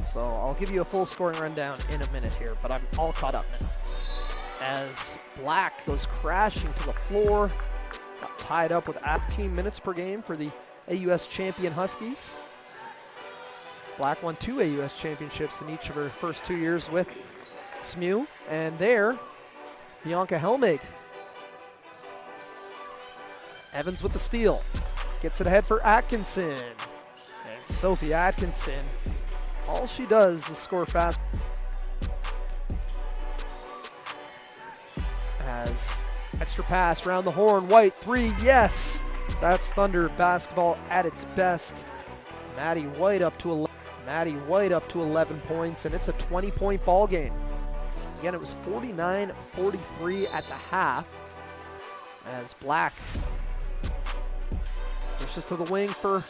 So I'll give you a full scoring rundown in a minute here, but I'm all caught up now. As Black goes crashing to the floor, got tied up with 18 minutes per game for the AUS champion Huskies. Black won 2 AUS championships in each of her first 2 years with SMU, and there, Bianca Helmig. Evans with the steal, gets it ahead for Atkinson, and Sophie Atkinson, all she does is score fast. As extra pass around the horn, White 3, yes! That's Thunder basketball at its best. Maddie White up to 11 points, and it's a 20-point ball game. Again, it was 49-43 at the half. As Black pushes to the wing for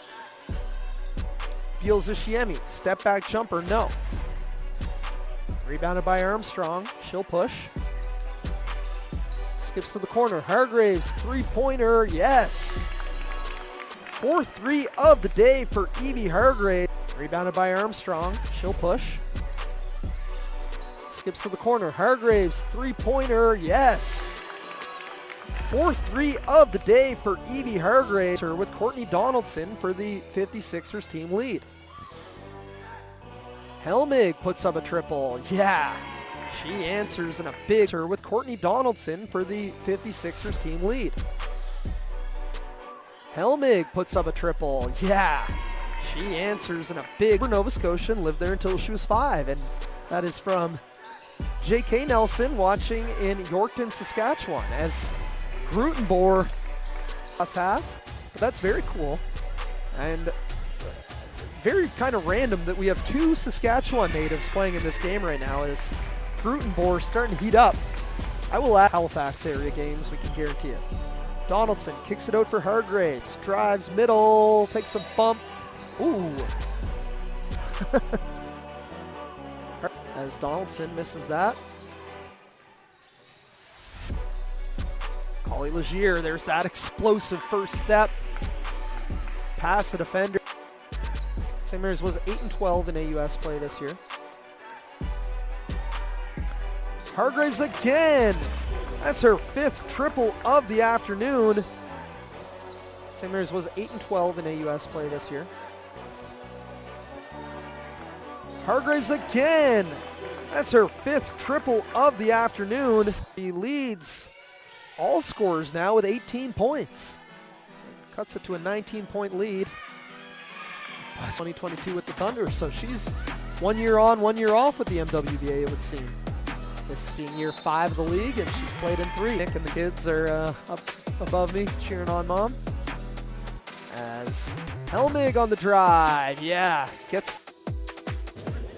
Bielsa-Shiemi. Step back jumper, no. Rebounded by Armstrong. She'll push. Skips to the corner. Hargraves, three-pointer, yes. 4-3 of the day for Evie Hargraves. Rebounded by Armstrong. She'll push. Skips to the corner. Hargraves, three-pointer, yes. 4-3 of the day for Evie Hargraves with Courtney Donaldson for the 56ers team lead. Helmig puts up a triple. Yeah, she answers in a big with Courtney Donaldson for the 56ers team lead. Helmig puts up a triple. Yeah, she answers in a big for Nova Scotia and lived there until she was 5. And that is from J.K. Nelson watching in Yorkton, Saskatchewan as Grutenboer last half. But that's very cool and very kind of random that we have 2 Saskatchewan natives playing in this game right now as Grutenboer starting to heat up. I will add Halifax area games, we can guarantee it. Donaldson kicks it out for Hargraves, drives middle, takes a bump. Ooh. As Donaldson misses that. Holly Legier, there's that explosive first step. Past the defender. St. Mary's was 8-12 in AUS play this year. Hargraves again. That's her 5th triple of the afternoon. St. Mary's was 8-12 in AUS play this year. Hargraves again. That's her 5th triple of the afternoon. He leads all scorers now with 18 points. Cuts it to a 19-point lead. 2022 with the Thunder, so she's 1 year on, 1 year off with the MWBA, it would seem. This being year 5 of the league, and she's played in 3. Nick and the kids are up above me cheering on Mom. As Helmig on the drive, yeah, gets.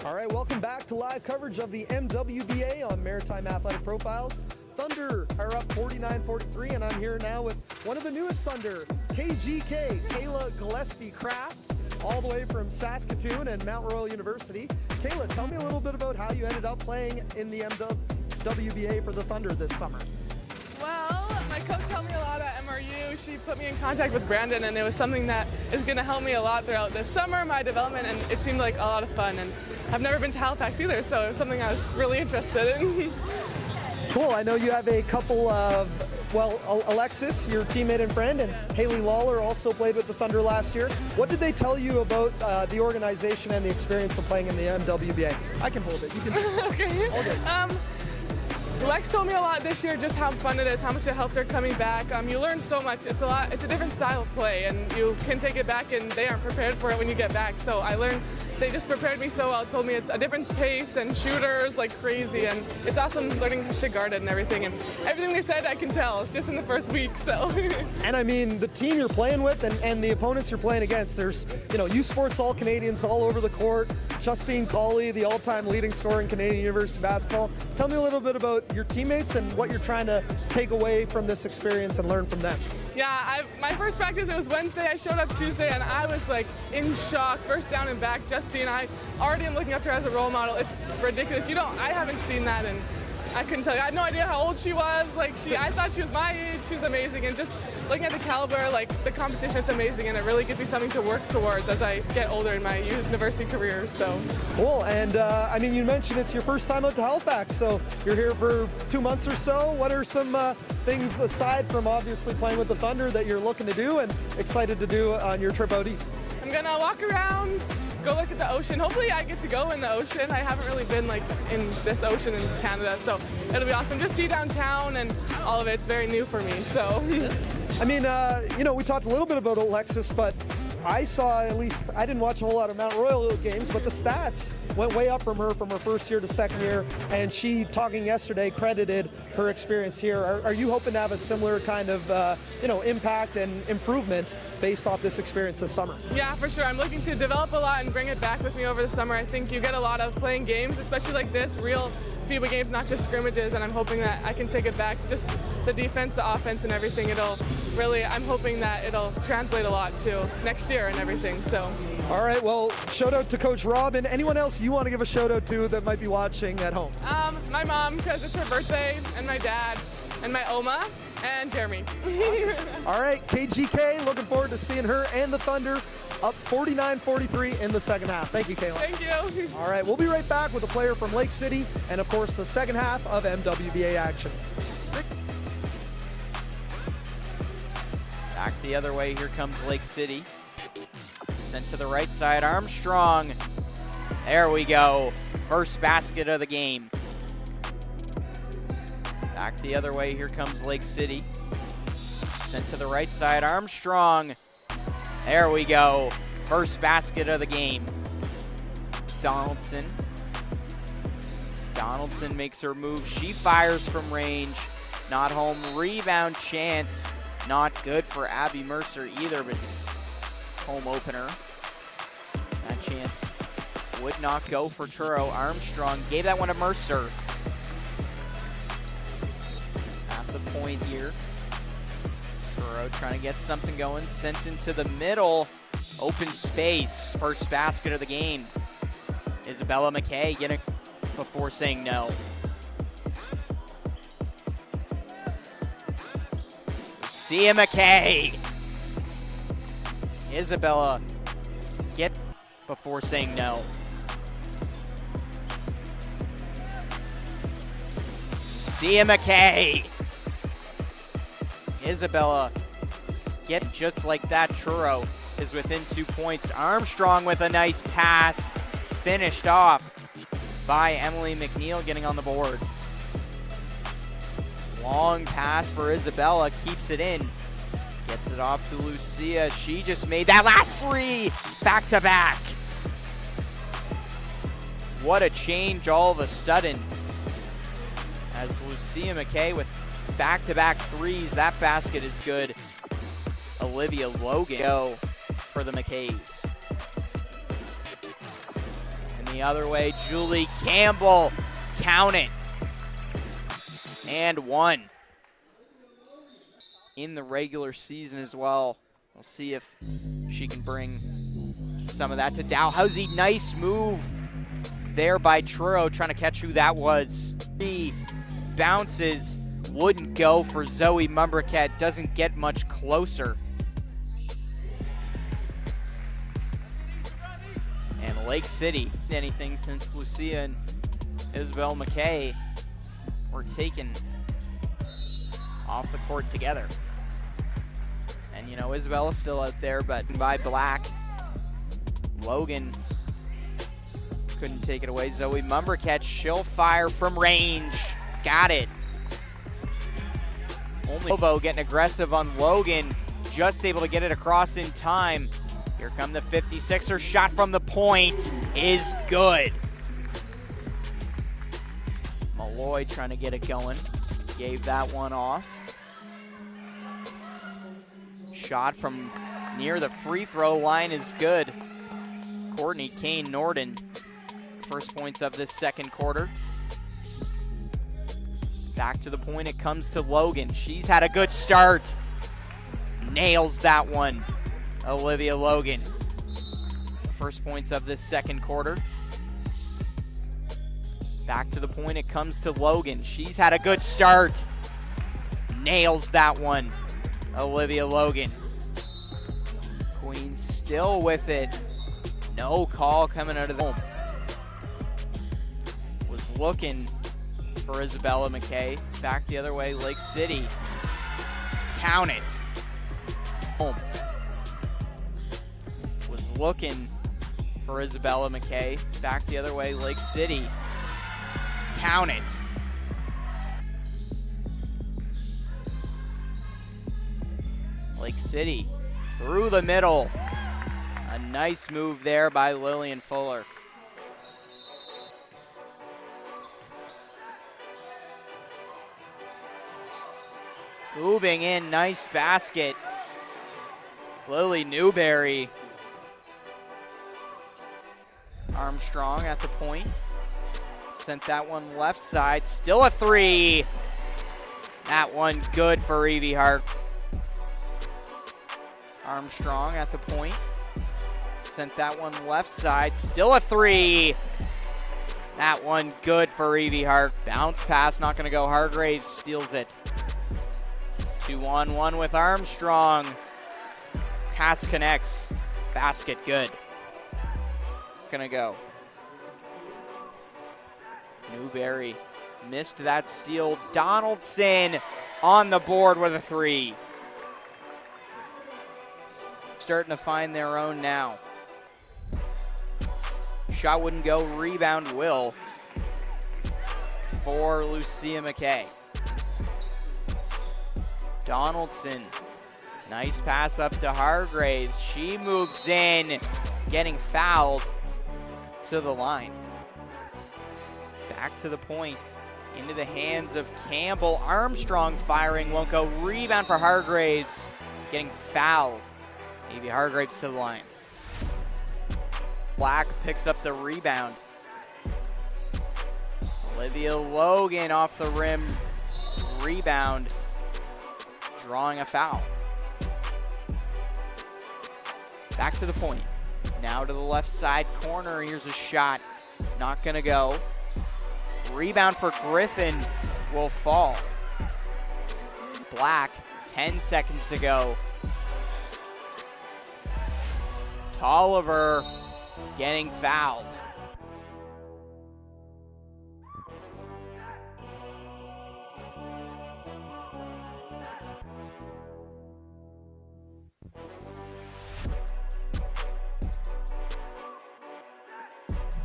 All right, welcome back to live coverage of the MWBA on Maritime Athletic Profiles. Thunder are up 49-43, and I'm here now with one of the newest Thunder, KGK, Kayla Gillespie-Craft, all the way from Saskatoon and Mount Royal University. Kayla, tell me a little bit about how you ended up playing in the MWBA for the Thunder this summer. Well, my coach helped me a lot at MRU. She put me in contact with Brandon, and it was something that is going to help me a lot throughout this summer, my development, and it seemed like a lot of fun. And I've never been to Halifax either, so it was something I was really interested in. Cool, I know you have a couple of, well, Alexis, your teammate and friend, and Haley Lawler also played with the Thunder last year. What did they tell you about the organization and the experience of playing in the MWBA? I can hold it, you can. Okay. All good. Lex told me a lot this year, just how fun it is, how much it helped her coming back. You learn so much. It's a different style of play, and you can take it back, and they aren't prepared for it when you get back. So I learned, they just prepared me so well. Told me it's a different pace and shooters like crazy, and it's awesome learning to guard it and everything. And everything they said, I can tell just in the first week. So. And I mean, the team you're playing with and the opponents you're playing against, there's, U Sports All-Canadians all over the court. Justine Colley, the all-time leading scorer in Canadian University basketball. Tell me a little bit about your teammates and what you're trying to take away from this experience and learn from them. Yeah, my first practice, it was Wednesday. I showed up Tuesday, and I was like in shock. First down and back, Justine, I already am looking up to her as a role model. It's ridiculous. I haven't seen that in I couldn't tell you. I had no idea how old she was. Like I thought she was my age. She's amazing, and just looking at the caliber, like the competition, it's amazing, and it really gives me something to work towards as I get older in my university career. So cool. And I mean, you mentioned it's your first time out to Halifax, so you're here for 2 months or so. What are some things aside from obviously playing with the Thunder that you're looking to do and excited to do on your trip out east? I'm gonna walk around, go look at the ocean. Hopefully I get to go in the ocean. I haven't really been like in this ocean in Canada, so it'll be awesome. Just see downtown and all of it's very new for me, so. I mean, you know, we talked a little bit about Alexis, but I saw, at least, I didn't watch a whole lot of Mount Royal games, but the stats went way up from her first year to second year, and she, talking yesterday, credited her experience here. Are you hoping to have a similar kind of, you know, impact and improvement based off this experience this summer? Yeah, for sure. I'm looking to develop a lot and bring it back with me over the summer. I think you get a lot of playing games, especially like this, real FIBA games, not just scrimmages, and I'm hoping that I can take it back, just the defense, the offense, and everything. It'll really, I'm hoping that it'll translate a lot to next year and everything, so. All right, well, shout out to Coach Rob, and anyone else you want to give a shout out to that might be watching at home? My mom, because it's her birthday, and my dad, and my Oma, and Jeremy. Awesome. All right, KGK, looking forward to seeing her and the Thunder up 49-43 in the second half. Thank you, Kayla. Thank you. All right, we'll be right back with a player from Lake City and, of course, the second half of MWBA action. Back the other way, here comes Lake City. Sent to the right side, Armstrong. There we go. First basket of the game. Back the other way, here comes Lake City. Sent to the right side, Armstrong. There we go. First basket of the game. Donaldson. Donaldson makes her move. She fires from range. Not home. Rebound chance. Not good for Abby Mercer either, but it's home opener. That chance would not go for Truro. Armstrong gave that one to Mercer. At the point here. Truro trying to get something going. Sent into the middle. Open space. First basket of the game. Isabella McKay getting before saying no. Lucia McKay. Isabella get before saying no. Lucia McKay. Isabella get just like that. Truro is within 2 points. Armstrong with a nice pass. Finished off by Emily McNeil getting on the board. Long pass for Isabella, keeps it in. Gets it off to Lucia. She just made that last three back to back. What a change all of a sudden. As Lucia McKay with back-to-back threes, that basket is good. Olivia Logan go for the McKays. And the other way, Julie Campbell, count it. And one. In the regular season as well. We'll see if she can bring some of that to Dalhousie. Nice move there by Truro, trying to catch who that was. Three bounces, wouldn't go for Zoe Mumbriket, doesn't get much closer. And Lake City, anything since Lucia and Isabel McKay were taken off the court together. And you know, Isabella's still out there, but by Black. Logan couldn't take it away. Zoe Mumbriket, she'll fire from range. Got it. Only Lovo getting aggressive on Logan. Just able to get it across in time. Here come the 56er. Shot from the point is good. Malloy trying to get it going. Gave that one off. Shot from near the free throw line is good. Courtney Kane Norden, first points of this second quarter. Back to the point, it comes to Logan. She's had a good start. Nails that one. Olivia Logan. First points of this second quarter. Back to the point it comes to Logan. She's had a good start. Nails that one. Olivia Logan. Queen still with it. No call coming out of the home. Was looking for Isabella McKay. Back the other way, Lake City. Count it. Home. Was looking for Isabella McKay. Back the other way, Lake City. Count it. Lake City through the middle. A nice move there by Lillian Fuller. Moving in, nice basket. Lily Newberry. Armstrong at the point. Sent that one left side, still a three. That one good for Evie Hart. Armstrong at the point. Sent that one left side, still a three. That one good for Evie Hart. Bounce pass, not gonna go. Hargraves steals it. 2-on-1 with Armstrong. Pass connects, basket good. Gonna go. Newberry missed that steal. Donaldson on the board with a three. Starting to find their own now. Shot wouldn't go, rebound will for Lucia McKay. Donaldson, nice pass up to Hargraves. She moves in, getting fouled to the line. Back to the point, into the hands of Campbell. Armstrong firing, won't go. Rebound for Hargraves, getting fouled. Maybe Hargraves to the line. Black picks up the rebound. Olivia Logan off the rim, rebound, drawing a foul. Back to the point. Now to the left side corner. Here's a shot. Not gonna go. Rebound for Griffin will fall. Black, 10 seconds to go. Tolliver getting fouled.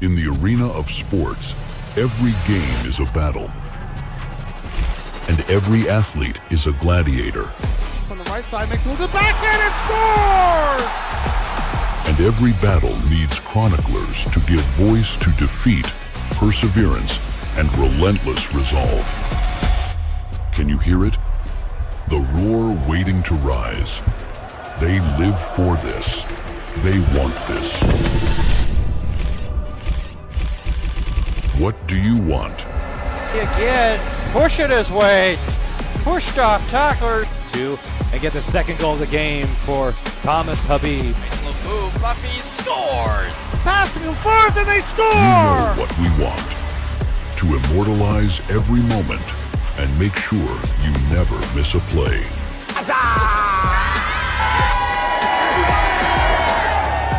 In the arena of sports, every game is a battle, and every athlete is a gladiator. From the right side, makes a look at the backhand and scores! And every battle needs chroniclers to give voice to defeat, perseverance, and relentless resolve. Can you hear it? The roar waiting to rise. They live for this. They want this. What do you want? Again, pushing his weight. Pushed off tackler. Two, and get the second goal of the game for Thomas Habib. Nice little move. Buffy scores. Passing them forth and they score! You know what we want. To immortalize every moment and make sure you never miss a play.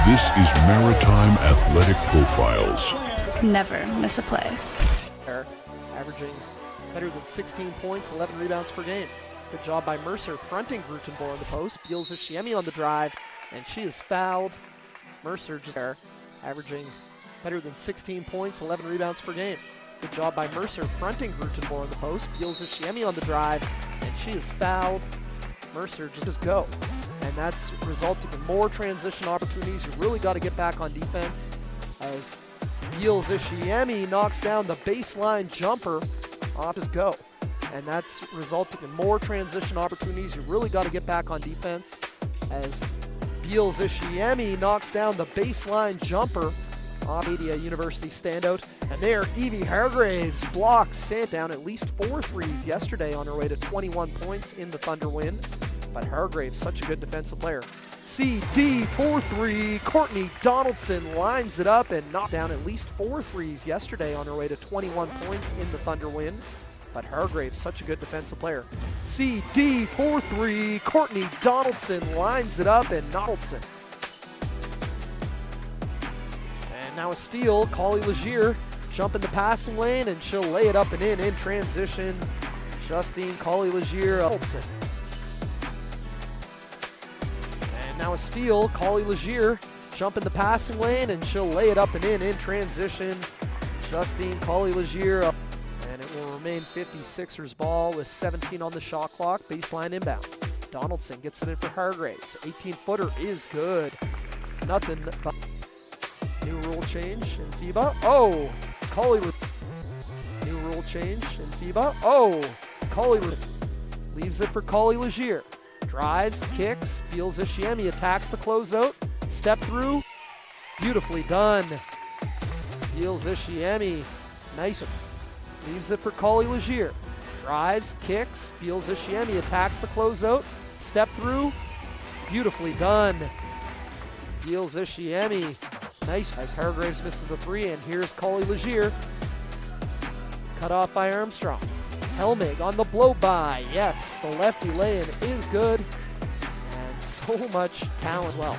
This is Maritime Athletic Profiles. Never miss a play. Averaging better than 16 points, 11 rebounds per game. Good job by Mercer fronting Grutenborg on the post. Beals Ishiemi on the drive, and she is fouled. Mercer just there, averaging better than 16 points, 11 rebounds per game. Good job by Mercer fronting Grutenborg on the post. Beals Ishiemi on the drive, and she is fouled. Mercer just go. And that's resulting in more transition opportunities. You really got to get back on defense as Beals Ishiemi knocks down the baseline jumper off his go. And that's resulting in more transition opportunities. You really got to get back on defense as Beals Ishiemi knocks down the baseline jumper off Acadia University standout. And there, Evie Hargraves blocks Sandown at least 4 threes yesterday on her way to 21 points in the Thunder win. But Hargraves, such a good defensive player. CD 4-3. Courtney Donaldson lines it up and knocked down at least 4 threes yesterday on her way to 21 points in the Thunder win. But Hargraves, such a good defensive player. CD 4-3. Courtney Donaldson lines it up and Donaldson. And now a steal. Collie Legier jump in the passing lane and she'll lay it up and in transition. Justine Collie Legier. Donaldson. And now a steal. Collie Legier jump in the passing lane and she'll lay it up and in transition. Justine Collie Legier. And it will remain 56ers ball with 17 on the shot clock. Baseline inbound. Donaldson gets it in for Hargraves. 18-footer is good. Nothing but new rule change in FIBA. Oh, Collie. New rule change in FIBA. Oh, Collie leaves it for Collie Legier. Drives, kicks, feels Ishiemi, attacks the closeout. Step through. Beautifully done. Feels Ishiemi. Nice. Leaves it for Collie Legier. Drives, kicks, feels Ishiemi, attacks the closeout. Step through. Beautifully done. Feels Ishiemi. Nice. As Hargraves misses a 3, and here's Collie Legier. Cut off by Armstrong. Helmig on the blow by. Yes, the lefty lay-in is good. And so much talent as well.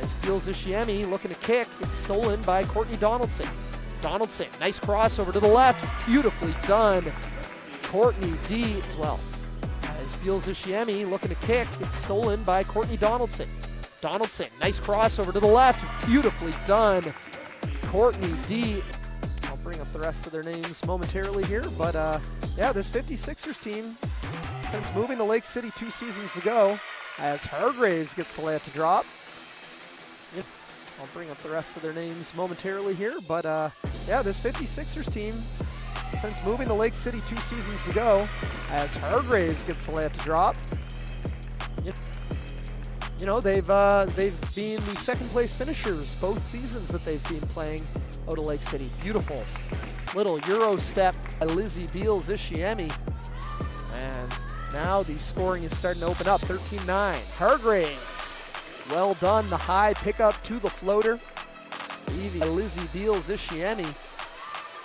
As feels Ishiemi looking to kick. It's stolen by Courtney Donaldson. Donaldson, nice crossover to the left. Beautifully done. Courtney D as well. As feels Ishiemi looking to kick. It's stolen by Courtney Donaldson. Donaldson, nice crossover to the left. Beautifully done. Courtney D. I'll bring up the rest of their names momentarily here. But yeah, this 56ers team, since moving to Lake City 2 seasons ago, as Hargraves gets the layup to drop. I'll bring up the rest of their names momentarily here, but yeah, this 56ers team, since moving to Lake City 2 seasons ago, as Hargraves gets the layup to drop, you know, they've been the second place finishers both seasons that they've been playing out of Lake City. Beautiful little Euro step by Lizzie Beals Ishiemi, and now the scoring is starting to open up. 13-9. Hargraves. Well done, the high pickup to the floater. Lizzie Beals Ishiemi.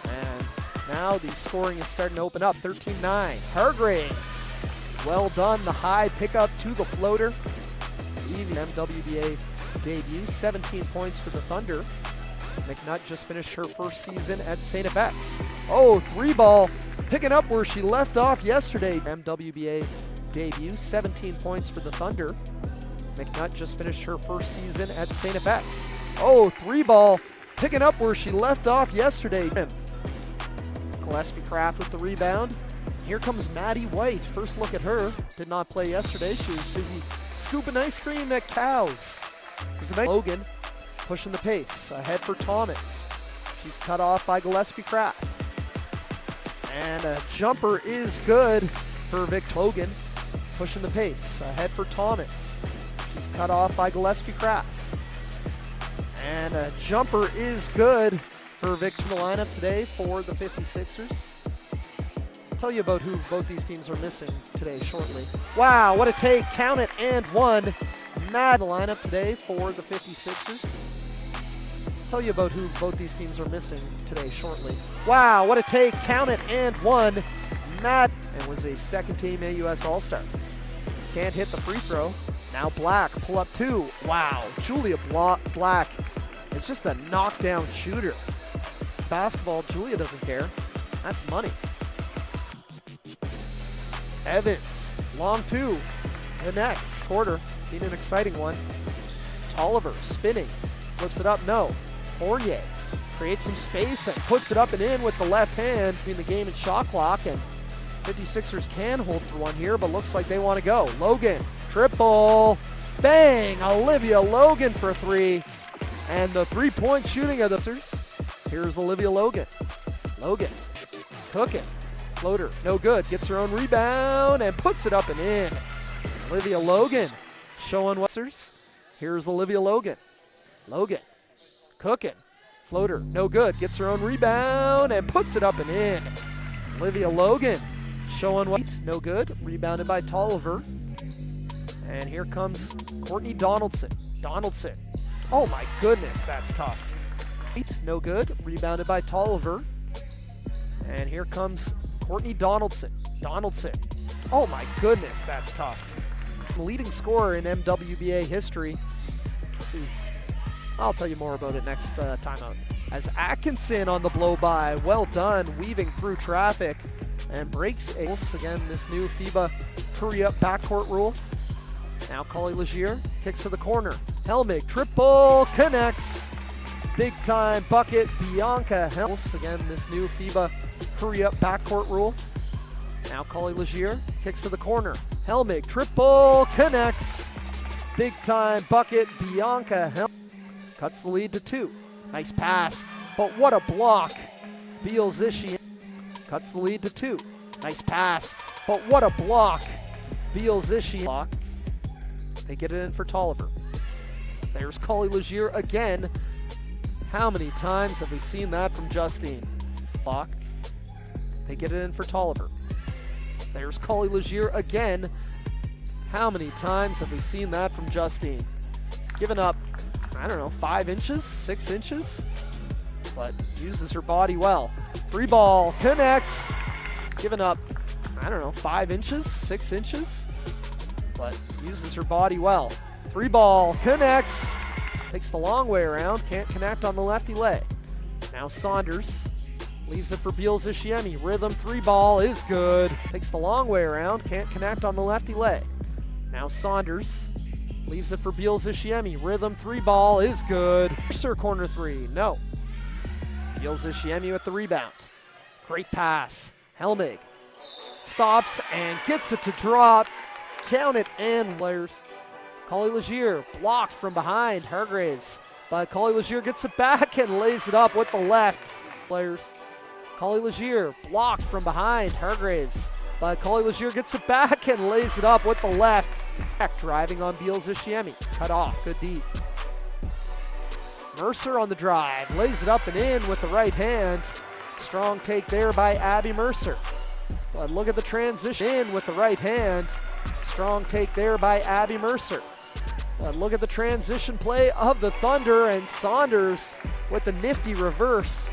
And now the scoring is starting to open up. 13-9. Hargraves. Well done, the high pickup to the floater. MWBA debut, 17 points for the Thunder. McNutt just finished her first season at St. FX. Oh, 3-ball, picking up where she left off yesterday. MWBA debut, 17 points for the Thunder. McNutt just finished her first season at St. FX. Oh, 3-ball, picking up where she left off yesterday. Gillespie Craft with the rebound. Here comes Maddie White. First look at her. Did not play yesterday. She was busy scooping ice cream at Cows. There's a nice Logan pushing the pace. Ahead for Thomas. She's cut off by Gillespie Craft. And a jumper is good for Vic Logan. Pushing the pace. Ahead for Thomas. She's cut off by Gillespie Craft. And a jumper is good for Vic in the lineup today for the 56ers. I'll tell you about who both these teams are missing today shortly. Wow, what a take. Count it and one. Mad the lineup today for the 56ers. I'll tell you about who both these teams are missing today shortly. Wow, what a take. Count it and one. Mad and was a second-team AUS All-Star. Can't hit the free throw. Now Black, pull up 2. Wow, Julia Black is just a knockdown shooter. Basketball, Julia doesn't care. That's money. Evans, long 2. The next quarter, being an exciting one. Tolliver, spinning, flips it up, no. Fournier creates some space and puts it up and in with the left hand between the game and shot clock, and 56ers can hold for one here, but looks like they want to go. Logan, triple, bang, Olivia Logan for 3, and the three-point shooting of the Sixers. Here's Olivia Logan. Logan, cooking, floater, no good, gets her own rebound and puts it up and in. Olivia Logan showing what. Here's Olivia Logan. Logan, cooking, floater, no good, gets her own rebound and puts it up and in. Olivia Logan showing what, no good, rebounded by Tolliver. And here comes Courtney Donaldson. Donaldson. Oh my goodness, that's tough. No good. Rebounded by Tolliver. And here comes Courtney Donaldson. Donaldson. Oh my goodness, that's tough. Leading scorer in MWBA history. Let's see. I'll tell you more about it next timeout. As Atkinson on the blow-by. Well done, weaving through traffic. And breaks again this new FIBA hurry-up backcourt rule. Now Collie Legier kicks to the corner. Helmig, triple, connects. Big time bucket, Bianca Helms. Again, this new FIBA hurry-up backcourt rule. Now Collie Legier kicks to the corner. Helmig, triple, connects. Big time bucket, Bianca Helms. Cuts the lead to 2. Nice pass, but what a block. Beals Ishi cuts the lead to 2. Nice pass, but what a block. Beals Ishi block. They get it in for Tolliver. There's Collie Legier again. How many times have we seen that from Justine? Block. They get it in for Tolliver. There's Collie Legier again. How many times have we seen that from Justine? Giving up, I don't know, 5 inches, 6 inches, but uses her body well. 3 ball, connects. Giving up, I don't know, 5 inches, 6 inches, but uses her body well. 3 ball, connects. Takes the long way around, can't connect on the lefty leg. Now Saunders leaves it for Beals Ishiemi. Rhythm 3 ball is good. Takes the long way around, can't connect on the lefty leg. Now Saunders leaves it for Beals Ishiemi. Rhythm 3 ball is good. Mercer corner 3, no. Beals Ishiemi with the rebound. Great pass. Helmig stops and gets it to drop. Count it and players. Collie Legier blocked from behind Hargraves, but Collie Legier gets it back and lays it up with the left. Players. Collie Legier blocked from behind Hargraves, but Collie Legier gets it back and lays it up with the left. Driving on Beals Ishiemi. Cut off, good D. Mercer on the drive, lays it up and in with the right hand. Strong take there by Abby Mercer. But look at the transition in with the right hand. Strong take there by Abby Mercer. But look at the transition play of the Thunder, and Saunders with the nifty reverse,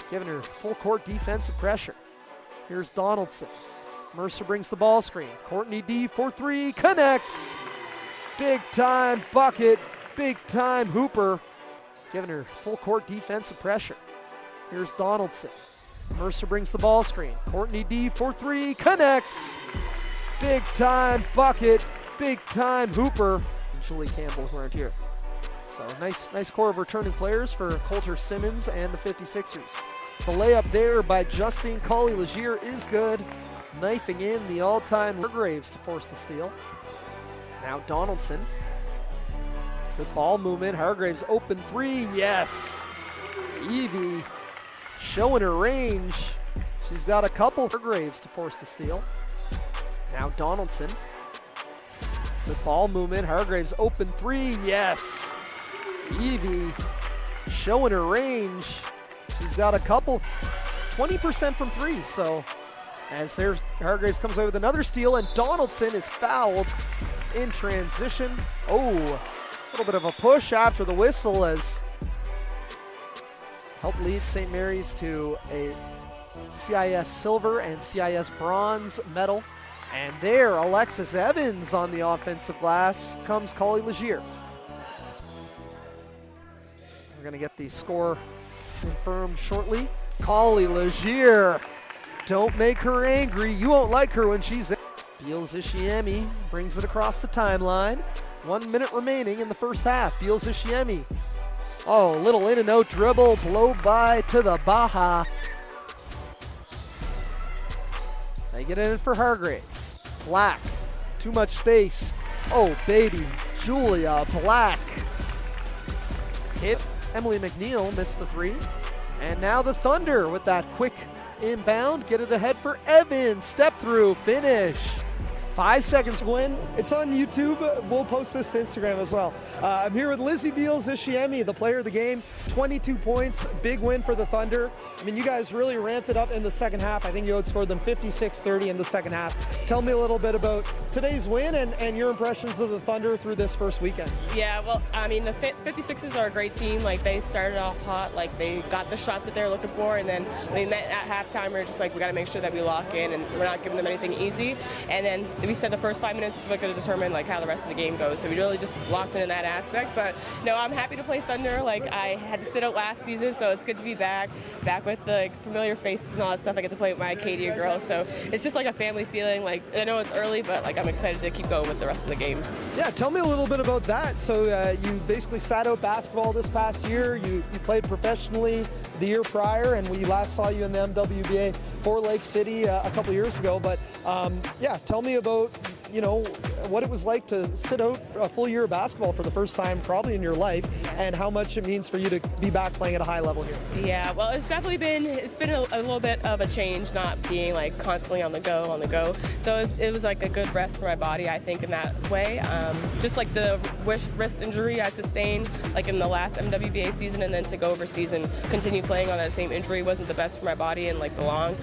giving her full court defensive pressure. Here's Donaldson. Mercer brings the ball screen. Courtney D for 3, connects. Big time bucket, big time hooper, giving her full court defensive pressure. Here's Donaldson. Mercer brings the ball screen. Courtney D for 3, connects. Big time bucket, big time hooper. And Julie Campbell who aren't here. So nice core of returning players for Coulter Simmons and the 56ers. The layup there by Justine Collie Legier is good. Knifing in the all-time Graves to force the steal. Now Donaldson. Good ball movement. Hargraves open 3. Yes. Evie showing her range. She's got a couple for Graves to force the steal. Now Donaldson. Good ball movement. Hargraves open 3. Yes. Evie showing her range. She's got a couple. 20% from 3. So as there's Hargraves comes away with another steal, and Donaldson is fouled in transition. Oh, a little bit of a push after the whistle as helped lead St. Mary's to a CIS silver and CIS bronze medal. And there, Alexis Evans on the offensive glass comes Collie Legier. We're going to get the score confirmed shortly. Collie Legier. Don't make her angry. You won't like her when she's in. Beals Ishiemi brings it across the timeline. 1 minute remaining in the first half. Beals Ishiemi. Oh, little in and out dribble. Blow by to the Baja. They get in for Hargraves. Black. Too much space. Oh, baby. Julia Black. Hit. Emily McNeil missed the 3. And now the Thunder with that quick inbound. Get it ahead for Evans. Step through. Finish. 5 seconds win. It's on YouTube. We'll post this to Instagram as well. I'm here with Lizzie Beals-Ishiemi, the player of the game. 22 points, big win for the Thunder. I mean, you guys really ramped it up in the second half. I think you outscored them 56-30 in the second half. Tell me a little bit about today's win and your impressions of the Thunder through this first weekend. Yeah, well, I mean, the 56ers are a great team. Like, they started off hot. Like, they got the shots that they were looking for, and then we met at halftime. We were just like, we got to make sure that we lock in, and we're not giving them anything easy. And then we said the first 5 minutes is what going to determine like how the rest of the game goes. So we really just locked in that aspect. But no, I'm happy to play Thunder. Like, I had to sit out last season, so it's good to be back with the like, familiar faces and all that stuff. I get to play with my Acadia girls, so it's just like a family feeling. Like, I know it's early, but like I'm excited to keep going with the rest of the game. Yeah, tell me a little bit about that. So you basically sat out basketball this past year. You played professionally the year prior, and we last saw you in the MWBA for Lake City a couple years ago. But yeah, tell me about what it was like to sit out a full year of basketball for the first time probably in your life, and how much it means for you to be back playing at a high level here. Yeah, well, it's definitely been a little bit of a change, not being like constantly on the go. So it was like a good rest for my body, I think, in that way. Just like the wrist injury I sustained like in the last MWBA season, and then to go overseas and continue playing on that same injury wasn't the best for my body in like the long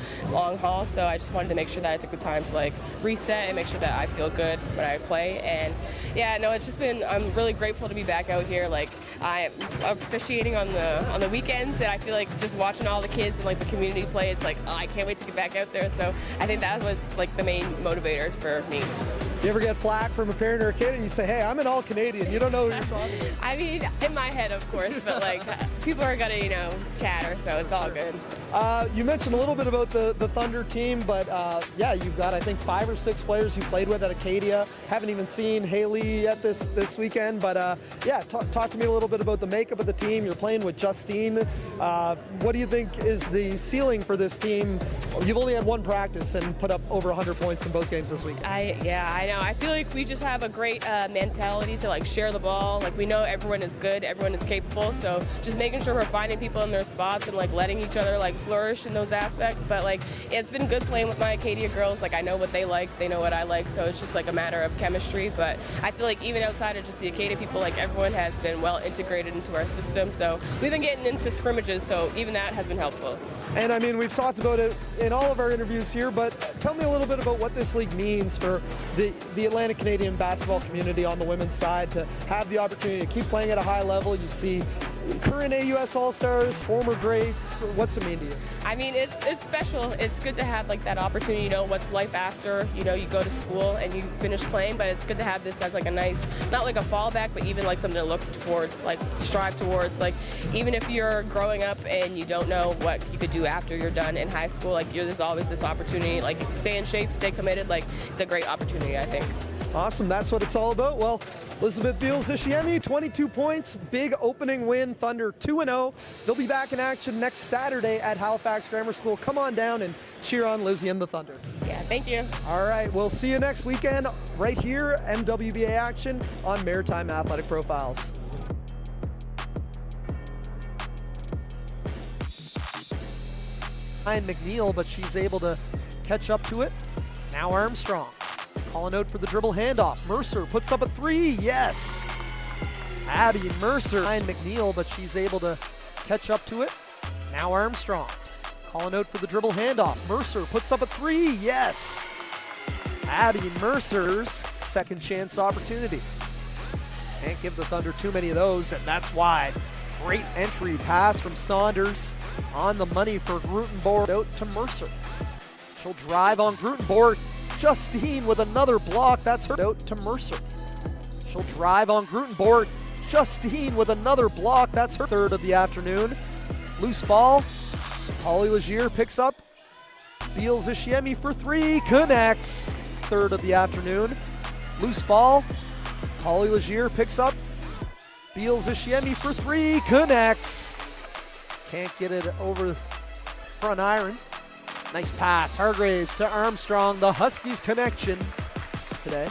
haul. So I just wanted to make sure that I took the time to like reset and make sure that I feel good when I play. And yeah, no, it's just been, I'm really grateful to be back out here. Like, I'm officiating on the weekends, and I feel like just watching all the kids and like the community play, it's like, oh, I can't wait to get back out there. So I think that was like the main motivator for me. Do you ever get flack from a parent or a kid and you say, hey, I'm an all-Canadian, you don't know who you're talking to? I mean, in my head, of course, but like people are gonna, chatter, so it's all good. You mentioned a little bit about the Thunder team, but yeah, you've got, I think, 5 or 6 players you played with at Acadia. Haven't even seen Haley yet this weekend, but yeah, talk to me a little bit about the makeup of the team. You're playing with Justine. What do you think is the ceiling for this team? You've only had one practice and put up over 100 points in both games this weekend. I know. I feel like we just have a great mentality to like share the ball. Like, we know everyone is good, everyone is capable, so just making sure we're finding people in their spots and like letting each other like flourish in those aspects. But like, it's been good playing with my Acadia girls. Like, I know what they like, they know what I like, so it's just like a matter of chemistry. But I feel like even outside of just the Acadia people, like everyone has been well integrated into our system. So we've been getting into scrimmages, so even that has been helpful. And I mean, we've talked about it in all of our interviews here, but tell me a little bit about what this league means for the Atlantic Canadian basketball community on the women's side, to have the opportunity to keep playing at a high level. You see current AUS All-Stars, former greats. What's it mean to you? I mean, it's special. It's good to have like that opportunity. What's life after, you go to school and you finish playing, but it's good to have this as like a nice, not like a fallback, but even like something to look towards, like strive towards. Like, even if you're growing up and you don't know what you could do after you're done in high school, like there's always this opportunity. Like, if you stay in shape, stay committed, like it's a great opportunity, I think. Awesome, that's what it's all about. Well, Elizabeth Beals-Ishiemi, 22 points, big opening win, Thunder 2-0. They'll be back in action next Saturday at Halifax Grammar School. Come on down and cheer on Lizzie and the Thunder. Yeah, thank you. All right, we'll see you next weekend right here, MWBA action on Maritime Athletic Profiles. Ryan McNeil, but she's able to catch up to it. Now Armstrong. Calling out for the dribble handoff. Mercer puts up a 3. Yes. Abby Mercer. Ryan McNeil, but she's able to catch up to it. Now Armstrong. Calling out for the dribble handoff. Mercer puts up a 3. Yes. Abby Mercer's second chance opportunity. Can't give the Thunder too many of those, and that's why. Great entry pass from Saunders. On the money for Grutenborg. Out to Mercer. She'll drive on Grutenborg. Justine with another block. That's her. Out to Mercer. She'll drive on Grutenborg. Justine with another block. That's her third of the afternoon. Loose ball. Holly Legier picks up. Beals-Ishiemi for 3. Connects. Third of the afternoon. Loose ball. Holly Legier picks up. Beals-Ishiemi for 3. Connects. Can't get it over front iron. Nice pass. Hargraves to Armstrong. The Huskies connection today.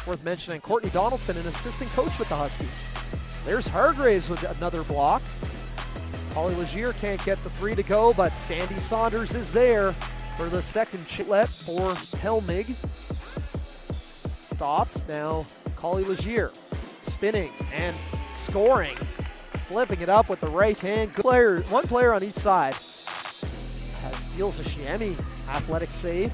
Worth mentioning, Courtney Donaldson, an assistant coach with the Huskies. There's Hargraves with another block. Holly Legier can't get the 3 to go, but Sandy Saunders is there for the second chiclet for Helmig. stopped. Now Collie Legier spinning and scoring, flipping it up with the right hand. Good player, one player on each side. Steals a Shiemi athletic save.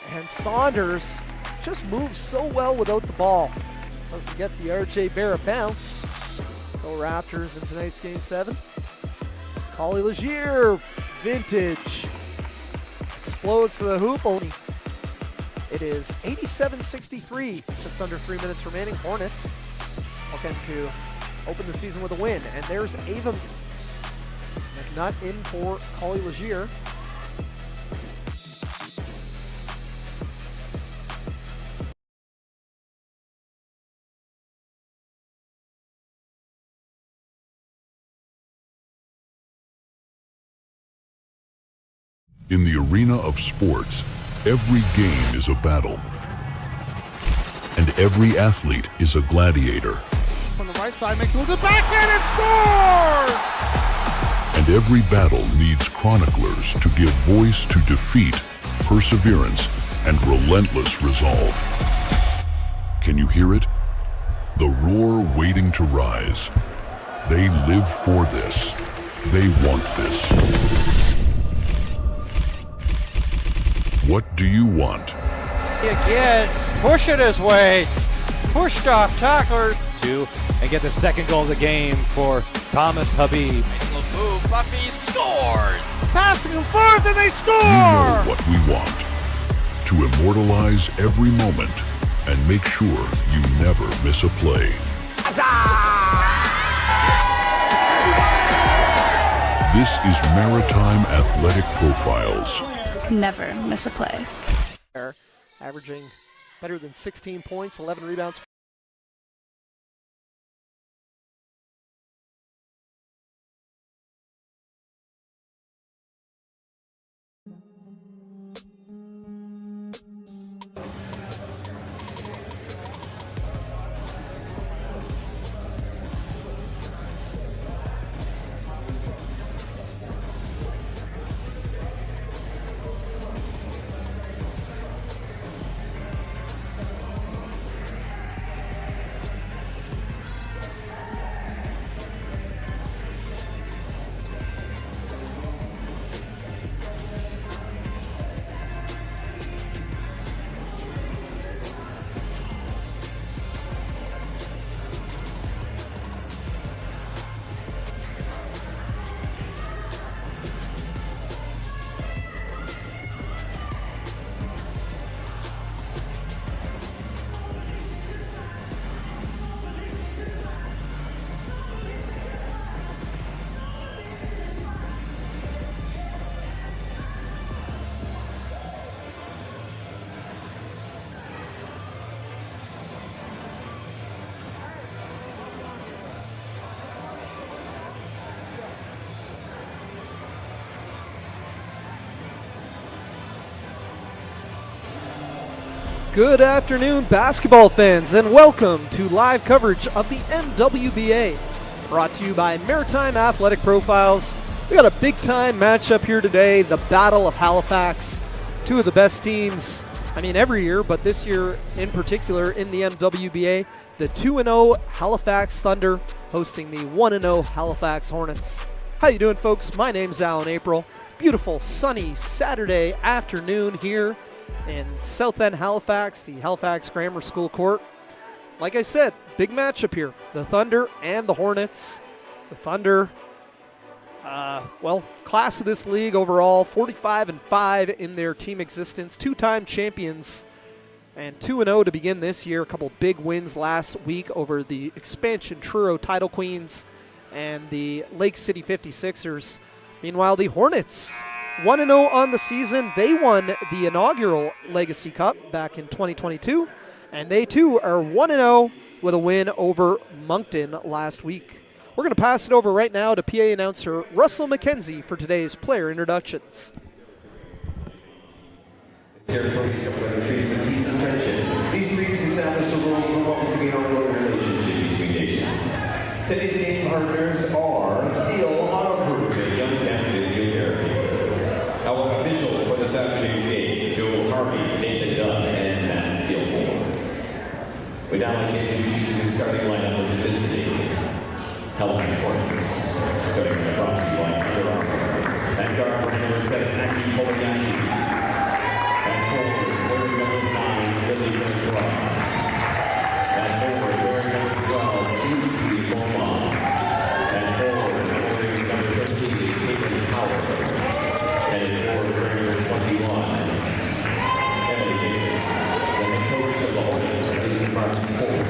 And Saunders just moves so well without the ball. Doesn't get the RJ Barrett bounce. Go Raptors in tonight's Game 7. Collie Legier, vintage. Explodes to the hoop. It is 87-63, just under 3 minutes remaining. Hornets looking to open the season with a win. And there's Ava McNutt in for Collie Legier. In the arena of sports, every game is a battle, and every athlete is a gladiator. From the right side, makes a little good backhand and scores! And every battle needs chroniclers to give voice to defeat, perseverance, and relentless resolve. Can you hear it? The roar waiting to rise. They live for this. They want this. What do you want? Again, pushing his weight. Pushed off tackler. Two, and get the second goal of the game for Thomas Habib. Nice little move. Buffy scores. Passing them forth and they score! You know what we want. To immortalize every moment and make sure you never miss a play. This is Maritime Athletic Profiles. Never miss a play. Averaging better than 16 points, 11 rebounds. Good afternoon, basketball fans, and welcome to live coverage of the MWBA, brought to you by Maritime Athletic Profiles. We got a big-time matchup here today, the Battle of Halifax. Two of the best teams, I mean every year, but this year in particular in the MWBA, the 2-0 Halifax Thunder hosting the 1-0 Halifax Hornets. How you doing, folks? My name's Alan April. Beautiful, sunny Saturday afternoon here in South End Halifax, the Halifax Grammar School Court. Like I said, big matchup here. The Thunder and the Hornets. The Thunder, class of this league overall, 45-5 in their team existence, two-time champions, and 2-0 to begin this year. A couple big wins last week over the expansion Truro Title Queens and the Lake City 56ers. Meanwhile, the Hornets, 1-0 on the season. They won the inaugural Legacy Cup back in 2022, and they too are 1-0 with a win over Moncton last week. We're going to pass it over right now to PA announcer Russell McKenzie for today's player introductions. Territories governed by treaties of peace and friendship. These treaties establish the rules for what is to be an ongoing relationship between nations. Today's game partners are Steel Autoproof and Young Camp Physiotherapy. Our officials for this afternoon's game, Joe Harvey, Nathan Dunn, and Matt We'd now like to introduce you to the starting lineup of the visiting Halifax Hornets. Starting in the front, you like at guard, wearing number 7, Aki Kobayashi. At forward, wearing number 9, Lily Francois. At forward, wearing number 12, Lucy Beaumont. At forward, wearing number 13, Caitlin Howard. And at forward, wearing number 21, Emily David. And the coach of the Hornets, Lisa Martin Ford.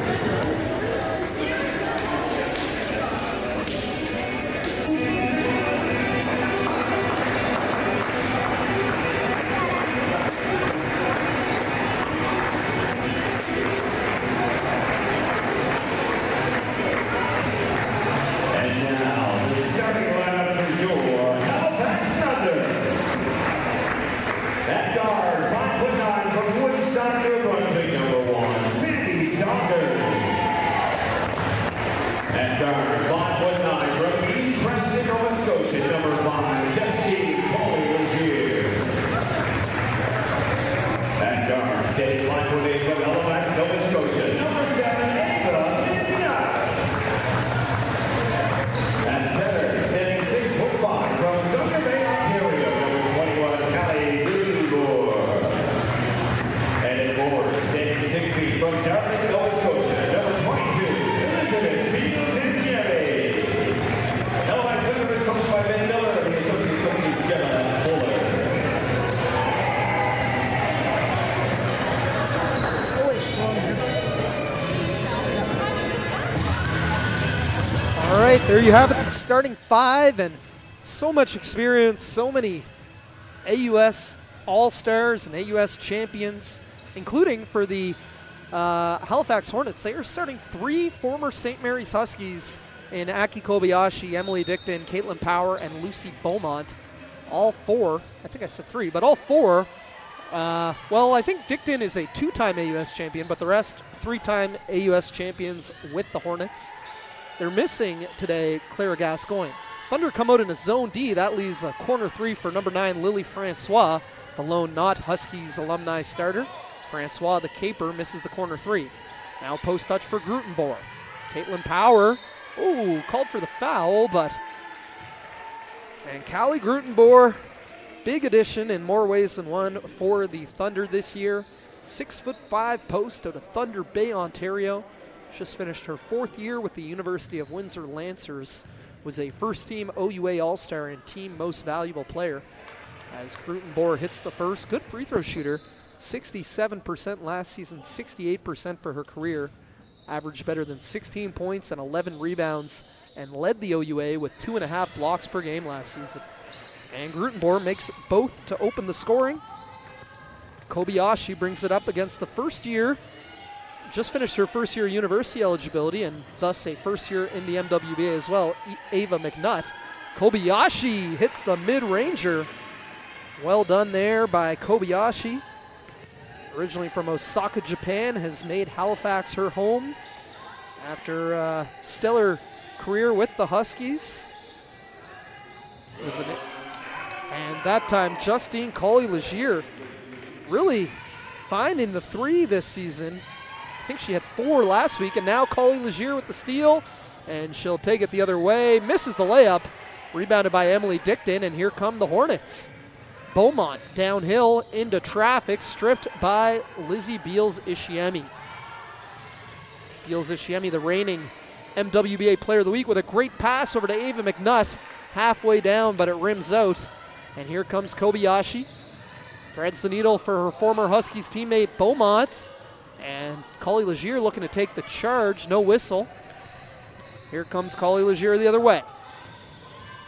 There you have it, the starting 5, and so much experience, so many AUS All-Stars and AUS champions, including for the Halifax Hornets. They are starting 3 former St. Mary's Huskies in Aki Kobayashi, Emily Dickton, Caitlin Power, and Lucy Beaumont. All 4, I think I said 3, but all 4, well, I think Dickton is a 2-time AUS champion, but the rest 3-time AUS champions with the Hornets. They're missing today Clara Gascoigne. Thunder come out in a zone D. That leaves a corner 3 for number 9, Lily Francois, the lone not Huskies alumni starter. Francois, the caper, misses the corner 3. Now post touch for Grutenborg. Caitlin Power, ooh, called for the foul, but... And Callie Grutenborg, big addition in more ways than one for the Thunder this year. 6'5" post out of Thunder Bay, Ontario. Just finished her 4th year with the University of Windsor Lancers. Was a first-team OUA All-Star and team most valuable player. As Grutenborg hits the first, good free throw shooter. 67% last season, 68% for her career. Averaged better than 16 points and 11 rebounds, and led the OUA with 2.5 blocks per game last season. And Grutenborg makes both to open the scoring. Kobayashi brings it up against the first year. Just finished her first year university eligibility and thus a first year in the MWBA as well, Ava McNutt. Kobayashi hits the mid-ranger. Well done there by Kobayashi. Originally from Osaka, Japan, has made Halifax her home after a stellar career with the Huskies. And that time, Justine Coley-Legier really finding the 3 this season. I think she had 4 last week, and now Coley-Legier with the steal, and she'll take it the other way. Misses the layup, rebounded by Emily Dickton, and here come the Hornets. Beaumont downhill into traffic, stripped by Lizzie Beals-Ishiemi. Beals-Ishiemi, the reigning MWBA Player of the Week, with a great pass over to Ava McNutt, halfway down, but it rims out. And here comes Kobayashi. Threads the needle for her former Huskies teammate Beaumont. And Coley-Legier looking to take the charge, no whistle. Here comes Coley-Legier the other way.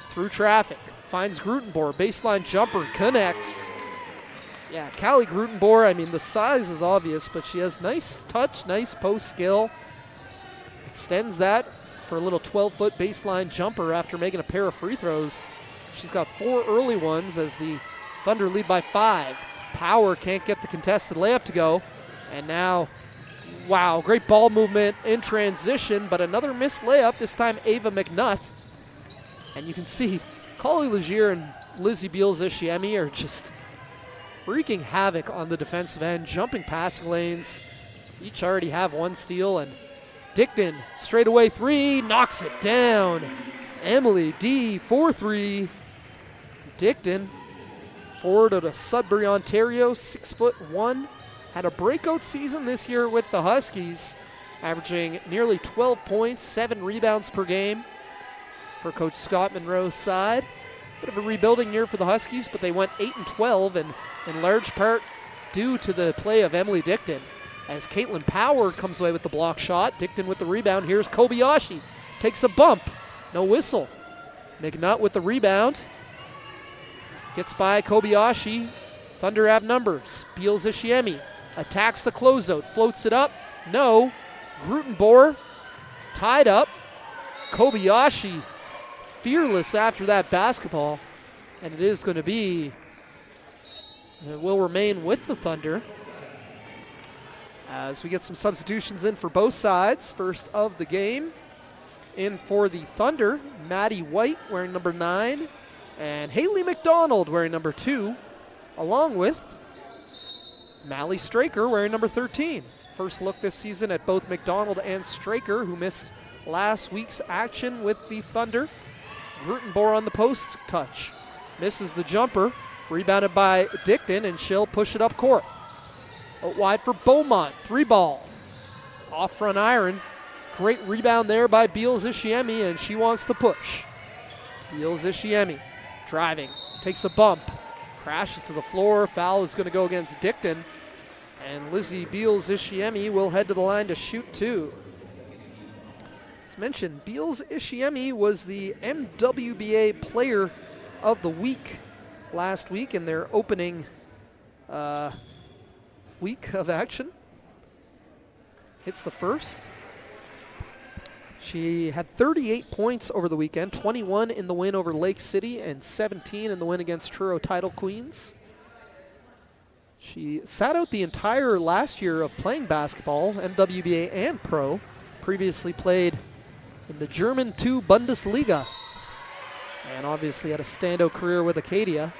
Through traffic, finds Grutenborg, baseline jumper, connects. Yeah, Callie Grutenborg, I mean, the size is obvious, but she has nice touch, nice post skill. Extends that for a little 12-foot baseline jumper after making a pair of free throws. She's got 4 early ones as the Thunder lead by 5. Power can't get the contested layup to go. And now, wow, great ball movement in transition, but another missed layup, this time Ava McNutt. And you can see Coley-Legier and Lizzie Beals-Ishiemi are just wreaking havoc on the defensive end, jumping passing lanes. each already have one steal, and Dickton, straightaway three, knocks it down. Emily D, 4-3. Dickton, forward out of Sudbury, Ontario, 6'1". Had a breakout season this year with the Huskies, averaging nearly 12 points, 7 rebounds per game for Coach Scott Monroe's side. Bit of a rebuilding year for the Huskies, but they went 8-12, and in large part due to the play of Emily Dickton. As Caitlin Power comes away with the block shot, Dickton with the rebound. Here's Kobayashi, takes a bump, no whistle. McNutt with the rebound, gets by Kobayashi. Thunder have numbers. Beals Ishiemi attacks the closeout, floats it up, no. Grutenbohr tied up. Kobayashi fearless after that basketball, and it is going to be, it will remain with the Thunder. As we get some substitutions in for both sides. First of the game, in for the Thunder, Maddie White wearing number 9, and Haley McDonald wearing number 2, along with Mally Straker wearing number 13. First look this season at both McDonald and Straker, who missed last week's action with the Thunder. Grutenbohr on the post touch. Misses the jumper. Rebounded by Dickton, and she'll push it up court. Out wide for Beaumont. 3-ball. Off front iron. Great rebound there by Beals Ishiemi, and she wants to push. Beals Ishiemi driving. Takes a bump. Crashes to the floor. Foul is going to go against Dickton. And Lizzie Beals Ishiemi will head to the line to shoot 2. As mentioned, Beals Ishiemi was the MWBA Player of the Week last week in their opening week of action. Hits the first. She had 38 points over the weekend, 21 in the win over Lake City and 17 in the win against Truro Title Queens. She sat out the entire last year of playing basketball, MWBA and pro. Previously played in the German 2 Bundesliga, and obviously had a standout career with Acadia.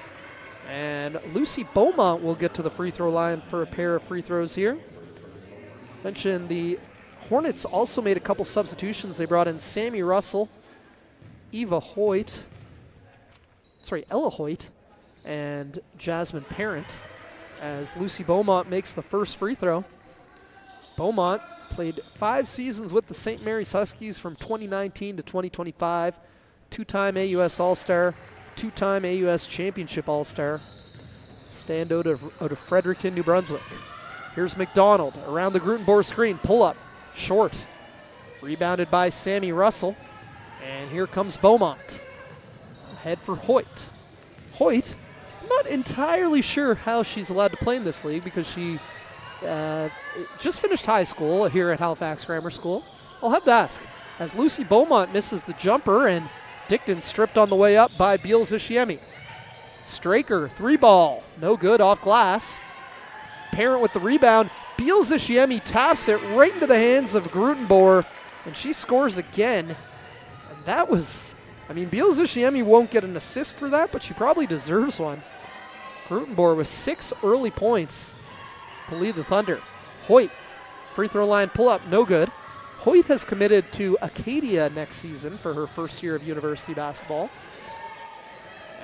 And Lucy Beaumont will get to the free throw line for a pair of free throws here. Mentioned the Hornets also made a couple substitutions. They brought in Sammy Russell, Ella Hoyt, and Jasmine Parent, as Lucy Beaumont makes the first free throw. Beaumont played 5 seasons with the St. Mary's Huskies from 2019 to 2025. 2-time AUS All-Star, 2-time AUS Championship All-Star. Standout out of Fredericton, New Brunswick. Here's McDonald around the Grutenbohr screen. Pull up, short. Rebounded by Sammy Russell. And here comes Beaumont. Ahead for Hoyt. Hoyt, I'm not entirely sure how she's allowed to play in this league because she just finished high school here at Halifax Grammar School. I'll have to ask. As Lucy Beaumont misses the jumper, and Dickton stripped on the way up by Beals Ishiemi. Straker, 3-ball, no good, off glass. Parent with the rebound. Beals Ishiemi taps it right into the hands of Grutenbohr, and she scores again. And that was, Beals Ishiemi won't get an assist for that, but she probably deserves one. Grutenbohr with 6 early points to lead the Thunder. Hoyt, free throw line pull up, no good. Hoyt has committed to Acadia next season for her first year of university basketball.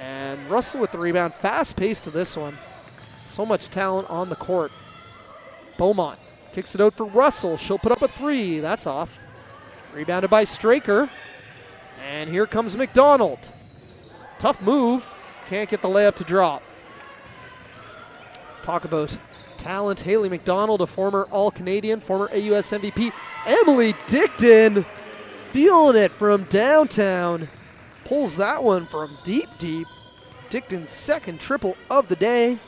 And Russell with the rebound, fast pace to this one. So much talent on the court. Beaumont kicks it out for Russell. She'll put up a 3, that's off. Rebounded by Straker. And here comes McDonald. Tough move, can't get the layup to drop. Talk about talent. Haley McDonald, a former All-Canadian, former AUS MVP. Emily Dickton feeling it from downtown. Pulls that one from deep. Dickton's second triple of the day.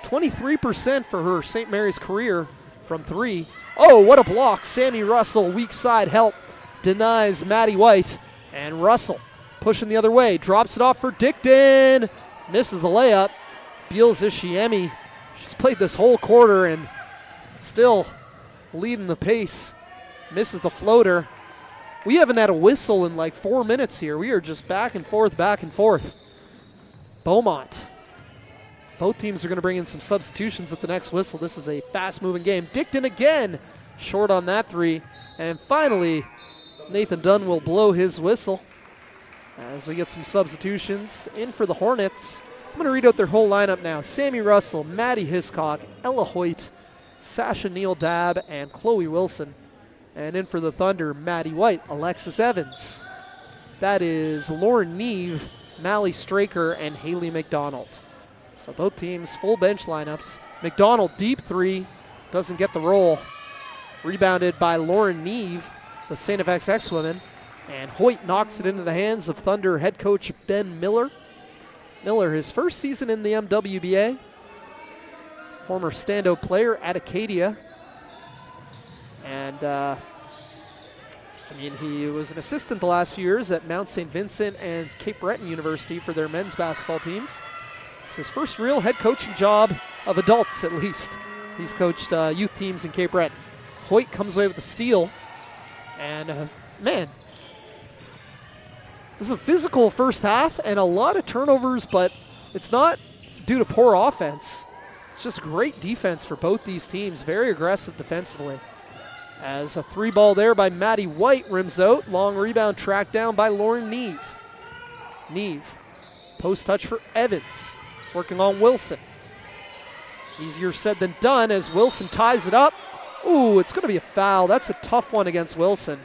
23% for her St. Mary's career from 3. Oh, what a block. Sammy Russell, weak side help, denies Maddie White. And Russell pushing the other way, drops it off for Dickton. Misses the layup. Beals Ishiemi, she's played this whole quarter and still leading the pace. Misses the floater. We haven't had a whistle in like 4 minutes here. We are just back and forth. Beaumont Both teams are going to bring in some substitutions at the next whistle. This is a fast-moving game. Dickton again, short on that three. And finally, Nathan Dunn will blow his whistle as we get some substitutions in for the Hornets. I'm going to read out their whole lineup now. Sammy Russell, Maddie Hiscock, Ella Hoyt, Sasha Neal Dabb, and Chloe Wilson. And in for the Thunder, Maddie White, Alexis Evans. That is Lauren Neve, Mally Straker, and Haley McDonald. So both teams full bench lineups. McDonald deep three, doesn't get the roll. Rebounded by Lauren Neve, the St. FX X-Women. And Hoyt knocks it into the hands of Thunder head coach Ben Miller. Miller, his first season in the MWBA. Former standout player at Acadia. And, he was an assistant the last few years at Mount St. Vincent and Cape Breton University for their men's basketball teams. It's his first real head coaching job of adults, at least. He's coached youth teams in Cape Breton. Hoyt comes away with the steal. And, man, this is a physical first half and a lot of turnovers, but it's not due to poor offense. It's just great defense for both these teams. Very aggressive defensively. As a three ball there by Maddie White rims out. Long rebound tracked down by Lauren Neve. Neve, post touch for Evans. Working on Wilson. Easier said than done as Wilson ties it up. Ooh, it's going to be a foul. That's a tough one against Wilson.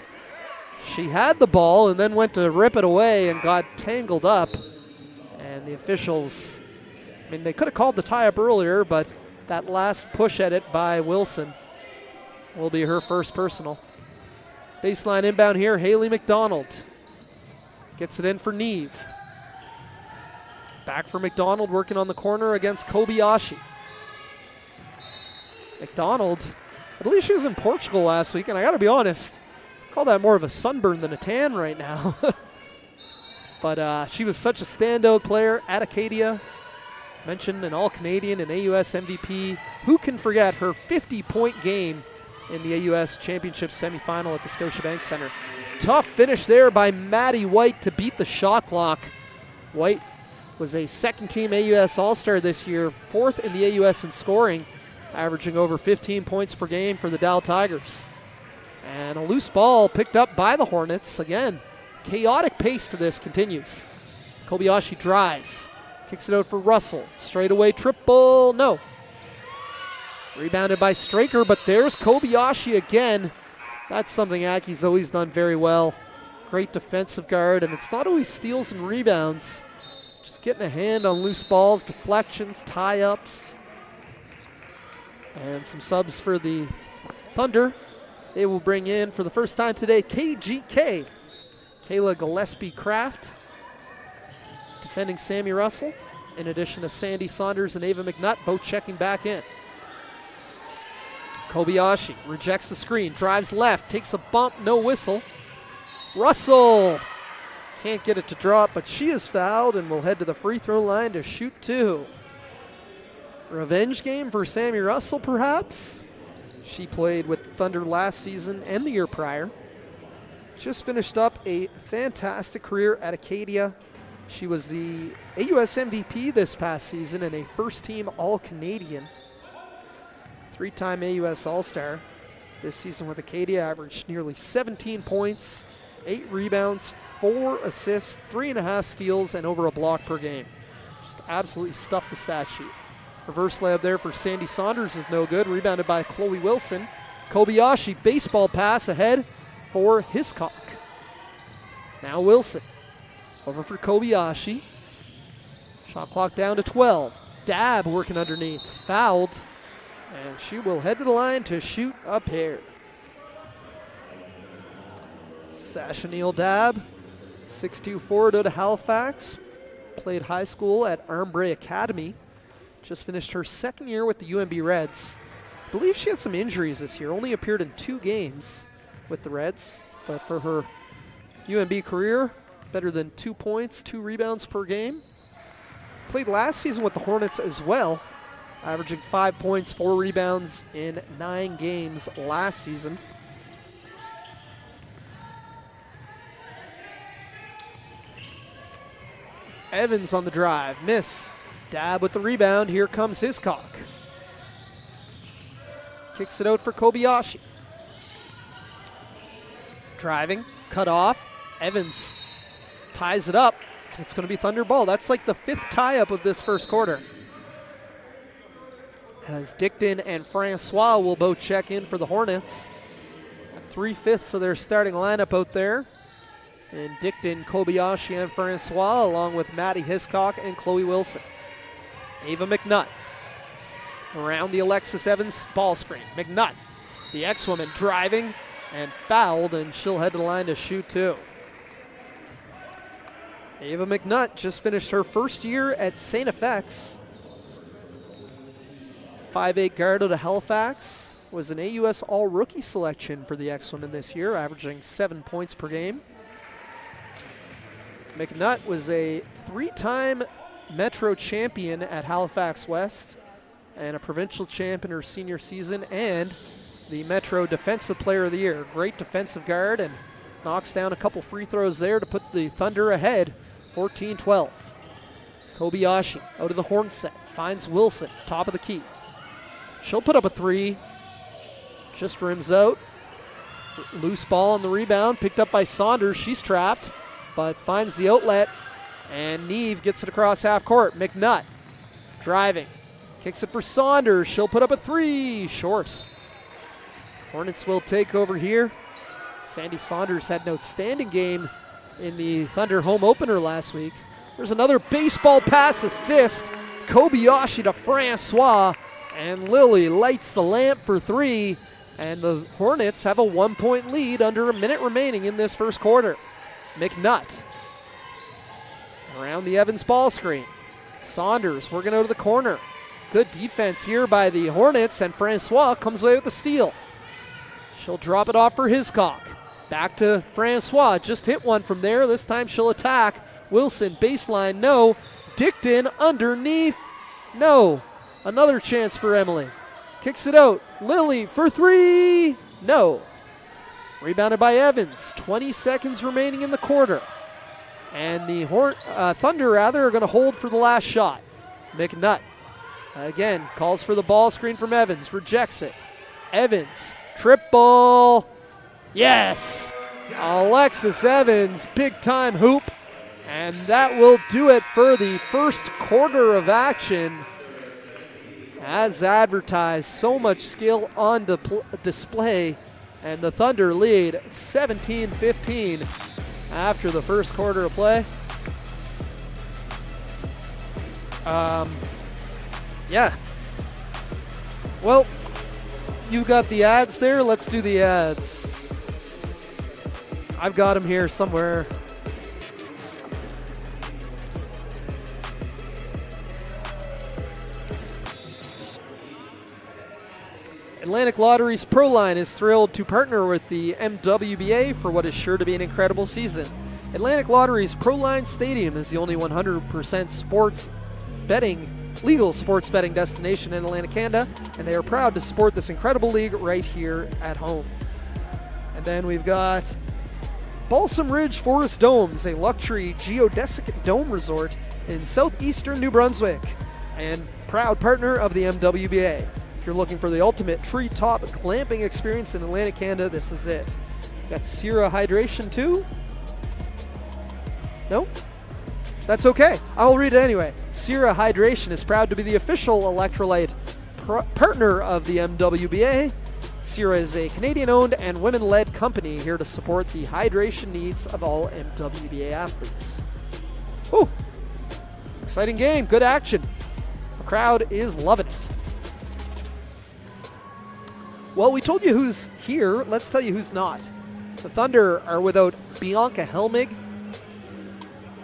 She had the ball and then went to rip it away and got tangled up. And the officials, they could have called the tie up earlier, but that last push at it by Wilson will be her first personal. Baseline inbound here, Haley McDonald. Gets it in for Neve. Back for McDonald, working on the corner against Kobayashi. McDonald, I believe she was in Portugal last week, and I gotta be honest, I call that more of a sunburn than a tan right now. But she was such a standout player at Acadia. Mentioned an All-Canadian and AUS MVP. Who can forget her 50-point game in the AUS Championship semifinal at the Scotiabank Center? Tough finish there by Maddie White to beat the shot clock. White was a second-team AUS All-Star this year, fourth in the AUS in scoring, averaging over 15 points per game for the Dow Tigers. And a loose ball picked up by the Hornets. Again, chaotic pace to this continues. Kobayashi drives, kicks it out for Russell. Straightaway triple, no. Rebounded by Straker, but there's Kobayashi again. That's something Aki's always done very well. Great defensive guard, and it's not always steals and rebounds. Just getting a hand on loose balls, deflections, tie-ups. And some subs for the Thunder. They will bring in, for the first time today, KGK. Kayla Gillespie-Craft, defending Sammy Russell, in addition to Sandy Saunders and Ava McNutt, both checking back in. Kobayashi rejects the screen, drives left, takes a bump, no whistle. Russell can't get it to drop, but she is fouled and will head to the free throw line to shoot two. Revenge game for Sammy Russell, perhaps? She played with Thunder last season and the year prior. Just finished up a fantastic career at Acadia. She was the AUS MVP this past season and a first-team All-Canadian. Three-time AUS All-Star. This season with Acadia averaged nearly 17 points, 8 rebounds, 4 assists, 3.5 steals, and over a block per game. Just absolutely stuffed the stat sheet. Reverse layup there for Sandy Saunders is no good. Rebounded by Chloe Wilson. Kobayashi, baseball pass ahead for Hiscock. Now Wilson. Over for Kobayashi. Shot clock down to 12. Dabb working underneath. Fouled. And she will head to the line to shoot a pair. Sasha Neal Dabb, 6'2" forward out of Halifax. Played high school at Armbray Academy. Just finished her second year with the UMB Reds. I believe she had some injuries this year. Only appeared in 2 games with the Reds. But for her UMB career, better than 2 points, 2 rebounds per game. Played last season with the Hornets as well, averaging 5 points, 4 rebounds in 9 games last season. Evans on the drive, miss. Dab with the rebound. Here comes Hiscock. Kicks it out for Kobayashi. Driving, cut off. Evans ties it up. It's going to be Thunder ball. That's like the 5th tie-up of this first quarter. As Dickton and Francois will both check in for the Hornets. 3/5 of their starting lineup out there. And Dickton, Kobayashi, and Francois, along with Maddie Hiscock and Chloe Wilson. Ava McNutt around the Alexis Evans ball screen. McNutt, the ex-woman, driving and fouled, and she'll head to the line to shoot too. Ava McNutt just finished her first year at St. FX. 5'8" guard out of Halifax. Was an AUS All-Rookie selection for the ex-women this year, averaging 7 points per game. McNutt was a 3-time Metro champion at Halifax West and a provincial champion her senior season, and the Metro Defensive Player of the Year. Great defensive guard, and knocks down a couple free throws there to put the Thunder ahead, 14-12. Kobayashi out of the horn set, finds Wilson, top of the key. She'll put up a 3, just rims out. Loose ball on the rebound, picked up by Saunders. She's trapped, but finds the outlet, and Neve gets it across half court. McNutt driving, kicks it for Saunders. She'll put up a 3, short. Hornets will take over here. Sandy Saunders had an outstanding game in the Thunder home opener last week. There's another baseball pass assist. Kobayashi to Francois, and Lily lights the lamp for 3, and the Hornets have a 1-point lead under a minute remaining in this first quarter. McNutt around the Evans ball screen. Saunders working out of the corner. Good defense here by the Hornets, and Francois comes away with the steal. She'll drop it off for Hiscock. Back to Francois, just hit one from there. This time she'll attack. Wilson, baseline, no. Dickton underneath, no. Another chance for Emily. Kicks it out. Lily for 3, no. Rebounded by Evans. 20 seconds remaining in the quarter. And the Thunder are going to hold for the last shot. McNutt again calls for the ball screen from Evans. Rejects it. Evans, triple. Yes! Alexis Evans, big time hoop. And that will do it for the first quarter of action. As advertised, so much skill on display. And the Thunder lead 17-15 after the first quarter of play. Yeah. Well, you got the ads there. Let's do the ads. I've got them here somewhere. Atlantic Lottery's Pro Line is thrilled to partner with the MWBA for what is sure to be an incredible season. Atlantic Lottery's Pro Line Stadium is the only 100% legal sports betting destination in Atlantic, Canada, and they are proud to support this incredible league right here at home. And then we've got Balsam Ridge Forest Domes, a luxury geodesic dome resort in southeastern New Brunswick, and proud partner of the MWBA. If you're looking for the ultimate treetop glamping experience in Atlantic Canada, this is it. Got Sierra Hydration too? Nope. That's okay. I'll read it anyway. Sierra Hydration is proud to be the official electrolyte partner of the MWBA. Sierra is a Canadian-owned and women-led company here to support the hydration needs of all MWBA athletes. Whew. Exciting game. Good action. The crowd is loving it. Well, we told you who's here. Let's tell you who's not. The Thunder are without Bianca Helmig,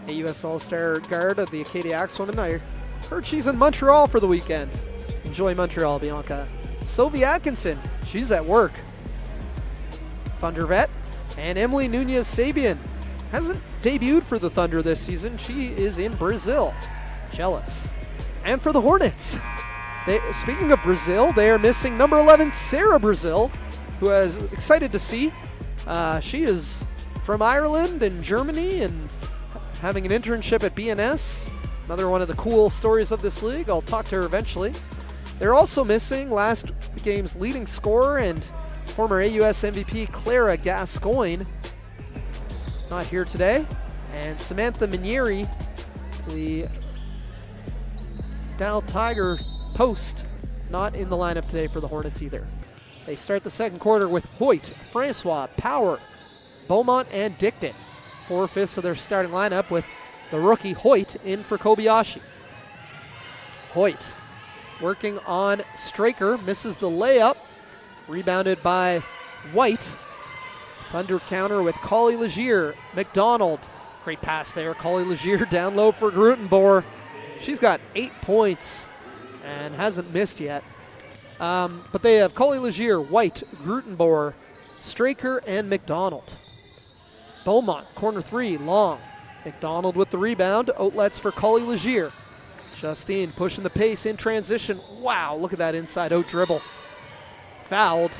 a U.S. All-Star guard of the Acadia Axewomen. I heard she's in Montreal for the weekend. Enjoy Montreal, Bianca. Sophie Atkinson, she's at work. Thunder vet. And Emily Nunez-Sabian hasn't debuted for the Thunder this season. She is in Brazil. Jealous. And for the Hornets, speaking of Brazil, they are missing number 11, Sarah Brazil, who is excited to see. She is from Ireland and Germany and having an internship at BNS. Another one of the cool stories of this league. I'll talk to her eventually. They're also missing last game's leading scorer and former AUS MVP Clara Gascoigne. Not here today. And Samantha Minieri, the Dow Tiger post, not in the lineup today for the Hornets either. They start the second quarter with Hoyt, Francois, Power, Beaumont, and Dicton. 4/5 of their starting lineup with the rookie Hoyt in for Kobayashi. Hoyt working on Straker, misses the layup, rebounded by White. Thunder counter with Collie Legier. McDonald, great pass there. Collie Legier down low for Grutenbohr. She's got 8 points and hasn't missed yet. But they have Collie Legier, White, Grutenbohr, Straker, and McDonald. Beaumont, corner three, long. McDonald with the rebound, outlets for Collie Legier. Justine pushing the pace in transition. Wow, look at that inside out dribble. Fouled.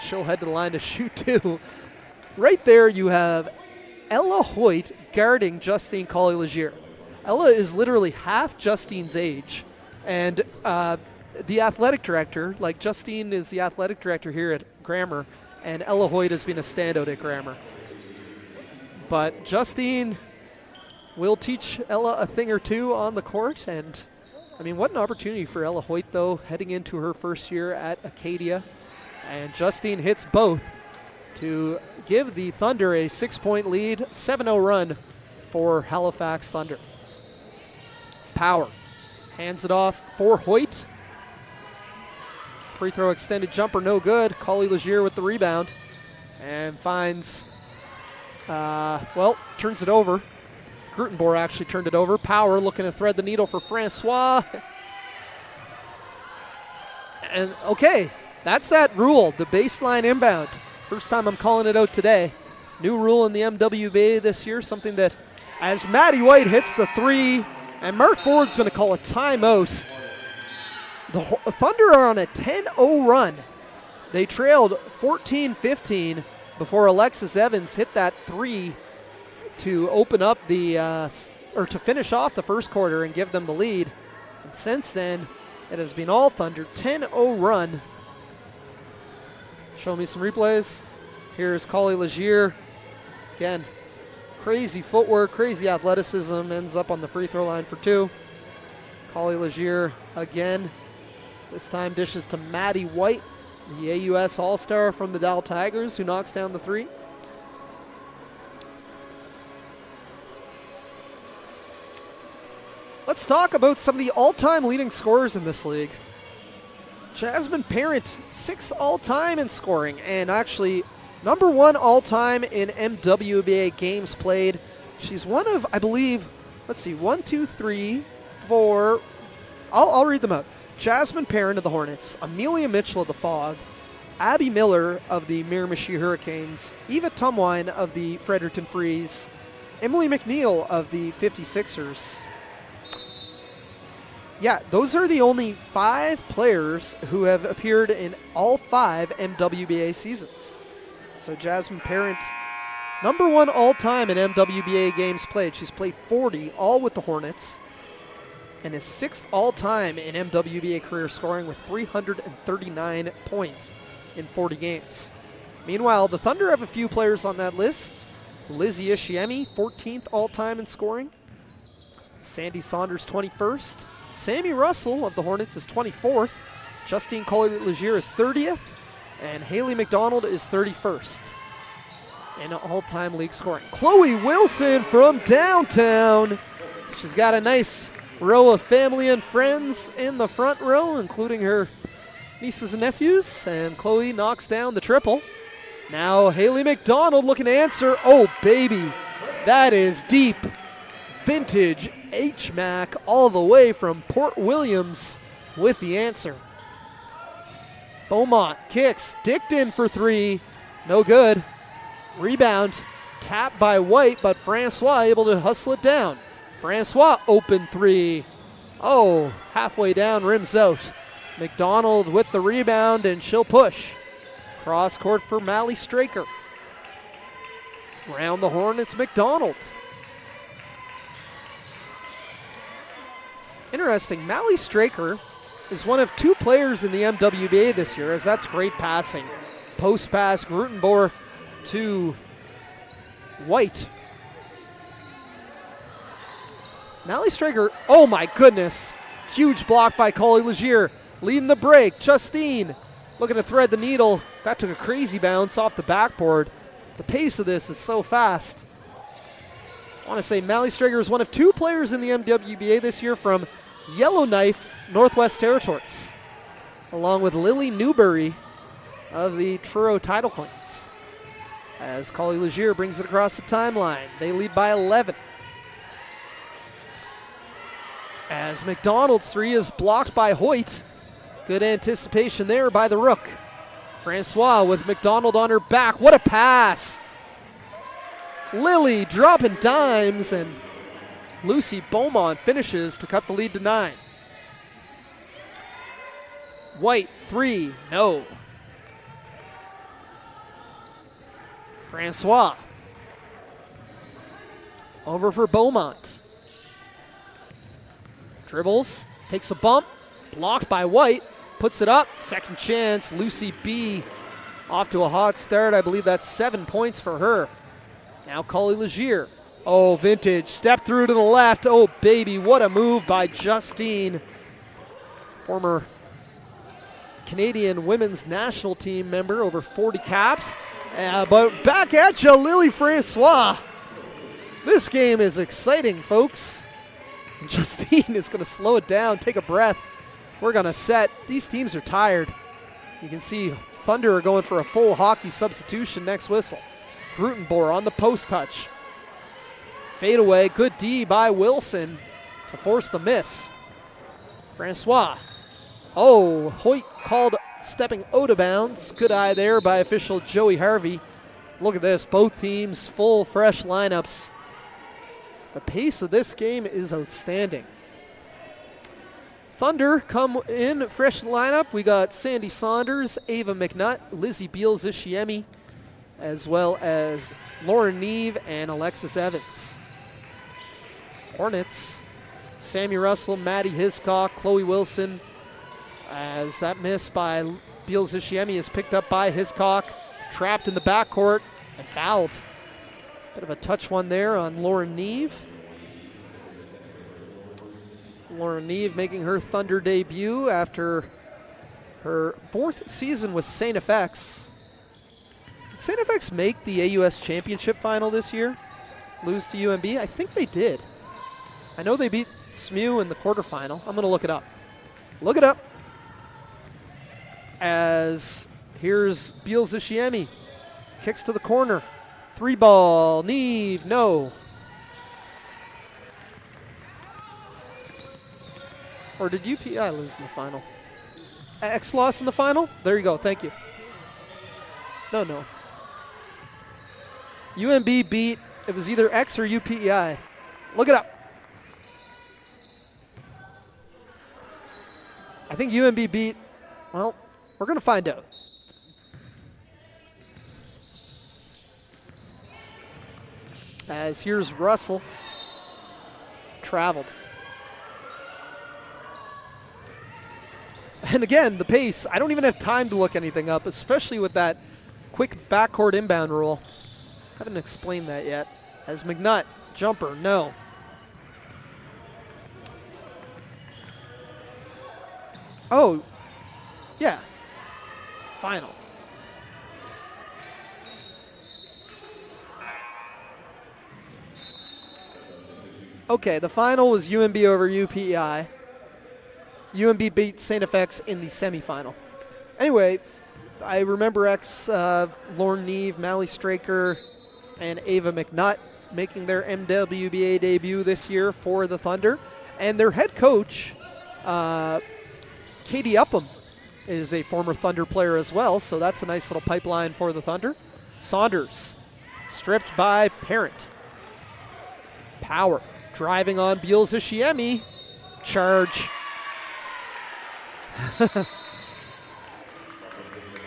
She'll head to the line to shoot too. Right there you have Ella Hoyt guarding Justine Collie Legier. Ella is literally half Justine's age. And the athletic director, like Justine is the athletic director here at Grammar, and Ella Hoyt has been a standout at Grammar. But Justine will teach Ella a thing or two on the court. And, I mean, what an opportunity for Ella Hoyt, though, heading into her first year at Acadia. And Justine hits both to give the Thunder a 6-point lead, 7-0 run for Halifax Thunder. Power hands it off for Hoyt. Free throw extended jumper, no good. Collie Legier with the rebound and finds, turns it over. Grutenbohr actually turned it over. Power looking to thread the needle for Francois. And okay, that's that rule, the baseline inbound. First time I'm calling it out today. New rule in the MWBA this year, something that as Maddie White hits the three, and Mark Ford's going to call a timeout. The Thunder are on a 10-0 run. They trailed 14-15 before Alexis Evans hit that three to open up the, to finish off the first quarter and give them the lead. And since then, it has been all Thunder, 10-0 run. Show me some replays. Here's Collie Legier. Again, crazy footwork, crazy athleticism, ends up on the free throw line for two. Collie Legier again. This time dishes to Maddie White, the AUS All-Star from the Dow Tigers, who knocks down the three. Let's talk about some of the all-time leading scorers in this league. Jasmine Parent, 6th all-time in scoring, and actually number 1 all-time in MWBA games played. She's one of, I believe, let's see, 1, 2, 3, 4. I'll read them out. Jasmine Parent of the Hornets, Amelia Mitchell of the Fog, Abby Miller of the Miramichi Hurricanes, Eva Tumwine of the Fredericton Freeze, Emily McNeil of the 56ers. Yeah, those are the only 5 players who have appeared in all 5 MWBA seasons. So Jasmine Parent, number 1 all-time in MWBA games played. She's played 40, all with the Hornets, and is 6th all-time in MWBA career scoring with 339 points in 40 games. Meanwhile, the Thunder have a few players on that list. Lizzie Ishiemi, 14th all-time in scoring. Sandy Saunders, 21st. Sammy Russell of the Hornets is 24th. Justine Collie Legier is 30th. And Haley McDonald is 31st in all-time league scoring. Chloe Wilson from downtown. She's got a nice row of family and friends in the front row, including her nieces and nephews. And Chloe knocks down the triple. Now Haley McDonald looking to answer. Oh, baby. That is deep. Vintage HMAC all the way from Port Williams with the answer. Beaumont kicks, dicked in for 3, no good. Rebound, tapped by White, but Francois able to hustle it down. Francois open 3. Oh, halfway down, rims out. McDonald with the rebound, and she'll push. Cross court for Mally Straker. Round the horn, it's McDonald. Interesting, Mally Straker is one of 2 players in the MWBA this year, as that's great passing. Post pass, Grutenbohr to White. Mally Straker, oh my goodness. Huge block by Coley Legier. Leading the break, Justine looking to thread the needle. That took a crazy bounce off the backboard. The pace of this is so fast. I want to say Mally Straker is one of 2 players in the MWBA this year from Yellowknife, Northwest Territories, along with Lily Newberry of the Truro Title Queens. As Coley Legier brings it across the timeline, they lead by 11. As McDonald's 3 is blocked by Hoyt. Good anticipation there by the Rook. Francois with McDonald on her back. What a pass! Lily dropping dimes, and Lucy Beaumont finishes to cut the lead to 9. White 3, no. Francois. Over for Beaumont. Dribbles, takes a bump, blocked by White, puts it up, second chance. Lucy B off to a hot start. I believe that's 7 points for her. Now Coley Legier. Oh, vintage, step through to the left. Oh, baby, what a move by Justine. Former Canadian women's national team member, over 40 caps. But back at you, Lily Francois. This game is exciting, folks. Justine is going to slow it down, take a breath. We're going to set. These teams are tired. You can see Thunder are going for a full hockey substitution next whistle. Grutenbohr on the post touch. Fade away, good D by Wilson to force the miss. Francois. Oh, Hoyt called stepping out of bounds. Good eye there by official Joey Harvey. Look at this, both teams full fresh lineups. The pace of this game is outstanding. Thunder come in, fresh lineup. We got Sandy Saunders, Ava McNutt, Lizzie Beals-Ishiemi, as well as Lauren Neve and Alexis Evans. Hornets, Sammy Russell, Maddie Hiscock, Chloe Wilson, as that miss by Beals-Ishiemi is picked up by Hiscock, trapped in the backcourt and fouled. Bit of a touch one there on Lauren Neve. Lauren Neve making her Thunder debut after her 4th season with St. FX. Did St. FX make the AUS Championship final this year? Lose to UMB? I think they did. I know they beat SMU in the quarterfinal. I'm going to look it up. Look it up. As here's Beals-Ishiemi. Kicks to the corner. 3 ball. Neve, no. Or did UPI lose in the final? X lost in the final? There you go. Thank you. No. UMB beat, it was either X or UPEI. Look it up. I think UMB beat, well, we're going to find out. As here's Russell. Traveled. And again, the pace, I don't even have time to look anything up, especially with that quick backcourt inbound rule. Haven't explained that yet. As McNutt, jumper, no. Oh, yeah, final. Okay, the final was UMB over UPEI. UMB beat St. FX in the semifinal. Anyway, I remember Lauren Neve, Mally Straker, and Ava McNutt making their MWBA debut this year for the Thunder. And their head coach, Katie Upham, is a former Thunder player as well, so that's a nice little pipeline for the Thunder. Saunders, stripped by Parent. Power, driving on Beals-Ishiemi. Charge.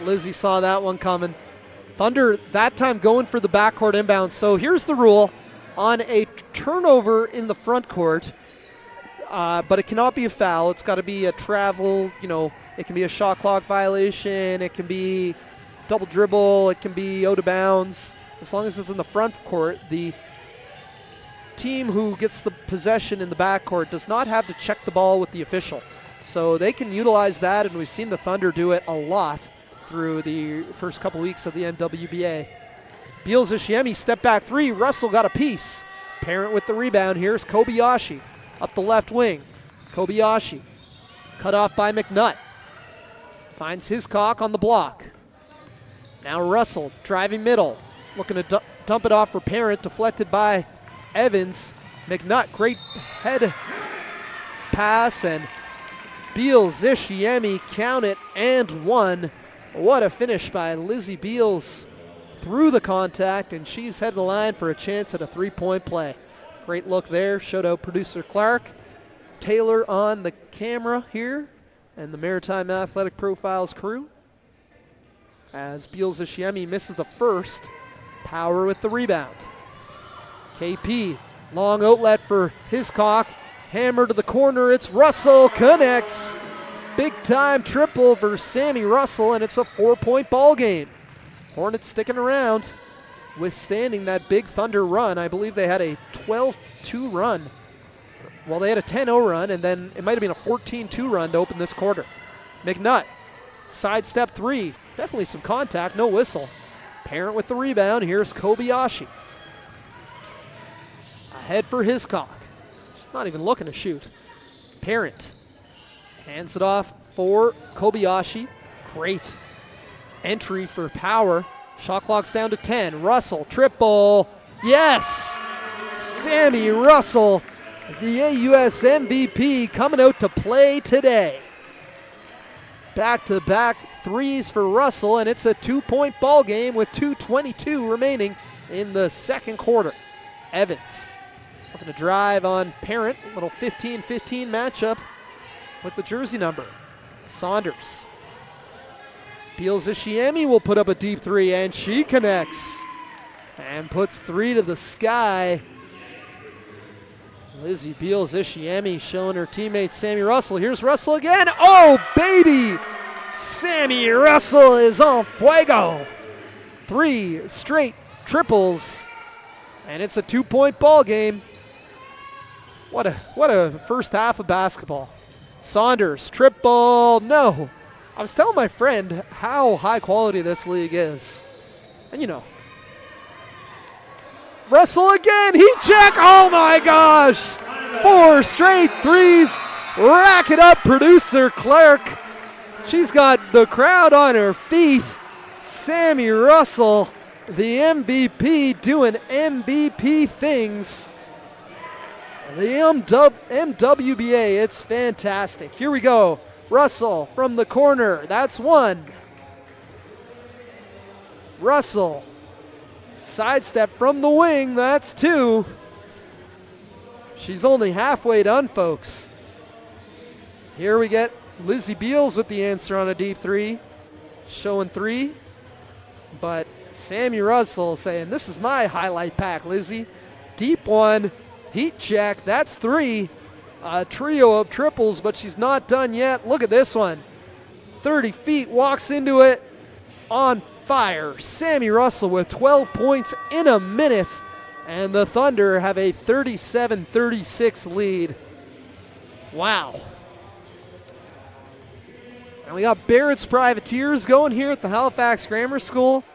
Lizzie saw that one coming. Thunder that time going for the backcourt inbound. So here's the rule. On a turnover in the front court, but it cannot be a foul. It's got to be a travel, it can be a shot clock violation. It can be double dribble. It can be out of bounds. As long as it's in the front court, the team who gets the possession in the backcourt does not have to check the ball with the official. So they can utilize that, and we've seen the Thunder do it a lot through the first couple weeks of the NWBA. Beals Ishiemi, step back three. Russell got a piece. Parent with the rebound. Here's Kobayashi up the left wing. Kobayashi cut off by McNutt. Finds Hiscock on the block. Now Russell driving middle. Looking to dump it off for Parent. Deflected by Evans. McNutt, great head pass, and Beals Ishiemi count it and one. What a finish by Lizzie Beals through the contact, and she's heading the line for a chance at a three-point play. Great look there. Showed out producer Clark. Taylor on the camera here, and the Maritime Athletic Profiles crew. As Beals Ishiemi misses the first, Power with the rebound. KP, long outlet for Hiscock. Hammer to the corner. It's Russell, connects. Big time triple for Sammy Russell, and it's a 4-point ball game. Hornets sticking around, withstanding that big Thunder run. I believe they had a 12-2 run. Well, they had a 10-0 run, and then it might have been a 14-2 run to open this quarter. McNutt, sidestep three. Definitely some contact, no whistle. Parent with the rebound. Here's Kobayashi. Ahead for Hiscock. She's not even looking to shoot. Parent hands it off for Kobayashi. Great entry for Power. Shot clock's down to 10. Russell, triple. Yes! Sammy Russell, the AUS MVP, coming out to play today. Back-to-back threes for Russell, and it's a 2-point ball game with 2:22 remaining in the second quarter. Evans looking to drive on Parent. Little 15-15 matchup with the jersey number. Saunders. Beals Ishiemi will put up a deep three, and she connects and puts three to the sky. Lizzie Beals Ishiemi showing her teammate Sammy Russell. Here's Russell again. Oh, baby! Sammy Russell is on fuego. 3 straight triples, and it's a 2-point ball game. What a first half of basketball. Saunders, triple, no. I was telling my friend how high quality this league is. And Russell again, heat check, oh my gosh. 4 straight threes, rack it up, producer Clark. She's got the crowd on her feet. Sammy Russell, the MVP, doing MVP things. The MWBA, it's fantastic. Here we go. Russell from the corner, that's 1. Russell, sidestep from the wing, that's 2. She's only halfway done, folks. Here we get Lizzie Beals with the answer on a deep three, showing 3. But Sammy Russell saying, this is my highlight pack, Lizzie. Deep one, heat check, that's 3. A trio of triples, but she's not done yet. Look at this one. 30 feet, walks into it, on fire. Sammy Russell with 12 points in a minute, and the Thunder have a 37-36 lead. Wow. And we got Barrett's Privateers going here at the Halifax Grammar School.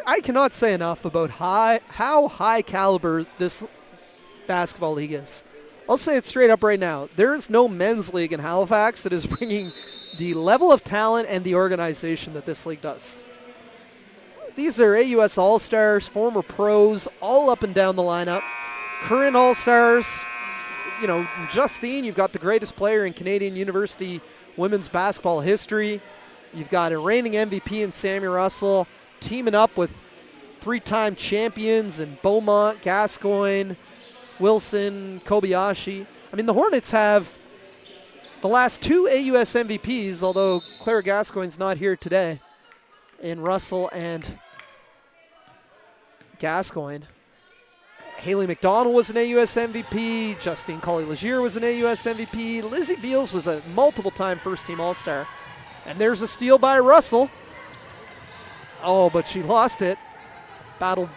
I cannot say enough about how high caliber this basketball league is. I'll say it straight up right now. There is no men's league in Halifax that is bringing the level of talent and the organization that this league does. These are AUS All-Stars, former pros, all up and down the lineup. Current All-Stars, Justine, you've got the greatest player in Canadian University women's basketball history. You've got a reigning MVP in Sammy Russell, teaming up with 3-time champions in Beaumont, Gascoigne, Wilson, Kobayashi. I mean, the Hornets have the last 2 AUS MVPs, although Claire Gascoigne's not here today, in Russell and Gascoigne. Haley McDonald was an AUS MVP. Justine Colley-Legier was an AUS MVP. Lizzie Beals was a multiple-time first-team All-Star. And there's a steal by Russell. Oh, but she lost it. Battle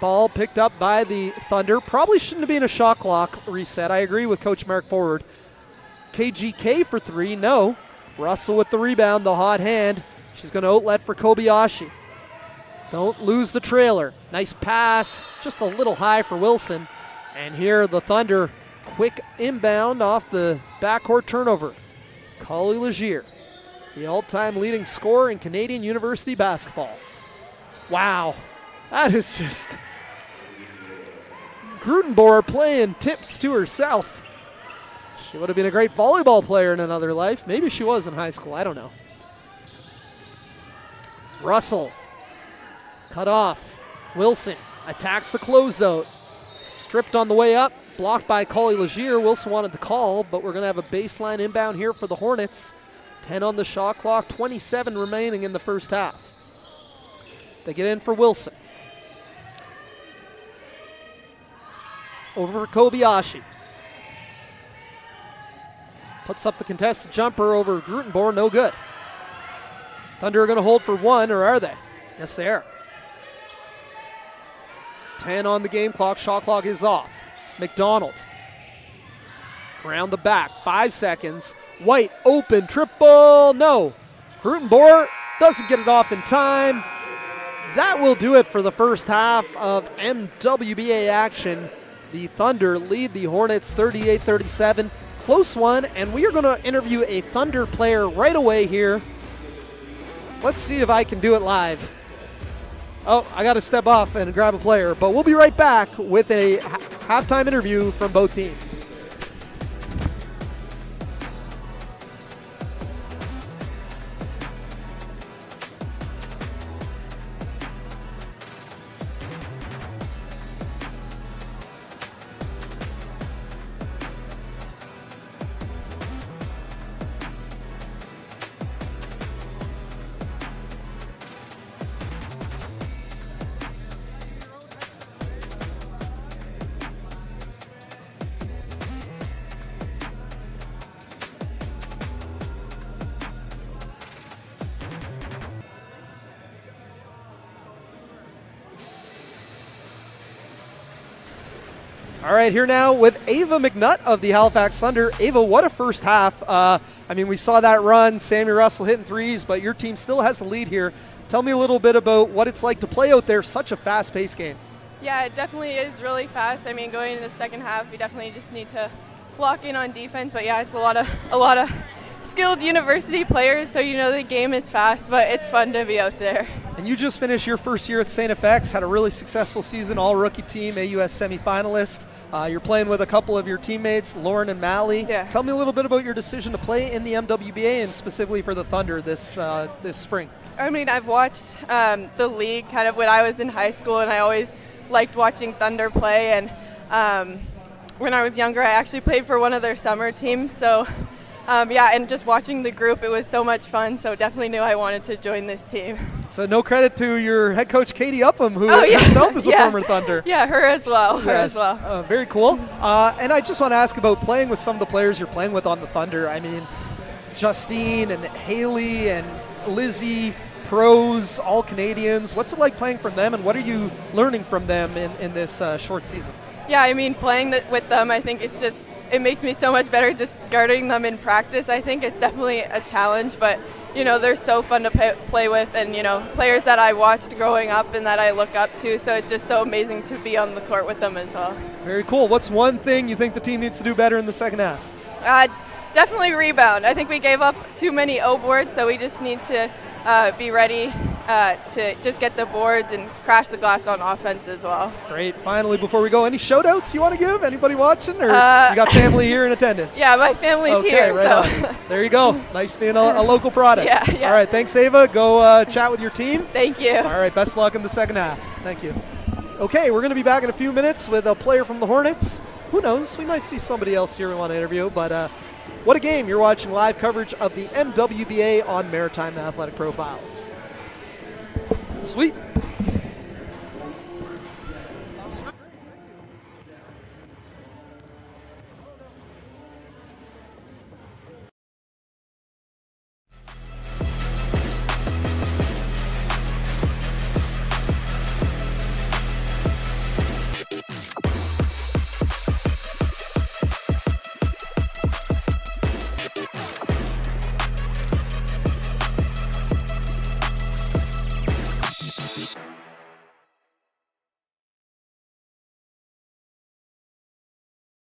ball picked up by the Thunder. Probably shouldn't have been a shot clock reset. I agree with Coach Mark Forward. KGK for three, no. Russell with the rebound, the hot hand. She's going to outlet for Kobayashi. Don't lose the trailer. Nice pass, just a little high for Wilson. And here the Thunder, quick inbound off the backcourt turnover. Colley-Legier, the all-time leading scorer in Canadian University basketball. Wow, that is just Grudenboer playing tips to herself. She would have been a great volleyball player in another life. Maybe she was in high school, I don't know. Russell, cut off. Wilson attacks the closeout. Stripped on the way up, blocked by Colley-Legier. Wilson wanted the call, but we're going to have a baseline inbound here for the Hornets. 10 on the shot clock, 27 remaining in the first half. They get in for Wilson. Over for Kobayashi. Puts up the contested jumper over Grudenboer, no good. Thunder are going to hold for one, or are they? Yes, they are. 10 on the game clock, shot clock is off. McDonald. Around the back, 5 seconds. White, open, triple, no. Grudenboer doesn't get it off in time. That will do it for the first half of MWBA action. The Thunder lead the Hornets 38-37. Close one, and we are going to interview a Thunder player right away here. Let's see if I can do it live. Oh, I got to step off and grab a player, but we'll be right back with a halftime interview from both teams. All right, here now with Ava McNutt of the Halifax Thunder. Ava, what a first half. I mean, we saw that run, Sammy Russell hitting threes, but your team still has a lead here. Tell me a little bit about what it's like to play out there, such a fast-paced game. Yeah, it definitely is really fast. I mean, going into the second half, we definitely just need to lock in on defense, but yeah, it's a lot of skilled university players, so you know the game is fast, but it's fun to be out there. And you just finished your first year at St. FX, had a really successful season, all-rookie team, AUS semifinalist. You're playing with a couple of your teammates, Lauren and Mally. Yeah. Tell me a little bit about your decision to play in the MWBA and specifically for the Thunder this spring. I mean, I've watched the league kind of when I was in high school, and I always liked watching Thunder play. And when I was younger, I actually played for one of their summer teams. So, yeah, and just watching the group, it was so much fun. So definitely knew I wanted to join this team. So no credit to your head coach, Katie Upham, who herself is a former Thunder. Yeah, her as well. Very cool. And I just want to ask about playing with some of the players you're playing with on the Thunder. I mean, Justine and Haley and Lizzie, pros, all Canadians. What's it like playing from them, and what are you learning from them in this short season? Yeah, I mean, playing with them, I think it makes me so much better just guarding them in practice. I think it's definitely a challenge, but, you know, they're so fun to play with, and, you know, players that I watched growing up and that I look up to, so it's just so amazing to be on the court with them as well. Very cool. What's one thing you think the team needs to do better in the second half? Definitely rebound. I think we gave up too many O boards, so we just need to be ready to just get the boards and crash the glass on offense as well. Great. Finally, before we go, any shout-outs you want to give? Anybody watching? Or you got family here in attendance? Yeah, my family's here. Right so. on. There you go. Nice being a local product. Yeah. All right, thanks, Ava. Go chat with your team. Thank you. All right, best of luck in the second half. Thank you. Okay, we're going to be back in a few minutes with a player from the Hornets. Who knows? We might see somebody else here we want to interview, but what a game. You're watching live coverage of the MWBA on Maritime Athletic Profiles. Sweet.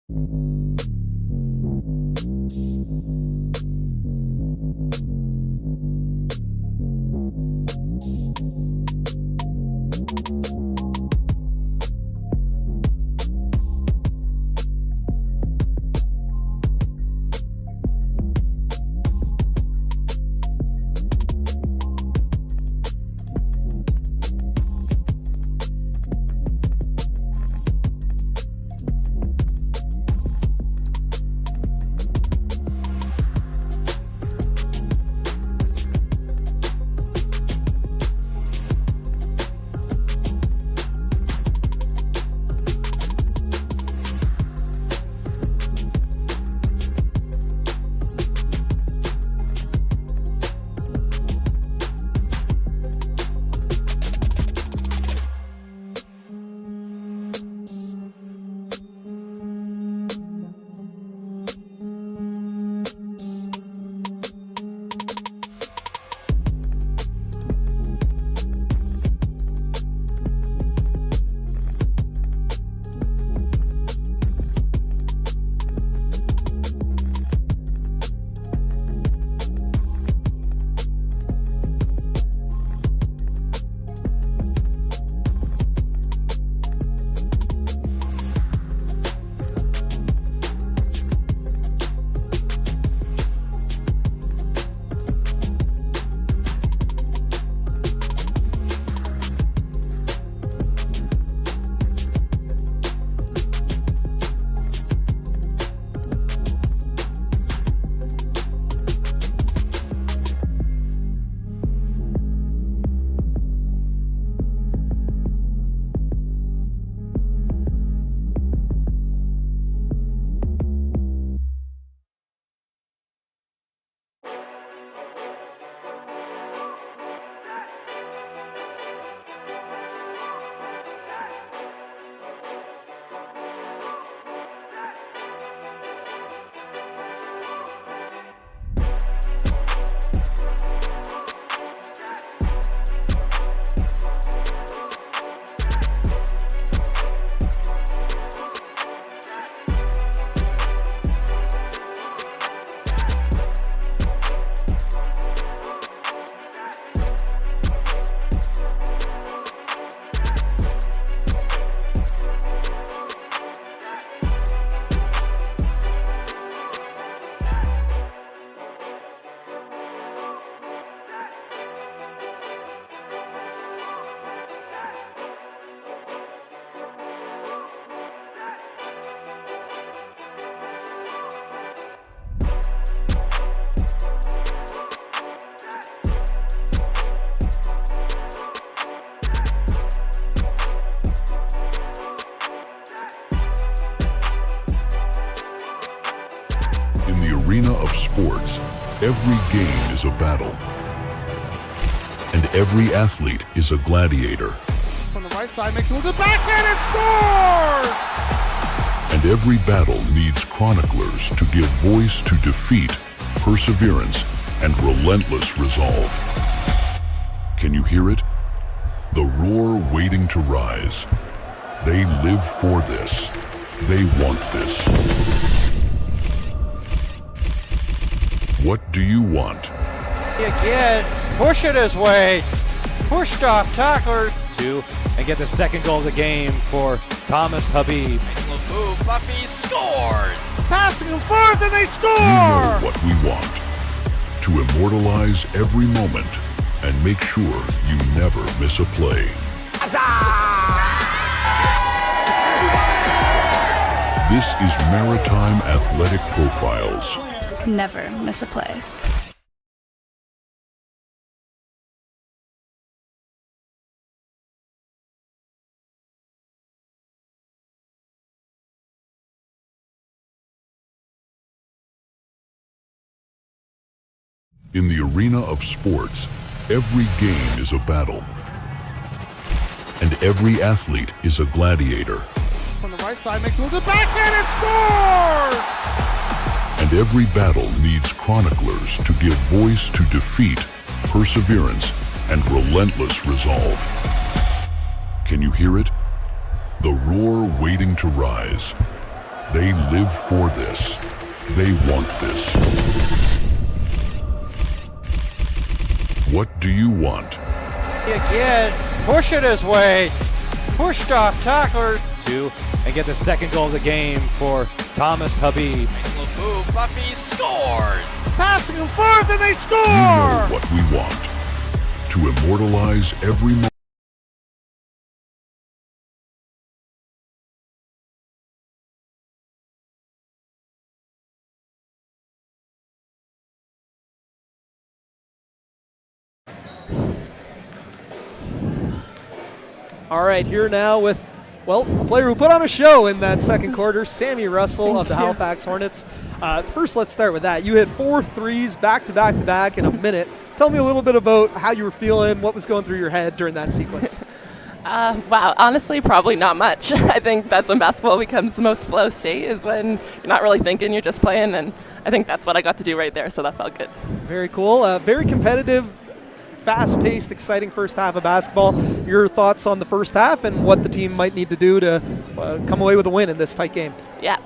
In the arena of sports, every game is a battle, and every athlete is a gladiator. From the right side, makes a look at the backhand and scores! And every battle needs chroniclers to give voice to defeat, perseverance, and relentless resolve. Can you hear it? The roar waiting to rise. They live for this. They want this. What do you want? Again, pushing his weight. Pushed off tackler. Two, and get the second goal of the game for Thomas Habib. Nice little move. Buffy scores. Passing them forth and they score! You know what we want. To immortalize every moment and make sure you never miss a play. This is Maritime Athletic Profiles. Never miss a play. In the arena of sports, every game is a battle, and every athlete is a gladiator. From the right side, makes a look at the backhand and scores! And every battle needs chroniclers to give voice to defeat, perseverance, and relentless resolve. Can you hear it? The roar waiting to rise. They live for this. They want this. What do you want? Again, pushing his way. Pushed off tackler. 2, and get the second goal of the game for Thomas Habib. Nice little move. Buffy scores. Passing them forth and they score! You know what we want. To immortalize every moment. All right, here now with, well, a player who put on a show in that second quarter, Sammy Russell of the Halifax Hornets. First, let's start with that. You hit 4 threes back to back to back in a minute. Tell me a little bit about how you were feeling, what was going through your head during that sequence. Wow, honestly, probably not much. I think that's when basketball becomes the most flow state, is when you're not really thinking, you're just playing, and I think that's what I got to do right there, so that felt good. Very cool. Very competitive, fast-paced, exciting first half of basketball. Your thoughts on the first half and what the team might need to do to come away with a win in this tight game? Yeah,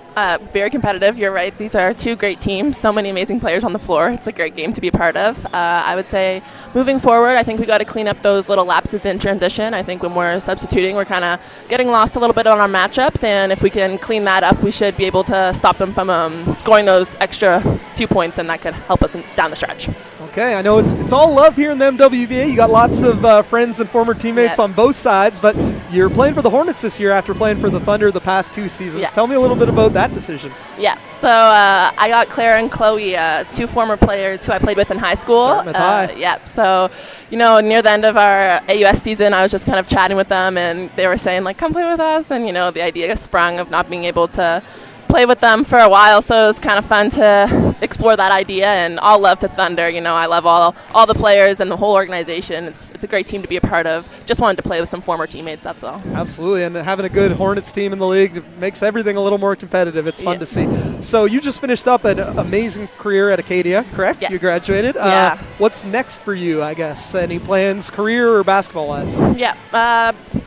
very competitive. You're right. These are 2 great teams. So many amazing players on the floor. It's a great game to be a part of. I would say moving forward, I think we got to clean up those little lapses in transition. I think when we're substituting, we're kind of getting lost a little bit on our matchups. And if we can clean that up, we should be able to stop them from scoring those extra few points, and that could help us down the stretch. Okay, I know it's all love here in the MWBA. You got lots of friends and former teammates on both sides, but you're playing for the Hornets this year after playing for the Thunder the past 2 seasons. Yeah. Tell me a little bit about that decision. Yeah, so I got Claire and Chloe, 2 former players who I played with in high school. Yeah, so, near the end of our AUS season, I was just kind of chatting with them, and they were saying, like, come play with us, and, the idea sprung of not being able to play with them for a while, so it was kind of fun to explore that idea. And all love to Thunder. I love all the players and the whole organization. It's a great team to be a part of. Just wanted to play with some former teammates, that's all. Absolutely, and having a good Hornets team in the league makes everything a little more competitive. It's fun to see. So you just finished up an amazing career at Acadia, correct? Yes. You graduated. Yeah. What's next for you, I guess? Any plans, career or basketball-wise? Yeah,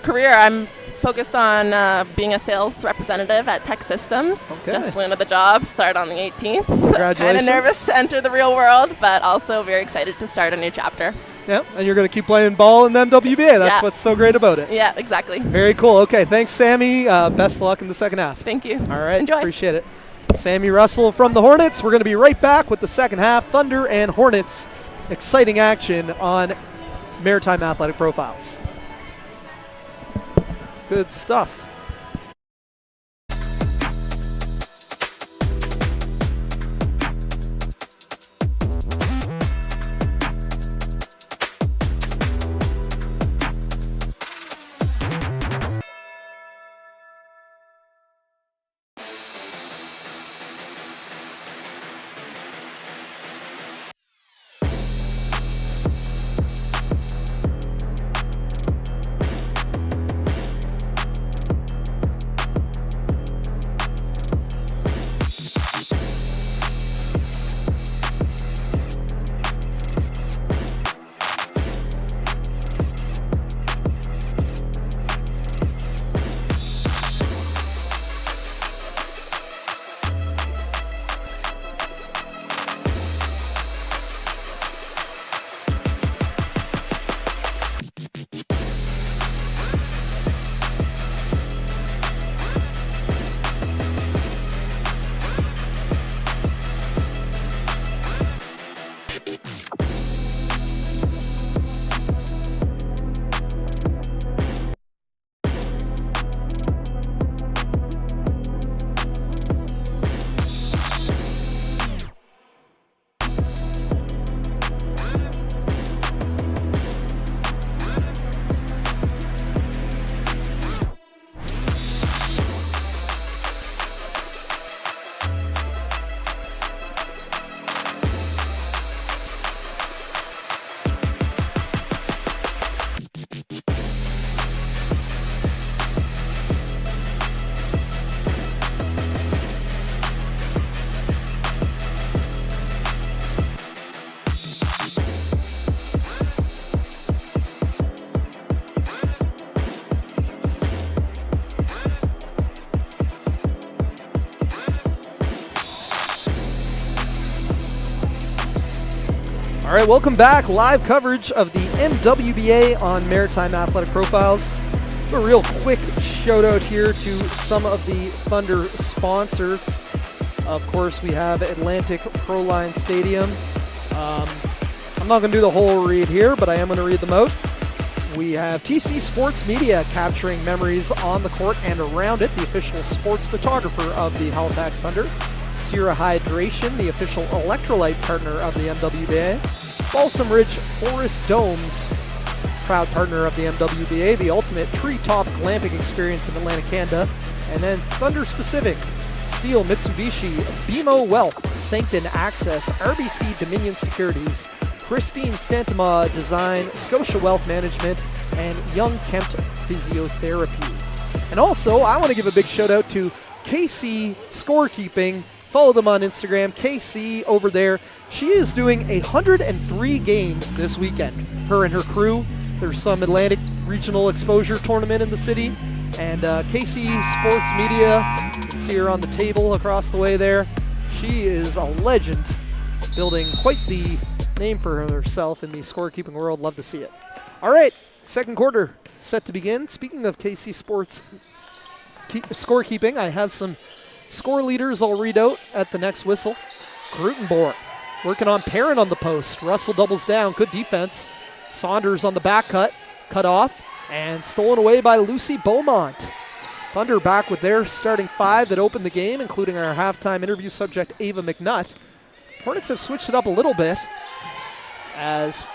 career, I'm focused on being a sales representative at Tech Systems. Okay. Just landed the job, start on the 18th. Congratulations. Kind of nervous to enter the real world, but also very excited to start a new chapter. Yeah, and you're going to keep playing ball in the MWBA. That's what's so great about it. Yeah, exactly. Very cool. Okay, thanks, Sammy. Best of luck in the second half. Thank you. All right, Enjoy. appreciate it. Sammy Russell from the Hornets. We're going to be right back with the second half. Thunder and Hornets. Exciting action on Maritime Athletic Profiles. Good stuff. All right, welcome back. Live coverage of the MWBA on Maritime Athletic Profiles. A real quick shout out here to some of the Thunder sponsors. Of course, we have Atlantic Proline Stadium. I'm not going to do the whole read here, but I am going to read them out. We have TC Sports Media capturing memories on the court and around it, the official sports photographer of the Halifax Thunder. Sierra Hydration, the official electrolyte partner of the MWBA. Balsam Ridge Forest Domes, proud partner of the MWBA, the ultimate treetop glamping experience in Atlantic Canada. And then Thunder Specific, Steel Mitsubishi, BMO Wealth, Sancton Access, RBC Dominion Securities, Christine Santama Design, Scotia Wealth Management, and Young Kempt Physiotherapy. And also, I want to give a big shout out to KC Scorekeeping. Follow them on Instagram, KC over there. She is doing 103 games this weekend. Her and her crew. There's some Atlantic Regional Exposure Tournament in the city. And KC Sports Media, you can see her on the table across the way there. She is a legend, building quite the name for herself in the scorekeeping world. Love to see it. All right, second quarter set to begin. Speaking of KC Sports scorekeeping, I have some score leaders I'll read out at the next whistle. Grutenborg working on Perrin on the post. Russell doubles down, good defense. Saunders on the back cut off, and stolen away by Lucy Beaumont. Thunder back with their starting five that opened the game, including our halftime interview subject, Ava McNutt. Hornets have switched it up a little bit as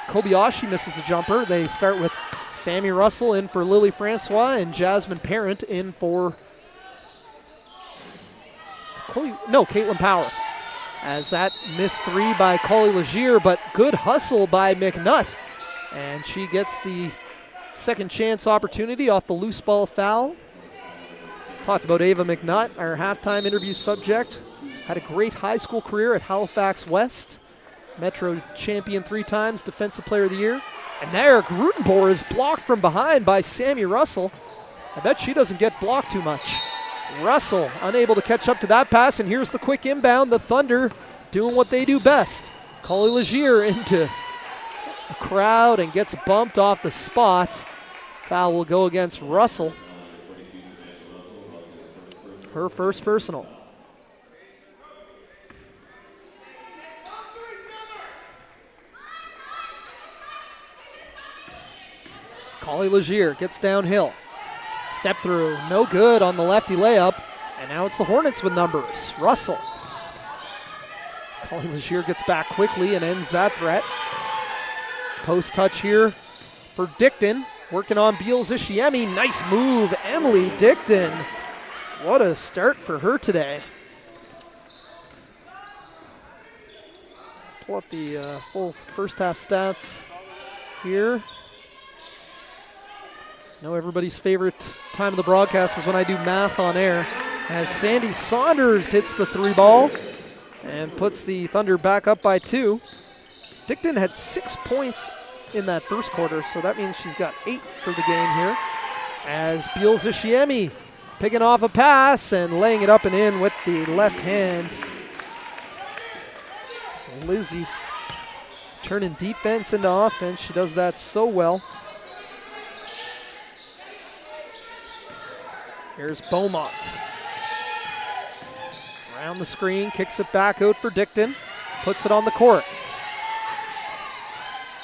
Kobayashi misses a jumper. They start with Sammy Russell in for Lily Francois and Jasmine Parent in for Caitlin Power. As that missed three by Collie Legier, but good hustle by McNutt. And she gets the second chance opportunity off the loose ball foul. Talked about Ava McNutt, our halftime interview subject. Had a great high school career at Halifax West. Metro champion 3 times, Defensive Player of the Year. And there, Grutenborg is blocked from behind by Sammy Russell. I bet she doesn't get blocked too much. Russell unable to catch up to that pass, and here's the quick inbound. The Thunder doing what they do best. Collie Legier into a crowd and gets bumped off the spot. Foul will go against Russell. Her first personal. Collie Legier gets downhill. Step through, no good on the lefty layup. And now it's the Hornets with numbers. Russell. Collie Legier gets back quickly and ends that threat. Post touch here for Dickton. Working on Beals Ishiemi. Nice move, Emily Dickton. What a start for her today. Pull up the full first half stats here. I know everybody's favorite time of the broadcast is when I do math on air. As Sandy Saunders hits the 3 ball and puts the Thunder back up by 2. Dickton had 6 points in that first quarter, so that means she's got 8 for the game here. As Beals Ishiemi picking off a pass and laying it up and in with the left hand. Lizzie turning defense into offense. She does that so well. Here's Beaumont. Around the screen, kicks it back out for Dickton. Puts it on the court.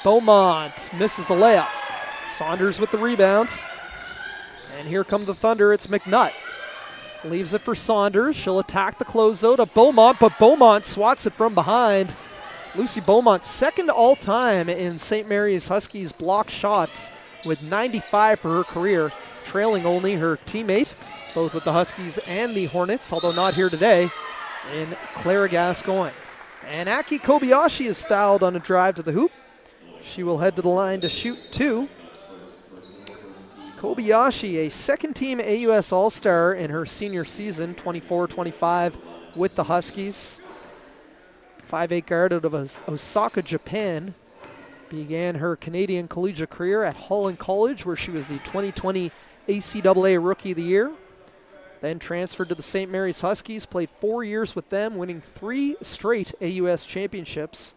Beaumont misses the layup. Saunders with the rebound. And here come the Thunder, it's McNutt. Leaves it for Saunders. She'll attack the closeout of Beaumont, but Beaumont swats it from behind. Lucy Beaumont, second all-time in St. Mary's Huskies block shots with 95 for her career, trailing only her teammate, both with the Huskies and the Hornets, although not here today, in Clara Gascoigne. And Aki Kobayashi is fouled on a drive to the hoop. She will head to the line to shoot 2. Kobayashi, a second-team AUS All-Star in her senior season, 24-25 with the Huskies. 5'8" guard out of Osaka, Japan. Began her Canadian collegiate career at Holland College, where she was the 2020 ACAA Rookie of the Year. Then transferred to the St. Mary's Huskies, played 4 years with them, winning 3 straight AUS championships.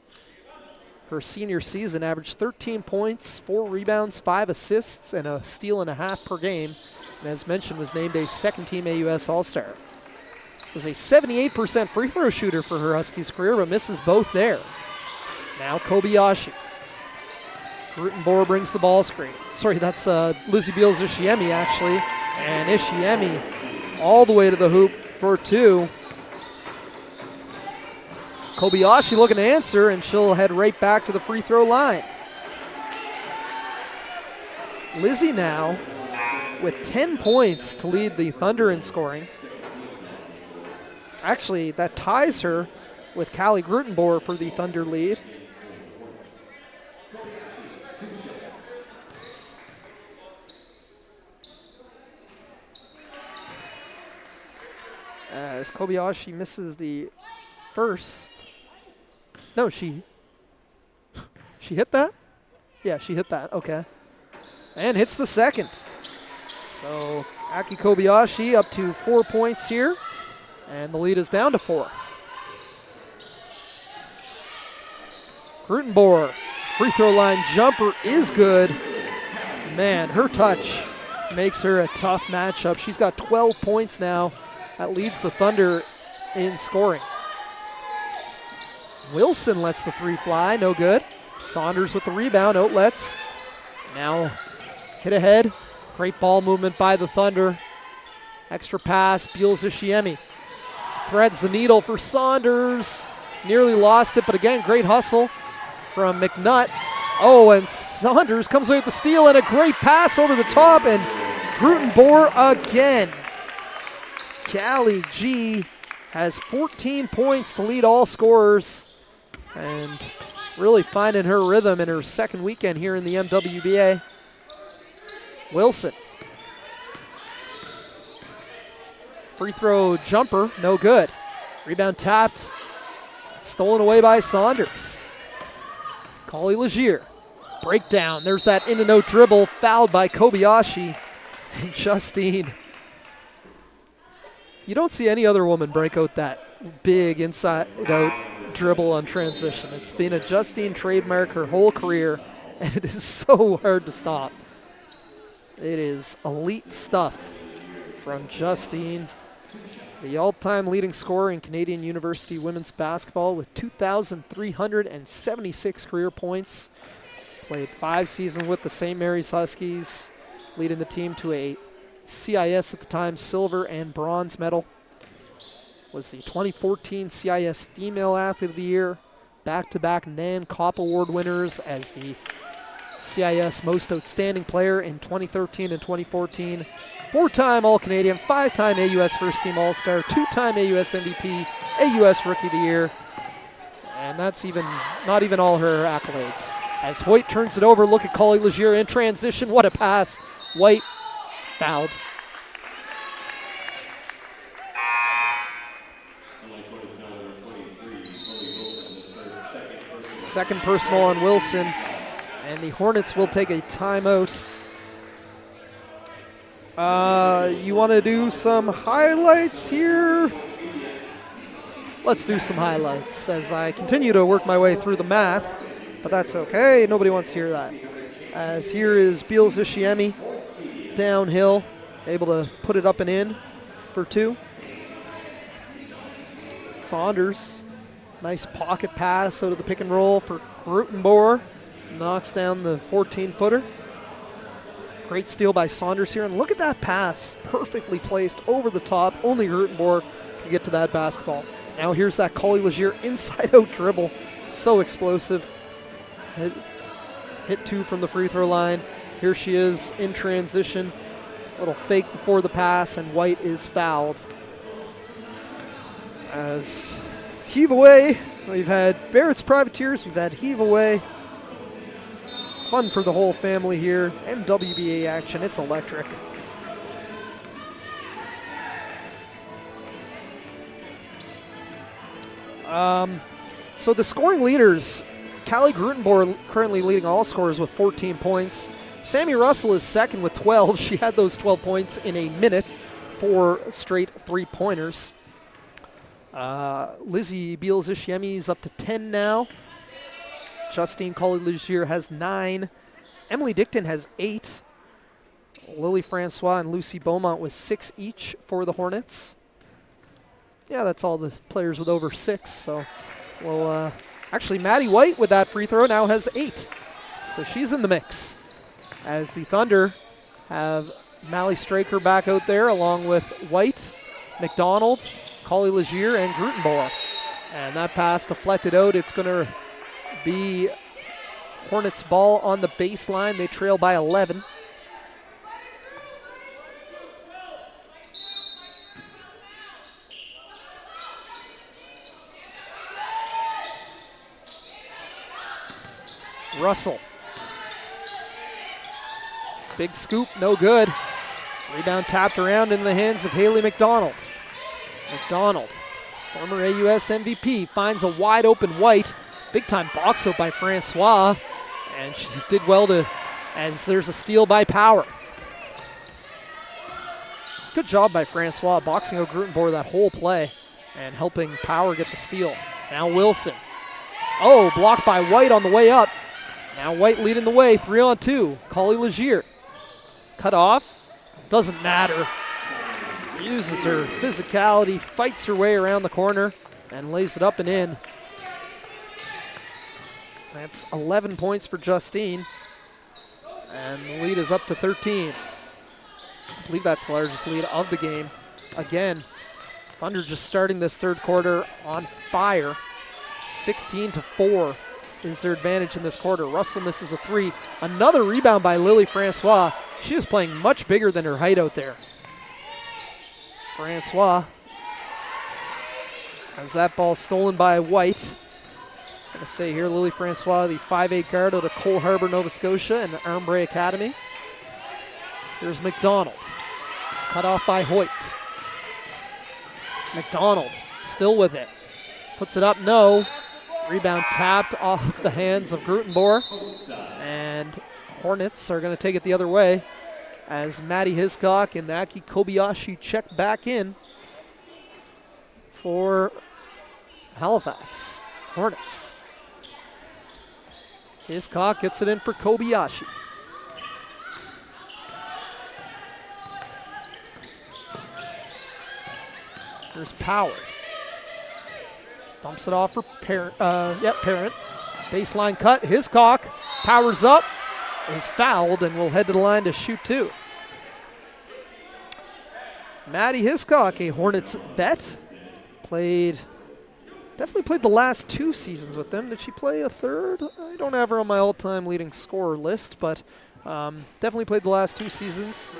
her senior season, averaged 13 points, 4 rebounds, 5 assists, and a steal and a half per game. And as mentioned, was named a second-team AUS All-Star. Was a 78% free throw shooter for her Huskies career, but misses both there. Now Kobayashi. Rutenboer brings the ball screen. Sorry, that's Lizzie Beals-Ishiemi, actually. And Ishiemi all the way to the hoop for 2. Kobayashi looking to answer, and she'll head right back to the free throw line. Lizzie now with 10 points to lead the Thunder in scoring. Actually, that ties her with Callie Grutenboer for the Thunder lead. As Kobayashi misses the first. No, she hit that? Yeah, she hit that. Okay. And hits the second. So Aki Kobayashi up to 4 points here. And the lead is down to 4. Grutenboer, free throw line jumper is good. Man, her touch makes her a tough matchup. She's got 12 points now. That leads the Thunder in scoring. Wilson lets the 3 fly, no good. Saunders with the rebound, outlets. Now hit ahead. Great ball movement by the Thunder. Extra pass, Beals-Ishiemi. Threads the needle for Saunders. Nearly lost it, but again, great hustle from McNutt. Oh, and Saunders comes away with the steal and a great pass over the top, and Grutenboer again. Callie G has 14 points to lead all scorers and really finding her rhythm in her second weekend here in the MWBA. Wilson. Free throw jumper, no good. Rebound tapped, stolen away by Saunders. Collie Legier. Breakdown, there's that in and out dribble, fouled by Kobayashi. And Justine. You don't see any other woman break out that big inside out dribble on transition. It's been a Justine trademark her whole career, and it is so hard to stop. It is elite stuff from Justine, the all-time leading scorer in Canadian University women's basketball with 2,376 career points. Played 5 seasons with the St. Mary's Huskies, leading the team to a CIS at the time silver and bronze medal. Was the 2014 CIS Female Athlete of the Year. Back-to-back Nan Kopp Award winners as the CIS Most Outstanding Player in 2013 and 2014. 4-time All-Canadian, 5-time AUS First Team All-Star, 2-time AUS MVP, AUS Rookie of the Year. And that's not even all her accolades. As Hoyt turns it over, look at Collie Legier in transition. What a pass. White fouled. Second personal on Wilson, and the Hornets will take a timeout. You want to do some highlights here? Let's do some highlights as I continue to work my way through the math, but that's okay. Nobody wants to hear that. As here is Beals-Ishiemi downhill, able to put it up and in for 2. Saunders, nice pocket pass out of the pick and roll for Grutenboer. Knocks down the 14-footer. Great steal by Saunders here, and look at that pass. Perfectly placed over the top. Only Grutenboer can get to that basketball. Now here's that Collie Legier inside-out dribble. So explosive. Hit 2 from the free throw line. Here she is in transition. Little fake before the pass, and White is fouled. As heave away, we've had Barrett's Privateers, we've had heave away. Fun for the whole family here. MWBA action, it's electric. So the scoring leaders, Callie Grutenboer currently leading all scorers with 14 points. Sammy Russell is second with 12. She had those 12 points in a minute, 4 straight 3-pointers. Lizzie Beals-Ishiemi is up to 10 now. Justine Collier has 9. Emily Dickton has 8. Lily Francois and Lucy Beaumont with 6 each for the Hornets. Yeah, that's all the players with over 6. So, well, actually, Maddie White with that free throw now has 8. So she's in the mix. As the Thunder have Mally Straker back out there along with White, McDonald, Collie Legier, and Grutenboer. And that pass deflected out. It's going to be Hornets ball on the baseline. They trail by 11. Russell. Big scoop, no good. Rebound tapped around in the hands of Haley McDonald. McDonald, former AUS MVP, finds a wide open White. Big time box out by Francois. And she did well as there's a steal by Power. Good job by Francois boxing out Grutenboer that whole play and helping Power get the steal. Now Wilson. Oh, blocked by White on the way up. Now White leading the way, 3-on-2. Collie Legier. Cut off. Doesn't matter. Uses her physicality, fights her way around the corner, and lays it up and in. That's 11 points for Justine. And the lead is up to 13. I believe that's the largest lead of the game. Again, Thunder just starting this third quarter on fire. 16-4 is their advantage in this quarter. Russell misses a 3. Another rebound by Lily Francois. She is playing much bigger than her height out there. Francois has that ball stolen by White. I was going to say here, Lily Francois, the 5'8 guard out of Cole Harbour, Nova Scotia, and the Armbray Academy. Here's McDonald. Cut off by Hoyt. McDonald still with it. Puts it up, no. Rebound tapped off the hands of Grutenboer. And Hornets are going to take it the other way as Maddie Hiscock and Aki Kobayashi check back in for Halifax Hornets. Hiscock gets it in for Kobayashi. Here's Power. Dumps it off for Parent. Parent. Baseline cut. Hiscock powers up. Is fouled and will head to the line to shoot 2. Maddie Hiscock, a Hornets vet. Definitely played the last 2 seasons with them. Did she play a third? I don't have her on my all-time leading scorer list, but definitely played the last 2 seasons.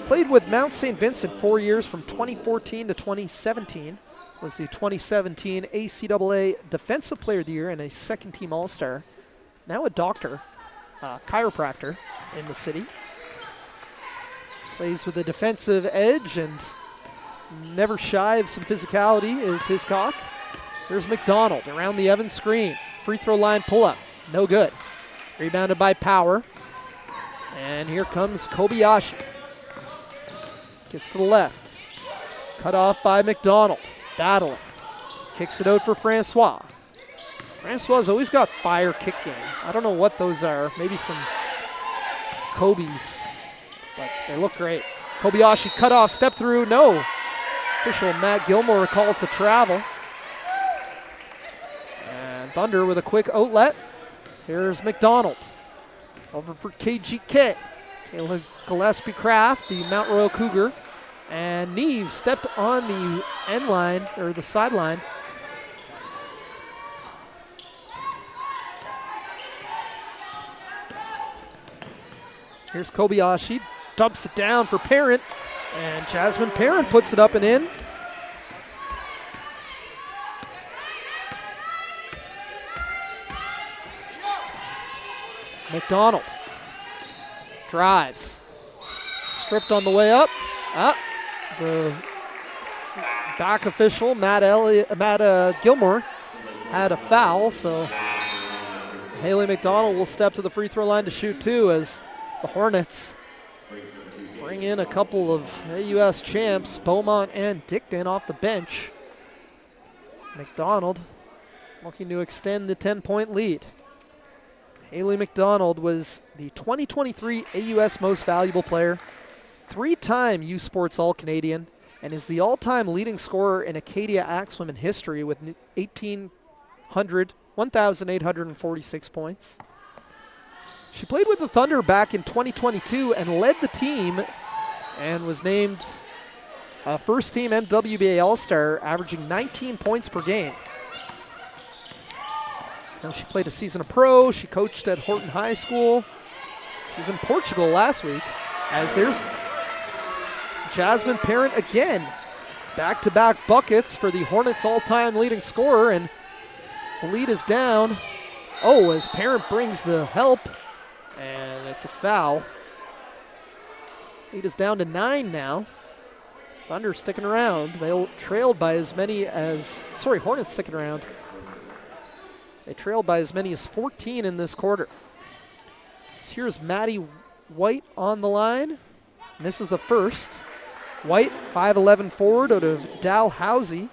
Played with Mount St. Vincent 4 years from 2014 to 2017. Was the 2017 ACAA Defensive Player of the Year and a second-team All-Star. Now a doctor, chiropractor in the city. Plays with a defensive edge and never shy of some physicality is Hiscock. Here's McDonald around the Evans screen. Free throw line pull-up, no good. Rebounded by Power. And here comes Kobayashi. Gets to the left. Cut off by McDonald. Battling. Kicks it out for Francois. Francois has always got fire kick game. I don't know what those are. Maybe some Kobe's, but they look great. Kobayashi cut off, step through, no. Official Matt Gilmore calls the travel. And Thunder with a quick outlet. Here's McDonald. Over for KGK. Kayla Gillespie Craft, the Mount Royal Cougar. And Neve stepped on the end line, or the sideline. Here's Kobayashi, dumps it down for Parent, and Jasmine Parent puts it up and in. McDonald drives, stripped on the way up. The back official, Matt Gilmore, had a foul, so Haley McDonald will step to the free throw line to shoot 2 as the Hornets bring in a couple of AUS champs, Beaumont and Dickton, off the bench. McDonald looking to extend the 10-point lead. Haley McDonald was the 2023 AUS Most Valuable Player, 3-time U Sports All-Canadian, and is the all-time leading scorer in Acadia Axwomen history with 1,846 points. She played with the Thunder back in 2022 and led the team and was named first-team MWBA All-Star, averaging 19 points per game. Now she played a season of pro. She coached at Horton High School. She was in Portugal last week. As there's Jasmine Parent again. Back-to-back buckets for the Hornets' all-time leading scorer, and the lead is down. Oh, as Parent brings the help, and it's a foul. Lead is down to 9 now. Thunder sticking around. They trailed by as many as, Hornets sticking around. They trailed by as many as 14 in this quarter. So here's Maddie White on the line. And this is the first. White, 5'11" forward out of Dalhousie.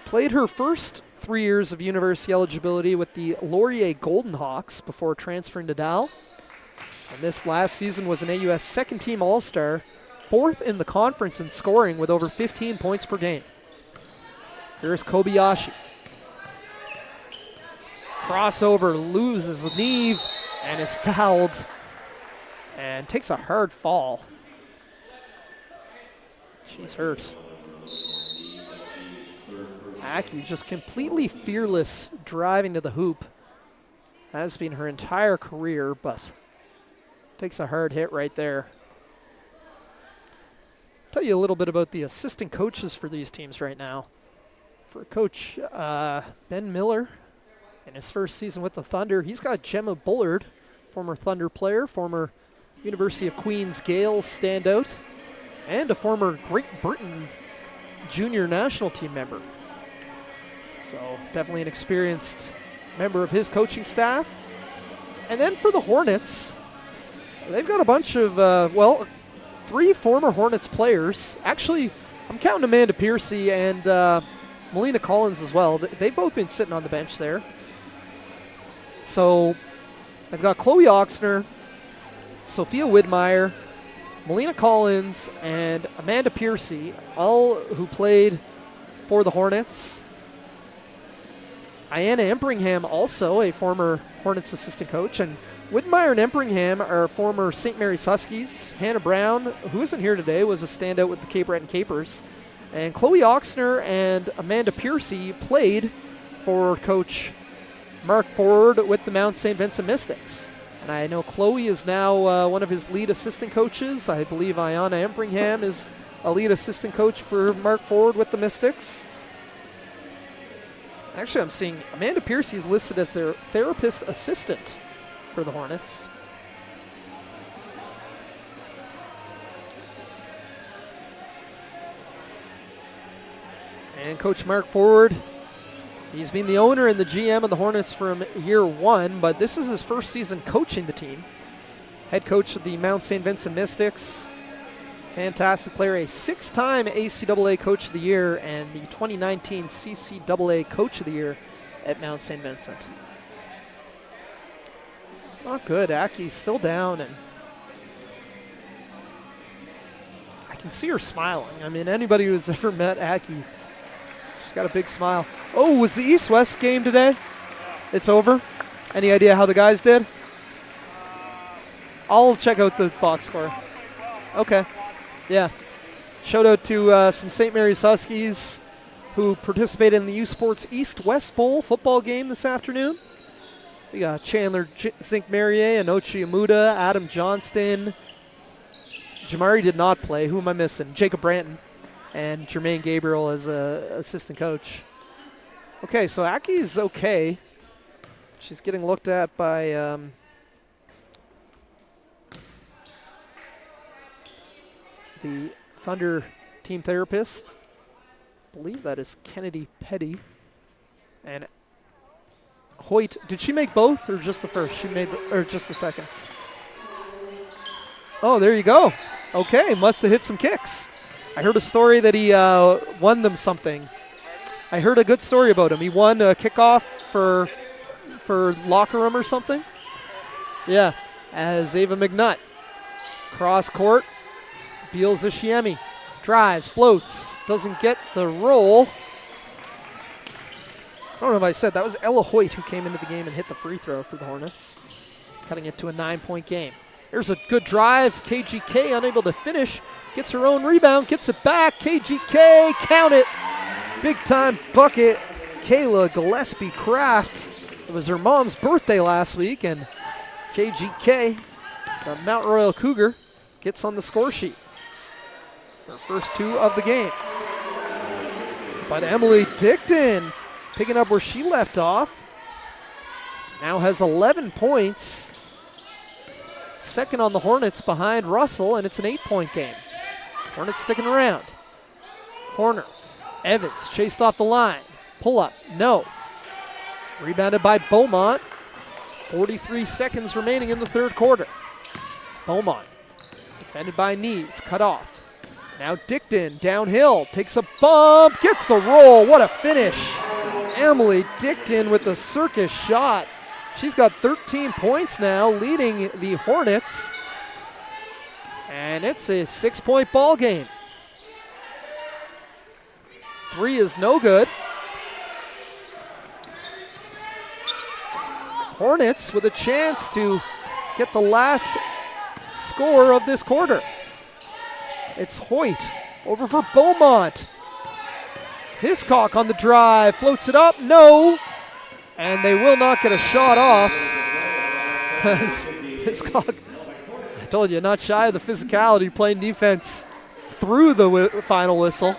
Played her first 3 years of university eligibility with the Laurier Golden Hawks before transferring to Dal. And this last season was an AUS second-team All-Star, 4th in the conference in scoring with over 15 points per game. Here's Kobayashi. Crossover, loses Neve, and is fouled, and takes a hard fall. She's hurt. Aki just completely fearless driving to the hoop. Has been her entire career, but takes a hard hit right there. Tell you a little bit about the assistant coaches for these teams right now. For Coach Ben Miller, in his first season with the Thunder, he's got Gemma Bullard, former Thunder player, former University of Queens Gales standout, and a former Great Britain junior national team member. So definitely an experienced member of his coaching staff. And then for the Hornets, they've got a bunch of, 3 former Hornets players. Actually, I'm counting Amanda Piercy and Melina Collins as well. They've both been sitting on the bench there. So I've got Chloe Oxner, Sophia Widmeyer, Melina Collins, and Amanda Piercy, all who played for the Hornets. Ayanna Empringham, also a former Hornets assistant coach, and Widmeyer and Empringham are former St. Mary's Huskies. Hannah Brown, who isn't here today, was a standout with the Cape Breton Capers. And Chloe Oxner and Amanda Piercy played for Coach Mark Ford with the Mount St. Vincent Mystics. And I know Chloe is now one of his lead assistant coaches. I believe Ayanna Empringham is a lead assistant coach for Mark Ford with the Mystics. Actually, I'm seeing Amanda Piercy is listed as their therapist assistant for the Hornets. And Coach Mark Ford, he's been the owner and the GM of the Hornets from year 1, but this is his first season coaching the team. Head coach of the Mount St. Vincent Mystics. Fantastic player, a 6-time ACAA Coach of the Year and the 2019 CCAA Coach of the Year at Mount St. Vincent. Not good. Aki's still down, and I can see her smiling. I mean, anybody who's ever met Aki, she's got a big smile. Oh, was the East-West game today? It's over? Any idea how the guys did? I'll check out the box score. Okay. Yeah. Shout out to some St. Mary's Huskies who participated in the U Sports East-West Bowl football game this afternoon. We got Chandler Zink-Marrier, Anochi Amuda, Adam Johnston. Jamari did not play. Who am I missing? Jacob Branton and Jermaine Gabriel as assistant coach. Okay, so Aki's okay. She's getting looked at by the Thunder team therapist. I believe that is Kennedy Petty. And Hoyt, did she make both or just the first? She made or just the second? Oh, there you go. Okay, must have hit some kicks. I heard a story that he won them something. I heard a good story about him. He won a kickoff for staff or locker room or something. Yeah, as Ava McNutt. Cross court. Beals Ishiemi. Drives, floats, doesn't get the roll. I don't know if I said that was Ella Hoyt who came into the game and hit the free throw for the Hornets, cutting it to a 9-point game. There's a good drive. KGK unable to finish. Gets her own rebound, gets it back. KGK, count it. Big time bucket. Kayla Gillespie Kraft. It was her mom's birthday last week, and KGK, the Mount Royal Cougar, gets on the score sheet. Her first 2 of the game. But Emily Dickton picking up where she left off. Now has 11 points. Second on the Hornets behind Russell, and it's an 8-point game. Hornets sticking around. Corner. Evans chased off the line. Pull up. No. Rebounded by Beaumont. 43 seconds remaining in the third quarter. Beaumont. Defended by Neve. Cut off. Now Dickton downhill. Takes a bump. Gets the roll. What a finish. Emily Dickton with the circus shot. She's got 13 points now, leading the Hornets. And it's a 6-point ball game. 3 is no good. Hornets with a chance to get the last score of this quarter. It's Hoyt over for Beaumont. Hiscock on the drive, floats it up, no. And they will not get a shot off. As Hiscock, I told you, not shy of the physicality, playing defense through the final whistle.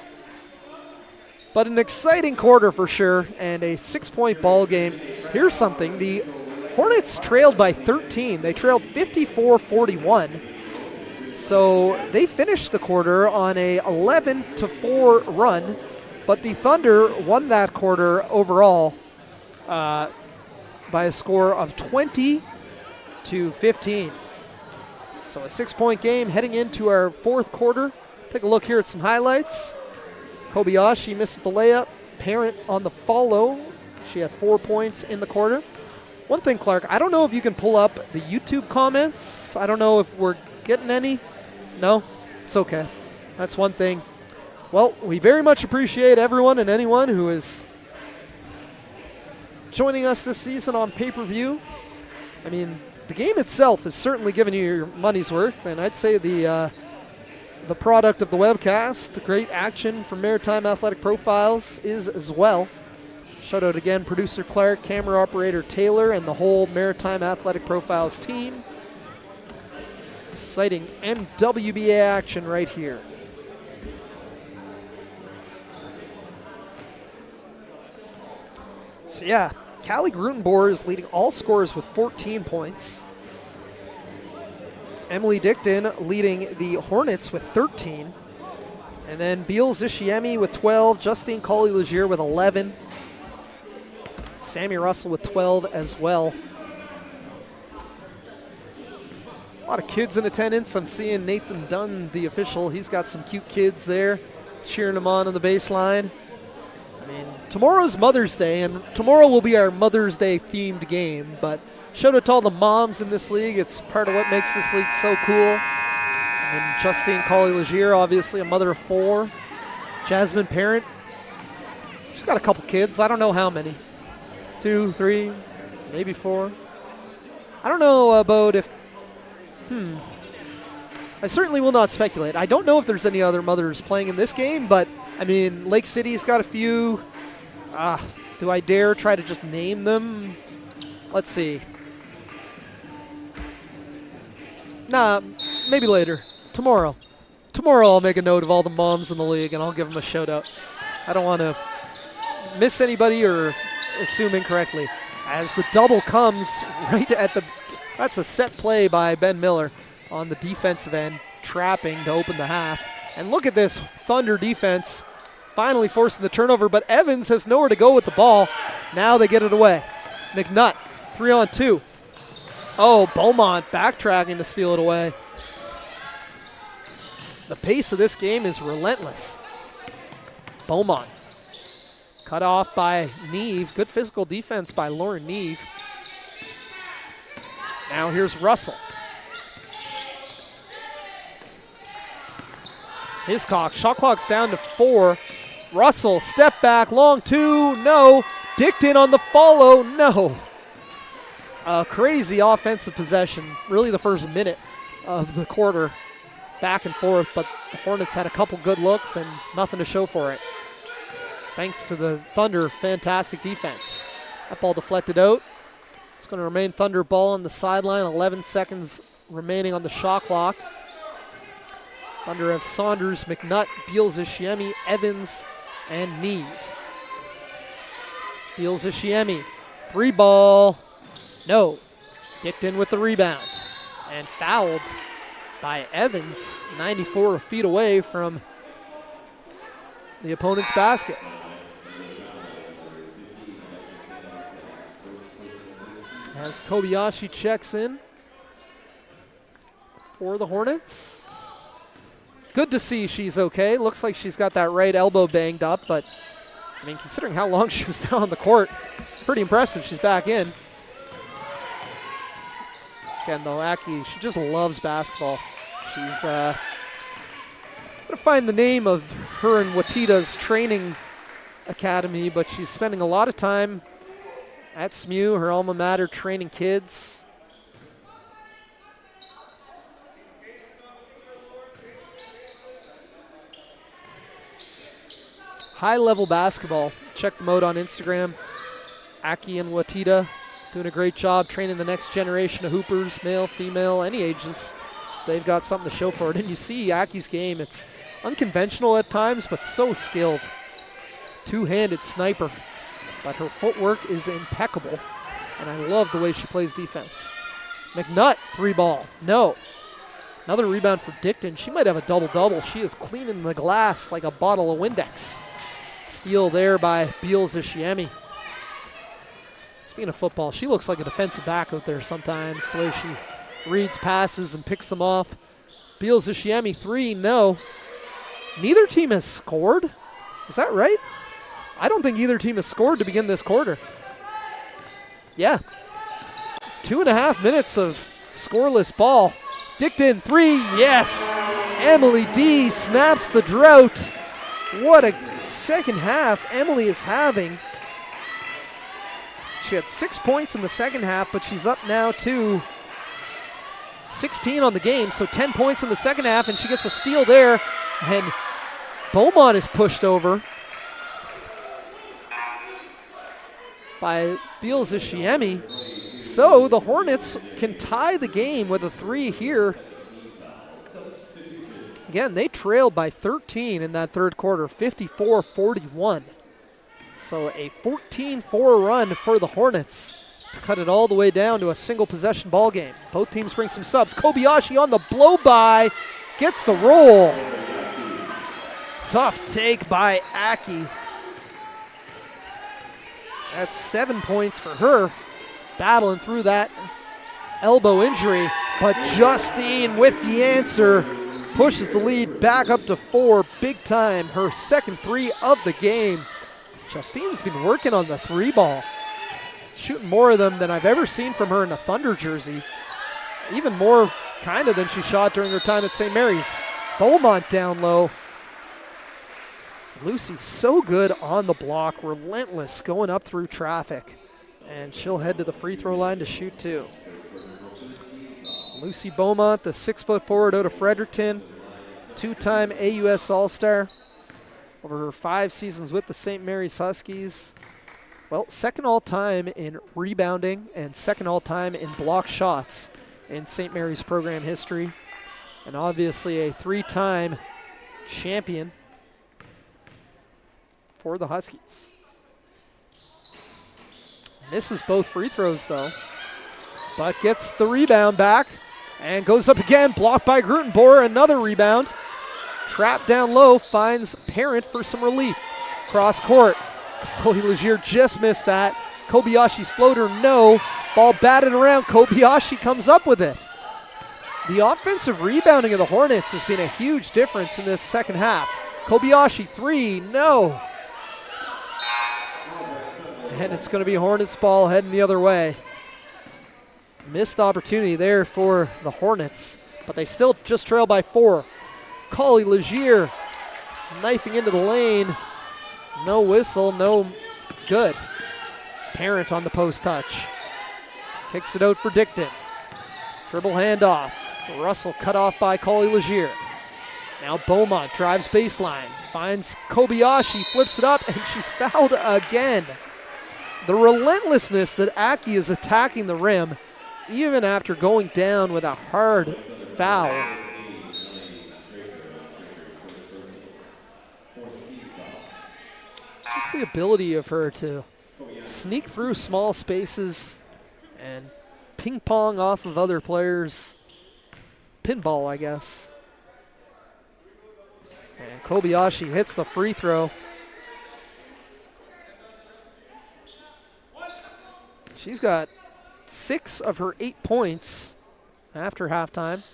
But an exciting quarter for sure, and a 6-point ball game. Here's something, the Hornets trailed by 13. They trailed 54-41. So they finished the quarter on a 11-4 run, but the Thunder won that quarter overall by a score of 20-15. So a 6-point game heading into our fourth quarter. Take a look here at some highlights. Kobayashi misses the layup. Parent on the follow. She had 4 points in the quarter. One thing, Clark, I don't know if you can pull up the YouTube comments. I don't know if we're getting any. No? It's okay. That's one thing. Well, we very much appreciate everyone and anyone who is joining us this season on pay-per-view. I mean, the game itself is certainly giving you your money's worth, and I'd say the product of the webcast, the great action from Maritime Athletic Profiles, is as well. Shout out again, producer Clark, camera operator Taylor, and the whole Maritime Athletic Profiles team. Exciting MWBA action right here. So yeah, Callie Grutenboer is leading all scorers with 14 points. Emily Dickton leading the Hornets with 13. And then Beals Ishiemi with 12, Justine Colley-Legier with 11. Sammy Russell with 12 as well. A lot of kids in attendance. I'm seeing Nathan Dunn, the official. He's got some cute kids there cheering them on the baseline. I mean, tomorrow's Mother's Day, and tomorrow will be our Mother's Day themed game. But shout out to all the moms in this league. It's part of what makes this league so cool. And Justine Colley-Legier, obviously a mother of 4. Jasmine Parent, she's got a couple kids. I don't know how many. 2, 3, maybe 4. I don't know about if I certainly will not speculate. I don't know if there's any other mothers playing in this game, but, I mean, Lake City's got a few. Do I dare try to just name them? Let's see. Nah, maybe later. Tomorrow. Tomorrow I'll make a note of all the moms in the league, and I'll give them a shout-out. I don't want to miss anybody or assume incorrectly. As the double comes right at the... That's a set play by Ben Miller on the defensive end, trapping to open the half. And look at this Thunder defense finally forcing the turnover, but Evans has nowhere to go with the ball. Now they get it away. McNutt, 3-on-2. Oh, Beaumont backtracking to steal it away. The pace of this game is relentless. Beaumont cut off by Neve. Good physical defense by Lauren Neve. Now here's Russell. Hiscock, shot clock's down to 4. Russell, step back, long 2, no. Dickton on the follow, no. A crazy offensive possession, really the first minute of the quarter, back and forth, but the Hornets had a couple good looks and nothing to show for it. Thanks to the Thunder, fantastic defense. That ball deflected out. It's going to remain Thunder ball on the sideline, 11 seconds remaining on the shot clock. Thunder have Saunders, McNutt, Beals, Ishiemi, Evans, and Neve. Beals, Ishiemi, 3 ball, no. Dickton with the rebound and fouled by Evans, 94 feet away from the opponent's basket. As Kobayashi checks in for the Hornets. Good to see she's okay. Looks like she's got that right elbow banged up, but I mean, considering how long she was down on the court, it's pretty impressive she's back in. Again, though, Aki, she just loves basketball. She's going to find the name of her and Watita's training academy, but she's spending a lot of time at SMU, her alma mater, training kids. High-level basketball. Check them out on Instagram. Aki and Watita doing a great job training the next generation of hoopers, male, female, any ages. They've got something to show for it. And you see Aki's game. It's unconventional at times, but so skilled. Two-handed sniper. But her footwork is impeccable. And I love the way she plays defense. McNutt, 3 ball. No. Another rebound for Dickton. She might have a double-double. She is cleaning the glass like a bottle of Windex. Steal there by Beals, Ishiemi. Speaking of football, she looks like a defensive back out there sometimes, the way she reads passes and picks them off. Beals, Ishiemi, 3, no. Neither team has scored. Is that right? I don't think either team has scored to begin this quarter. Yeah. 2.5 minutes of scoreless ball. Dickton, 3, yes. Emily D snaps the drought. What a second half Emily is having. She had 6 points in the second half, but she's up now to 16 on the game, so 10 points in the second half, and she gets a steal there, and Beaumont is pushed over by Beals, Ishiemi. So the Hornets can tie the game with a 3 here. Again, they trailed by 13 in that third quarter, 54-41. So a 14-4 run for the Hornets to cut it all the way down to a single possession ball game. Both teams bring some subs. Kobayashi on the blow by, gets the roll. Tough take by Aki. That's 7 points for her, battling through that elbow injury. But Justine with the answer. Pushes the lead back up to 4, big time. Her second 3 of the game. Justine's been working on the 3 ball. Shooting more of them than I've ever seen from her in a Thunder jersey. Even more kind of than she shot during her time at St. Mary's. Beaumont down low. Lucy so good on the block, relentless going up through traffic. And she'll head to the free throw line to shoot 2. Lucy Beaumont, the 6-foot forward out of Fredericton, 2-time AUS All-Star over her 5 seasons with the St. Mary's Huskies. Well, second all-time in rebounding and second all-time in block shots in St. Mary's program history. And obviously a 3-time champion for the Huskies. Misses both free throws though, but gets the rebound back. And goes up again, blocked by Grutenboer, another rebound. Trapped down low, finds Parent for some relief. Cross court, Chloe Legier just missed that. Kobayashi's floater, no. Ball batted around, Kobayashi comes up with it. The offensive rebounding of the Hornets has been a huge difference in this second half. Kobayashi 3, no. And it's going to be Hornets ball heading the other way. Missed opportunity there for the Hornets, but they still just trail by 4. Collie Legier knifing into the lane. No whistle, no good. Parent on the post touch. Kicks it out for Dickton. Dribble handoff. Russell cut off by Collie Legier. Now Beaumont drives baseline. Finds Kobayashi, flips it up, and she's fouled again. The relentlessness that Aki is attacking the rim, even after going down with a hard foul. Just the ability of her to sneak through small spaces and ping pong off of other players. Pinball, I guess. And Kobayashi hits the free throw. She's got 6 of her 8 points after halftime.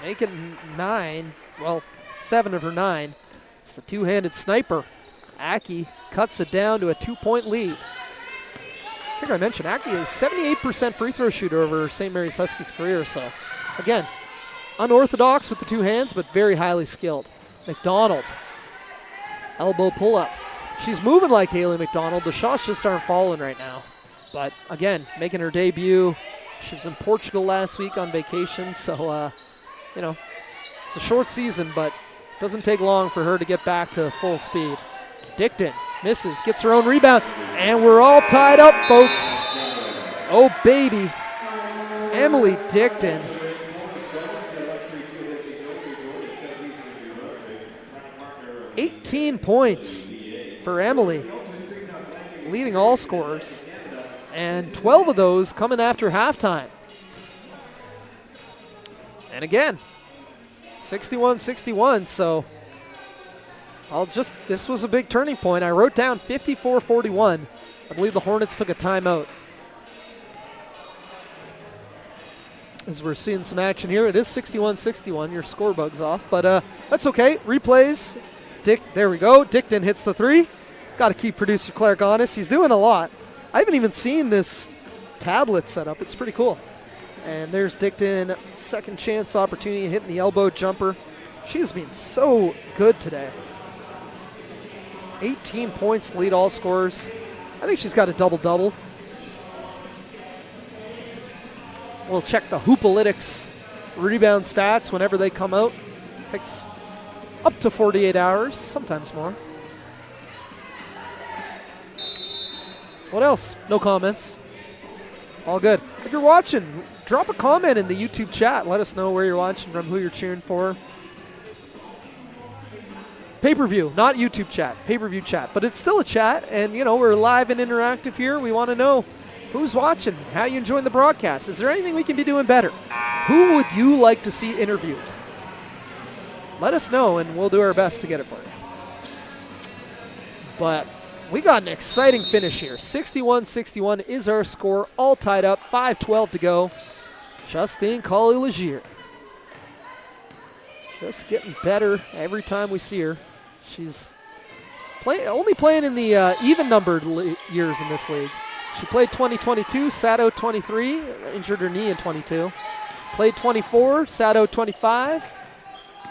Making 9, well, 7 of her 9. It's the two-handed sniper. Aki cuts it down to a 2-point lead. I think I mentioned Aki is 78% free throw shooter over St. Mary's Huskies career. So, again, unorthodox with the 2 hands, but very highly skilled. McDonald, elbow pull-up. She's moving like Haley McDonald. The shots just aren't falling right now. But, again, making her debut. She was in Portugal last week on vacation, so, you know, it's a short season, but doesn't take long for her to get back to full speed. Dickton misses, gets her own rebound, and we're all tied up, folks. Oh, baby. Emily Dickton. $18 points for Emily, leading all scorers, and 12 of those coming after halftime. And again, 61-61, so this was a big turning point. I wrote down 54-41. I believe the Hornets took a timeout. As we're seeing some action here, it is 61-61. Your score bug's off, but that's okay. Replays. There we go. Dickton hits the 3. Got to keep producer Clark honest. He's doing a lot. I haven't even seen this tablet set up. It's pretty cool. And there's Dickton, second chance opportunity, hitting the elbow jumper. She has been so good today. 18 points to lead all scorers. I think she's got a double-double. We'll check the Hoopalytics rebound stats whenever they come out. Takes up to 48 hours, sometimes more. What else? No comments. All good. If you're watching, drop a comment in the YouTube chat. Let us know where you're watching from, who you're cheering for. Pay-per-view, not YouTube chat, pay-per-view chat. But it's still a chat, and, you know, we're live and interactive here. We want to know who's watching, how you enjoying the broadcast. Is there anything we can be doing better? Who would you like to see interviewed? Let us know, and we'll do our best to get it for you. But we got an exciting finish here. 61-61 is our score, all tied up, 5:12 to go. Justine Collie Legier. Just getting better every time we see her. She's only playing in the even-numbered years in this league. She played 2022, sat out 23, injured her knee in 22. Played 24, sat out 25,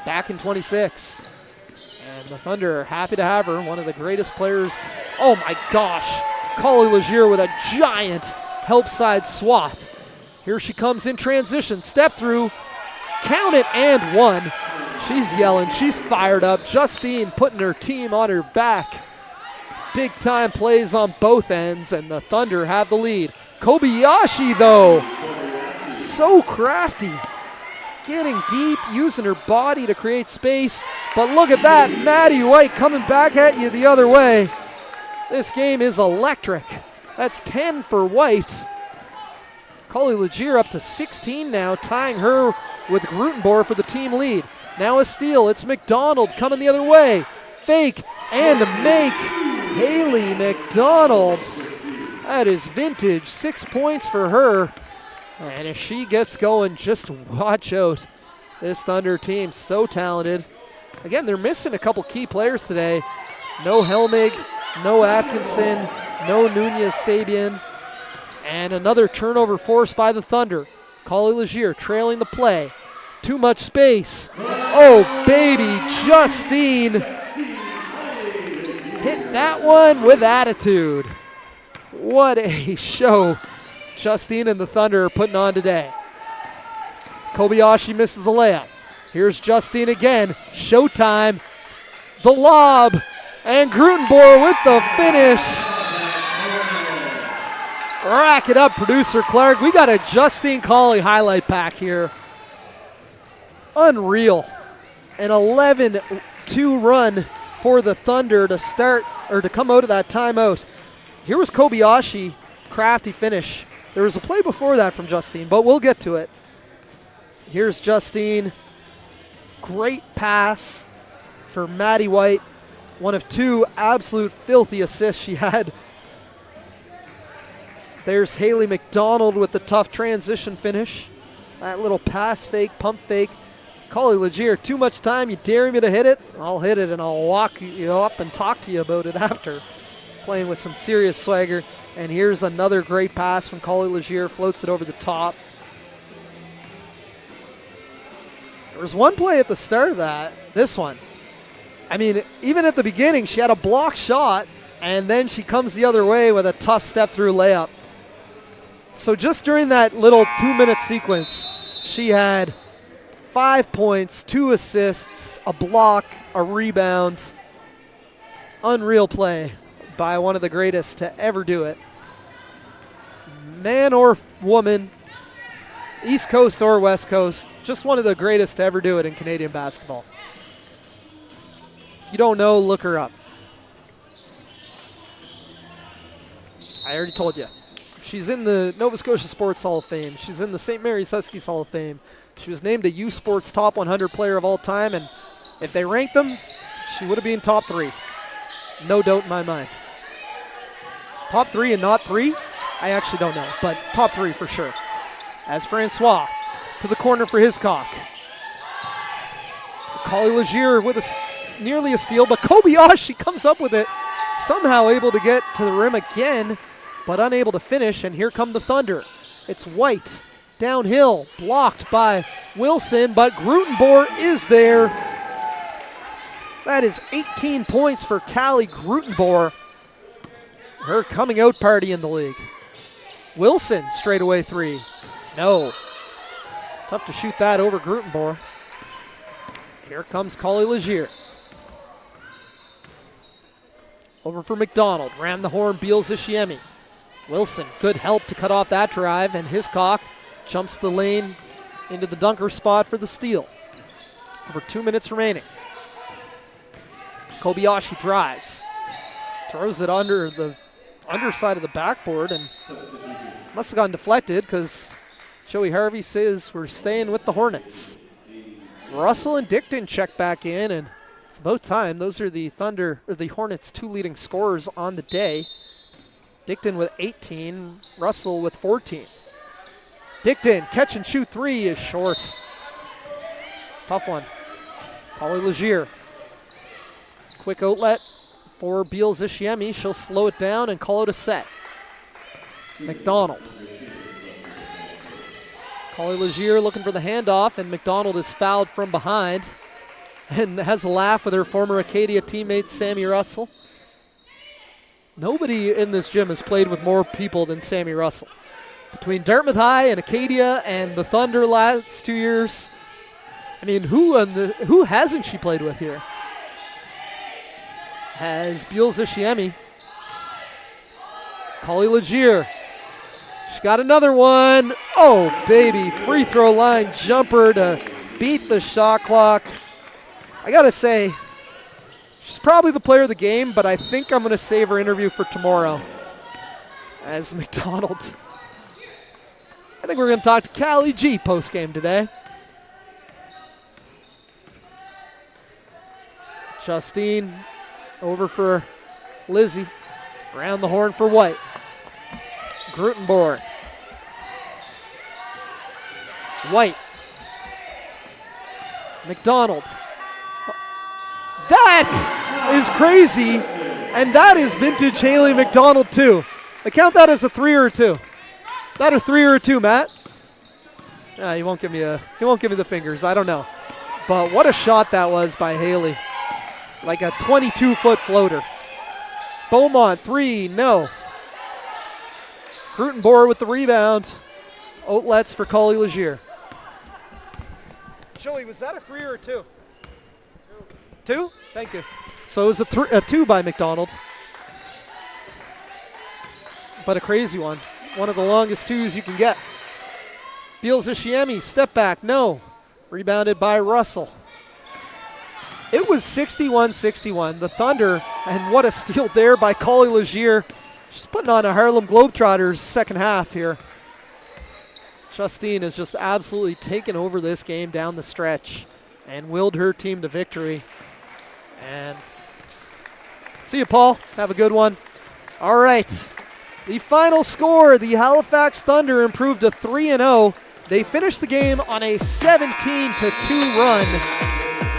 back in 26. And the Thunder are happy to have her, one of the greatest players. Oh my gosh, Collie Legier with a giant help side swat. Here she comes in transition, step through, count it, and 1. She's yelling, she's fired up. Justine putting her team on her back. Big time plays on both ends, and the Thunder have the lead. Kobayashi, though, so crafty. Getting deep, using her body to create space. But look at that, Maddie White coming back at you the other way. This game is electric. That's 10 for White. Collie Legier up to 16 now, tying her with Grutenbohr for the team lead. Now a steal, it's McDonald coming the other way. Fake and make. Haley McDonald. That is vintage, 6 points for her. And if she gets going, just watch out. This Thunder team, so talented. Again, they're missing a couple key players today. No Helmig, no Atkinson, no Nunez Sabian. And another turnover forced by the Thunder. Collie Legier trailing the play. Too much space. Oh, baby, Justine hit that one with attitude. What a show Justine and the Thunder are putting on today. Kobayashi misses the layup. Here's Justine again. Showtime. The lob. And Grutenboer with the finish. Rack it up, producer Clark. We got a Justine Collie highlight pack here. Unreal. An 11-2 run for the Thunder to start, or to come out of that timeout. Here was Kobayashi, crafty finish. There was a play before that from Justine, but we'll get to it. Here's Justine. Great pass for Maddie White. One of two absolute filthy assists she had. There's Haley McDonald with the tough transition finish. That little pass fake, pump fake. Collie Legier, too much time. You dare me to hit it? I'll hit it and I'll walk you up and talk to you about it after. Playing with some serious swagger. And here's another great pass from Collie Legier. Floats it over the top. There was one play at the start of that. This one. I mean, even at the beginning, she had a block shot, and then she comes the other way with a tough step-through layup. So just during that little 2-minute sequence, she had 5 points, 2 assists, a block, a rebound. Unreal play by one of the greatest to ever do it. Man or woman, East Coast or West Coast, just one of the greatest to ever do it in Canadian basketball. You don't know, look her up. I already told you. She's in the Nova Scotia Sports Hall of Fame. She's in the St. Mary's Huskies Hall of Fame. She was named a U Sports Top 100 player of all time, and if they ranked them, she would have been top 3. No doubt in my mind. Top 3 and not 3? I actually don't know, but top 3 for sure. As Francois to the corner for Hiscock. Collie Legier with nearly a steal, but Kobayashi comes up with it. Somehow able to get to the rim again, but unable to finish, and here come the Thunder. It's White downhill, blocked by Wilson, but Grutenboer is there. That is 18 points for Callie Grutenboer. Her coming out party in the league. Wilson, straightaway 3. No. Tough to shoot that over Grutenboer. Here comes Collie Legier. Over for McDonald. Ran the horn, Beals Ishiemi. Wilson, good help to cut off that drive, and Hiscock jumps the lane into the dunker spot for the steal. Over 2 minutes remaining. Kobayashi drives. Throws it under the underside of the backboard, and must have gotten deflected because Joey Harvey says we're staying with the Hornets. Russell and Dickton check back in, and it's about time. Those are the Hornets' 2 leading scorers on the day. Dickton with 18, Russell with 14. Dickton, catch and shoot 3 is short. Tough one. Collie Legier. Quick outlet for Beals Ishiemi. She'll slow it down and call it a set. McDonald. Collie Legier looking for the handoff, and McDonald is fouled from behind and has a laugh with her former Acadia teammate Sammy Russell. Nobody in this gym has played with more people than Sammy Russell. Between Dartmouth High and Acadia and the Thunder last 2 years, I mean, who hasn't she played with here? Has Beals Ishiemi. Collie Legier. She's got another one. Oh, baby. Free throw line jumper to beat the shot clock. I got to say, she's probably the player of the game, but I think I'm going to save her interview for tomorrow. As McDonald. I think we're going to talk to Callie G post-game today. Justine over for Lizzie. Round the horn for White. Grutenboer. White. McDonald. That is crazy, and that is vintage Haley McDonald too. I count that as a 3 or a 2. that a 3 or a 2, Matt? He won't give me the fingers. I don't know. But what a shot that was by Haley. Like a 22-foot floater. Beaumont, 3, no. Grutenboer with the rebound. Outlets for Collie Legier. Joey, was that a 3 or a 2? 2? Thank you. So it was a 2 by McDonald. But a crazy one. One of the longest 2s you can get. Beals Ishiemi, step back, no. Rebounded by Russell. It was 61-61. The Thunder, and what a steal there by Collie Legier. She's putting on a Harlem Globetrotters second half here. Justine has just absolutely taken over this game down the stretch and willed her team to victory. And see you, Paul. Have a good one. All right. The final score, the Halifax Thunder improved to 3-0. They finished the game on a 17-2 run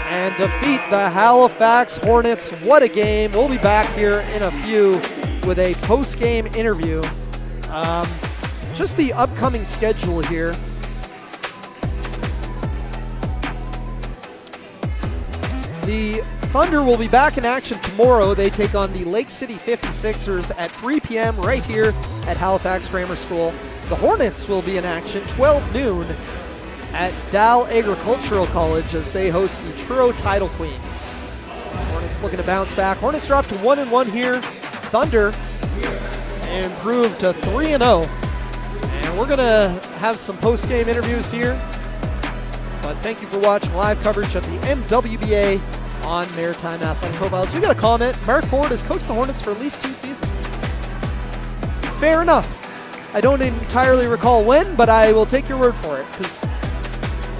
and defeat the Halifax Hornets. What a game. We'll be back here in a few with a post-game interview. Just the upcoming schedule here. The Thunder will be back in action tomorrow. They take on the Lake City 56ers at 3 p.m. right here at Halifax Grammar School. The Hornets will be in action 12 noon at Dal Agricultural College as they host the Truro Title Queens. Hornets looking to bounce back. Hornets dropped to 1-1 here. Thunder improved to 3-0. And we're going to have some post-game interviews here. But thank you for watching live coverage of the MWBA on Maritime Athletic Profiles. We got a comment. Mark Ford has coached the Hornets for at least 2 seasons. Fair enough. I don't entirely recall when, but I will take your word for it because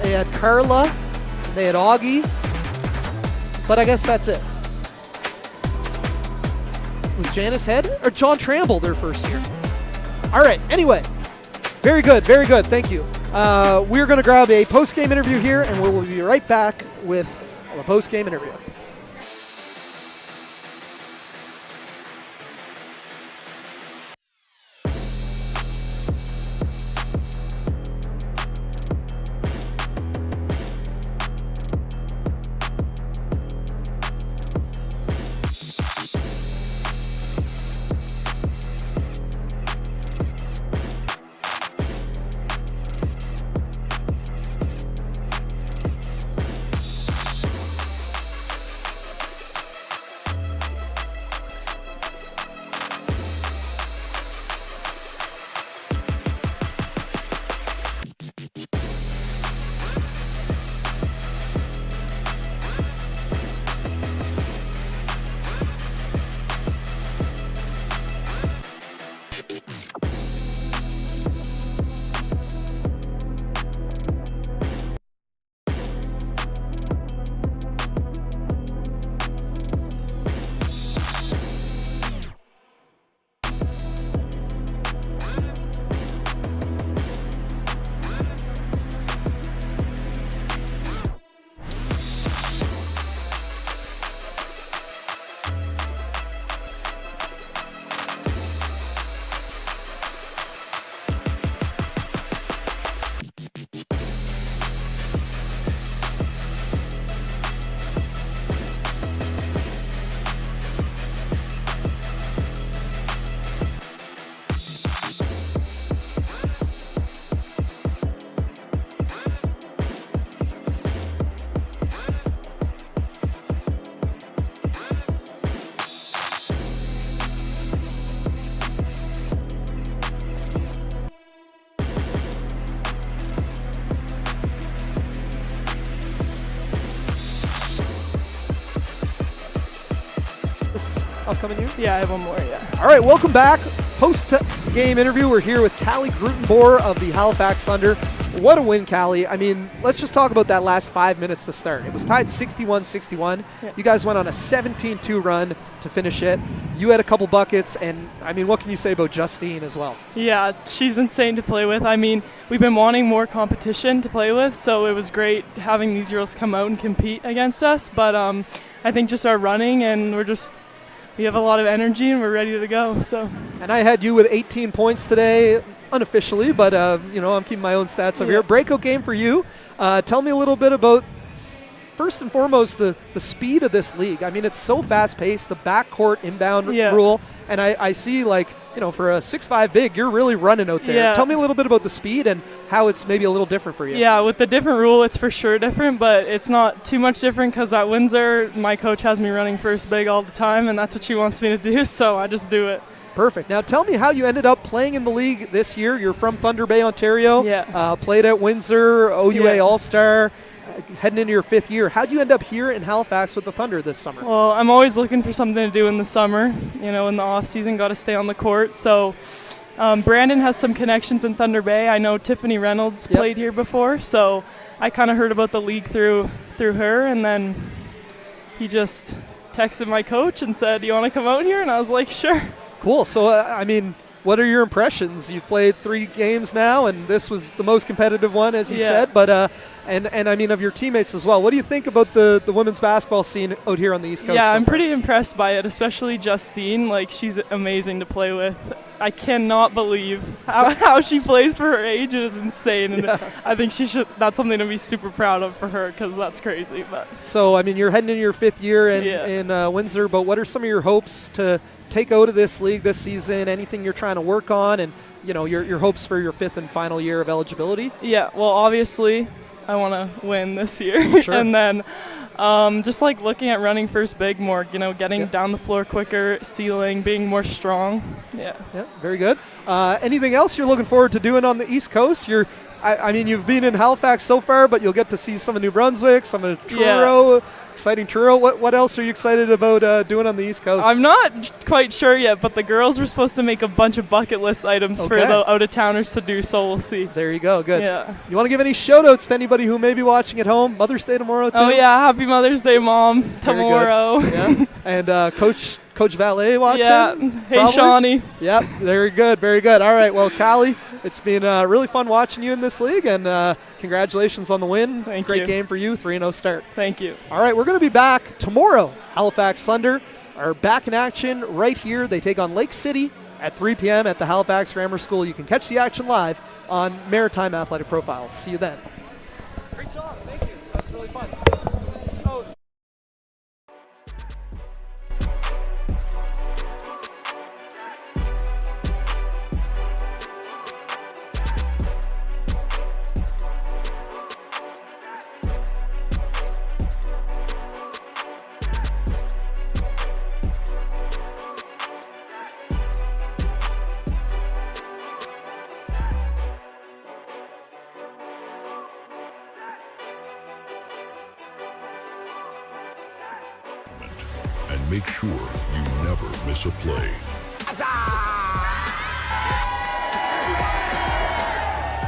they had Carla, and they had Augie, but I guess that's it. Was Janice Head or John Tramble their first year? All right, anyway, very good, thank you. We're going to grab a post-game interview here, and we will be right back with a post-game interview. Upcoming year? Yeah, I have one more, yeah. All right, welcome back. Post-game interview. We're here with Callie Grutenboer of the Halifax Thunder. What a win, Callie. I mean, let's just talk about that last 5 minutes to start. It was tied 61-61. Yeah. You guys went on a 17-2 run to finish it. You had a couple buckets, and, I mean, what can you say about Justine as well? Yeah, she's insane to play with. I mean, we've been wanting more competition to play with, so it was great having these girls come out and compete against us. But I think just our running, and we have a lot of energy and we're ready to go. So. And I had you with 18 points today. unofficially, but I'm keeping my own stats over here. Breakout game for you. Tell me a little bit about, first and foremost, the speed of this league. I mean, it's so fast-paced, the backcourt inbound rule, and I see, like, for a 6'5" big, you're really running out there. Yeah. Tell me a little bit about the speed and how it's maybe a little different for you. Yeah, with the different rule, it's for sure different, but it's not too much different because at Windsor, my coach has me running first big all the time, and that's what she wants me to do, so I just do it. Perfect. Now tell me how you ended up playing in the league this year. You're from Thunder Bay, Ontario. Yeah. Played at Windsor, OUA All-Star, heading into your 5th year. How'd you end up here in Halifax with the Thunder this summer? Well, I'm always looking for something to do in the summer. In the off season, got to stay on the court. So Brandon has some connections in Thunder Bay. I know Tiffany Reynolds played here before, so I kind of heard about the league through her, and then he just texted my coach and said, "Do you want to come out here?" And I was like, "Sure." Cool. So, what are your impressions? You've played 3 games now, and this was the most competitive one, as you said. But and I mean, of your teammates as well. What do you think about the women's basketball scene out here on the East Coast? Yeah, so I'm far? pretty impressed by it, especially Justine. Like, she's amazing to play with. I cannot believe how she plays for her age. It is insane, and I think that's something to be super proud of for her, because that's crazy. But so, I mean, you're heading into your 5th year in Windsor. But what are some of your hopes to take out of this league this season? Anything you're trying to work on, and your hopes for your 5th and final year of eligibility? Yeah, well, obviously I want to win this year. Sure. And then just like looking at running first big more, getting down the floor quicker, sealing, being more strong. Yeah, very good. Anything else you're looking forward to doing on the East Coast? You've been in Halifax so far, but you'll get to see some of New Brunswick, some of Truro. Exciting Truro. What else are you excited about doing on the East Coast? I'm not quite sure yet, but the girls were supposed to make a bunch of bucket list items for the out-of-towners to do, so we'll see. There you go. Good. Yeah. You want to give any shout-outs to anybody who may be watching at home? Mother's Day tomorrow, too? Oh, yeah. Happy Mother's Day, Mom. Tomorrow. Yeah. And Coach Valet watching? Yeah. Hey, Shawnee. Yep. Very good. Very good. All right. Well, Callie, it's been really fun watching you in this league, and congratulations on the win. Thank you. Great you. game for you. 3-0 start. Thank you. All right. We're going to be back tomorrow. Halifax Thunder are back in action right here. They take on Lake City at 3 p.m. at the Halifax Grammar School. You can catch the action live on Maritime Athletic Profiles. See you then. Great job. Thank you. That's really fun. And make sure you never miss a play.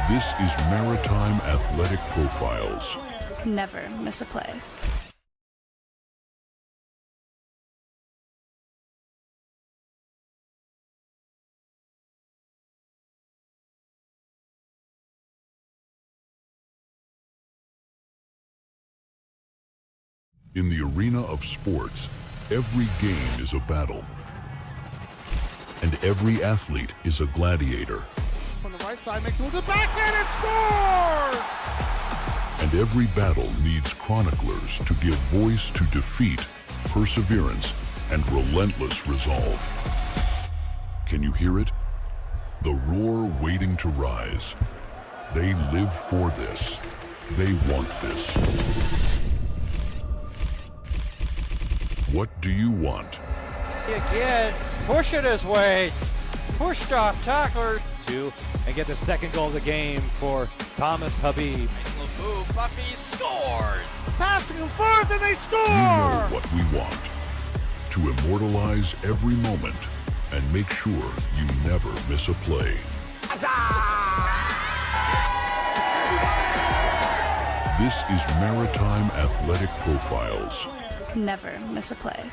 This is Maritime Athletic Profiles. Never miss a play. In the arena of sports, every game is a battle. And every athlete is a gladiator. From the right side, makes a good backhand and score! And every battle needs chroniclers to give voice to defeat, perseverance, and relentless resolve. Can you hear it? The roar waiting to rise. They live for this. They want this. What do you want? Again, push it his way. Pushed off tackler. 2, and get the second goal of the game for Thomas Habib. Nice little move. Buffy scores. Passing them forth and they score! You know what we want. To immortalize every moment and make sure you never miss a play. This is Maritime Athletic Profiles. Never miss a play.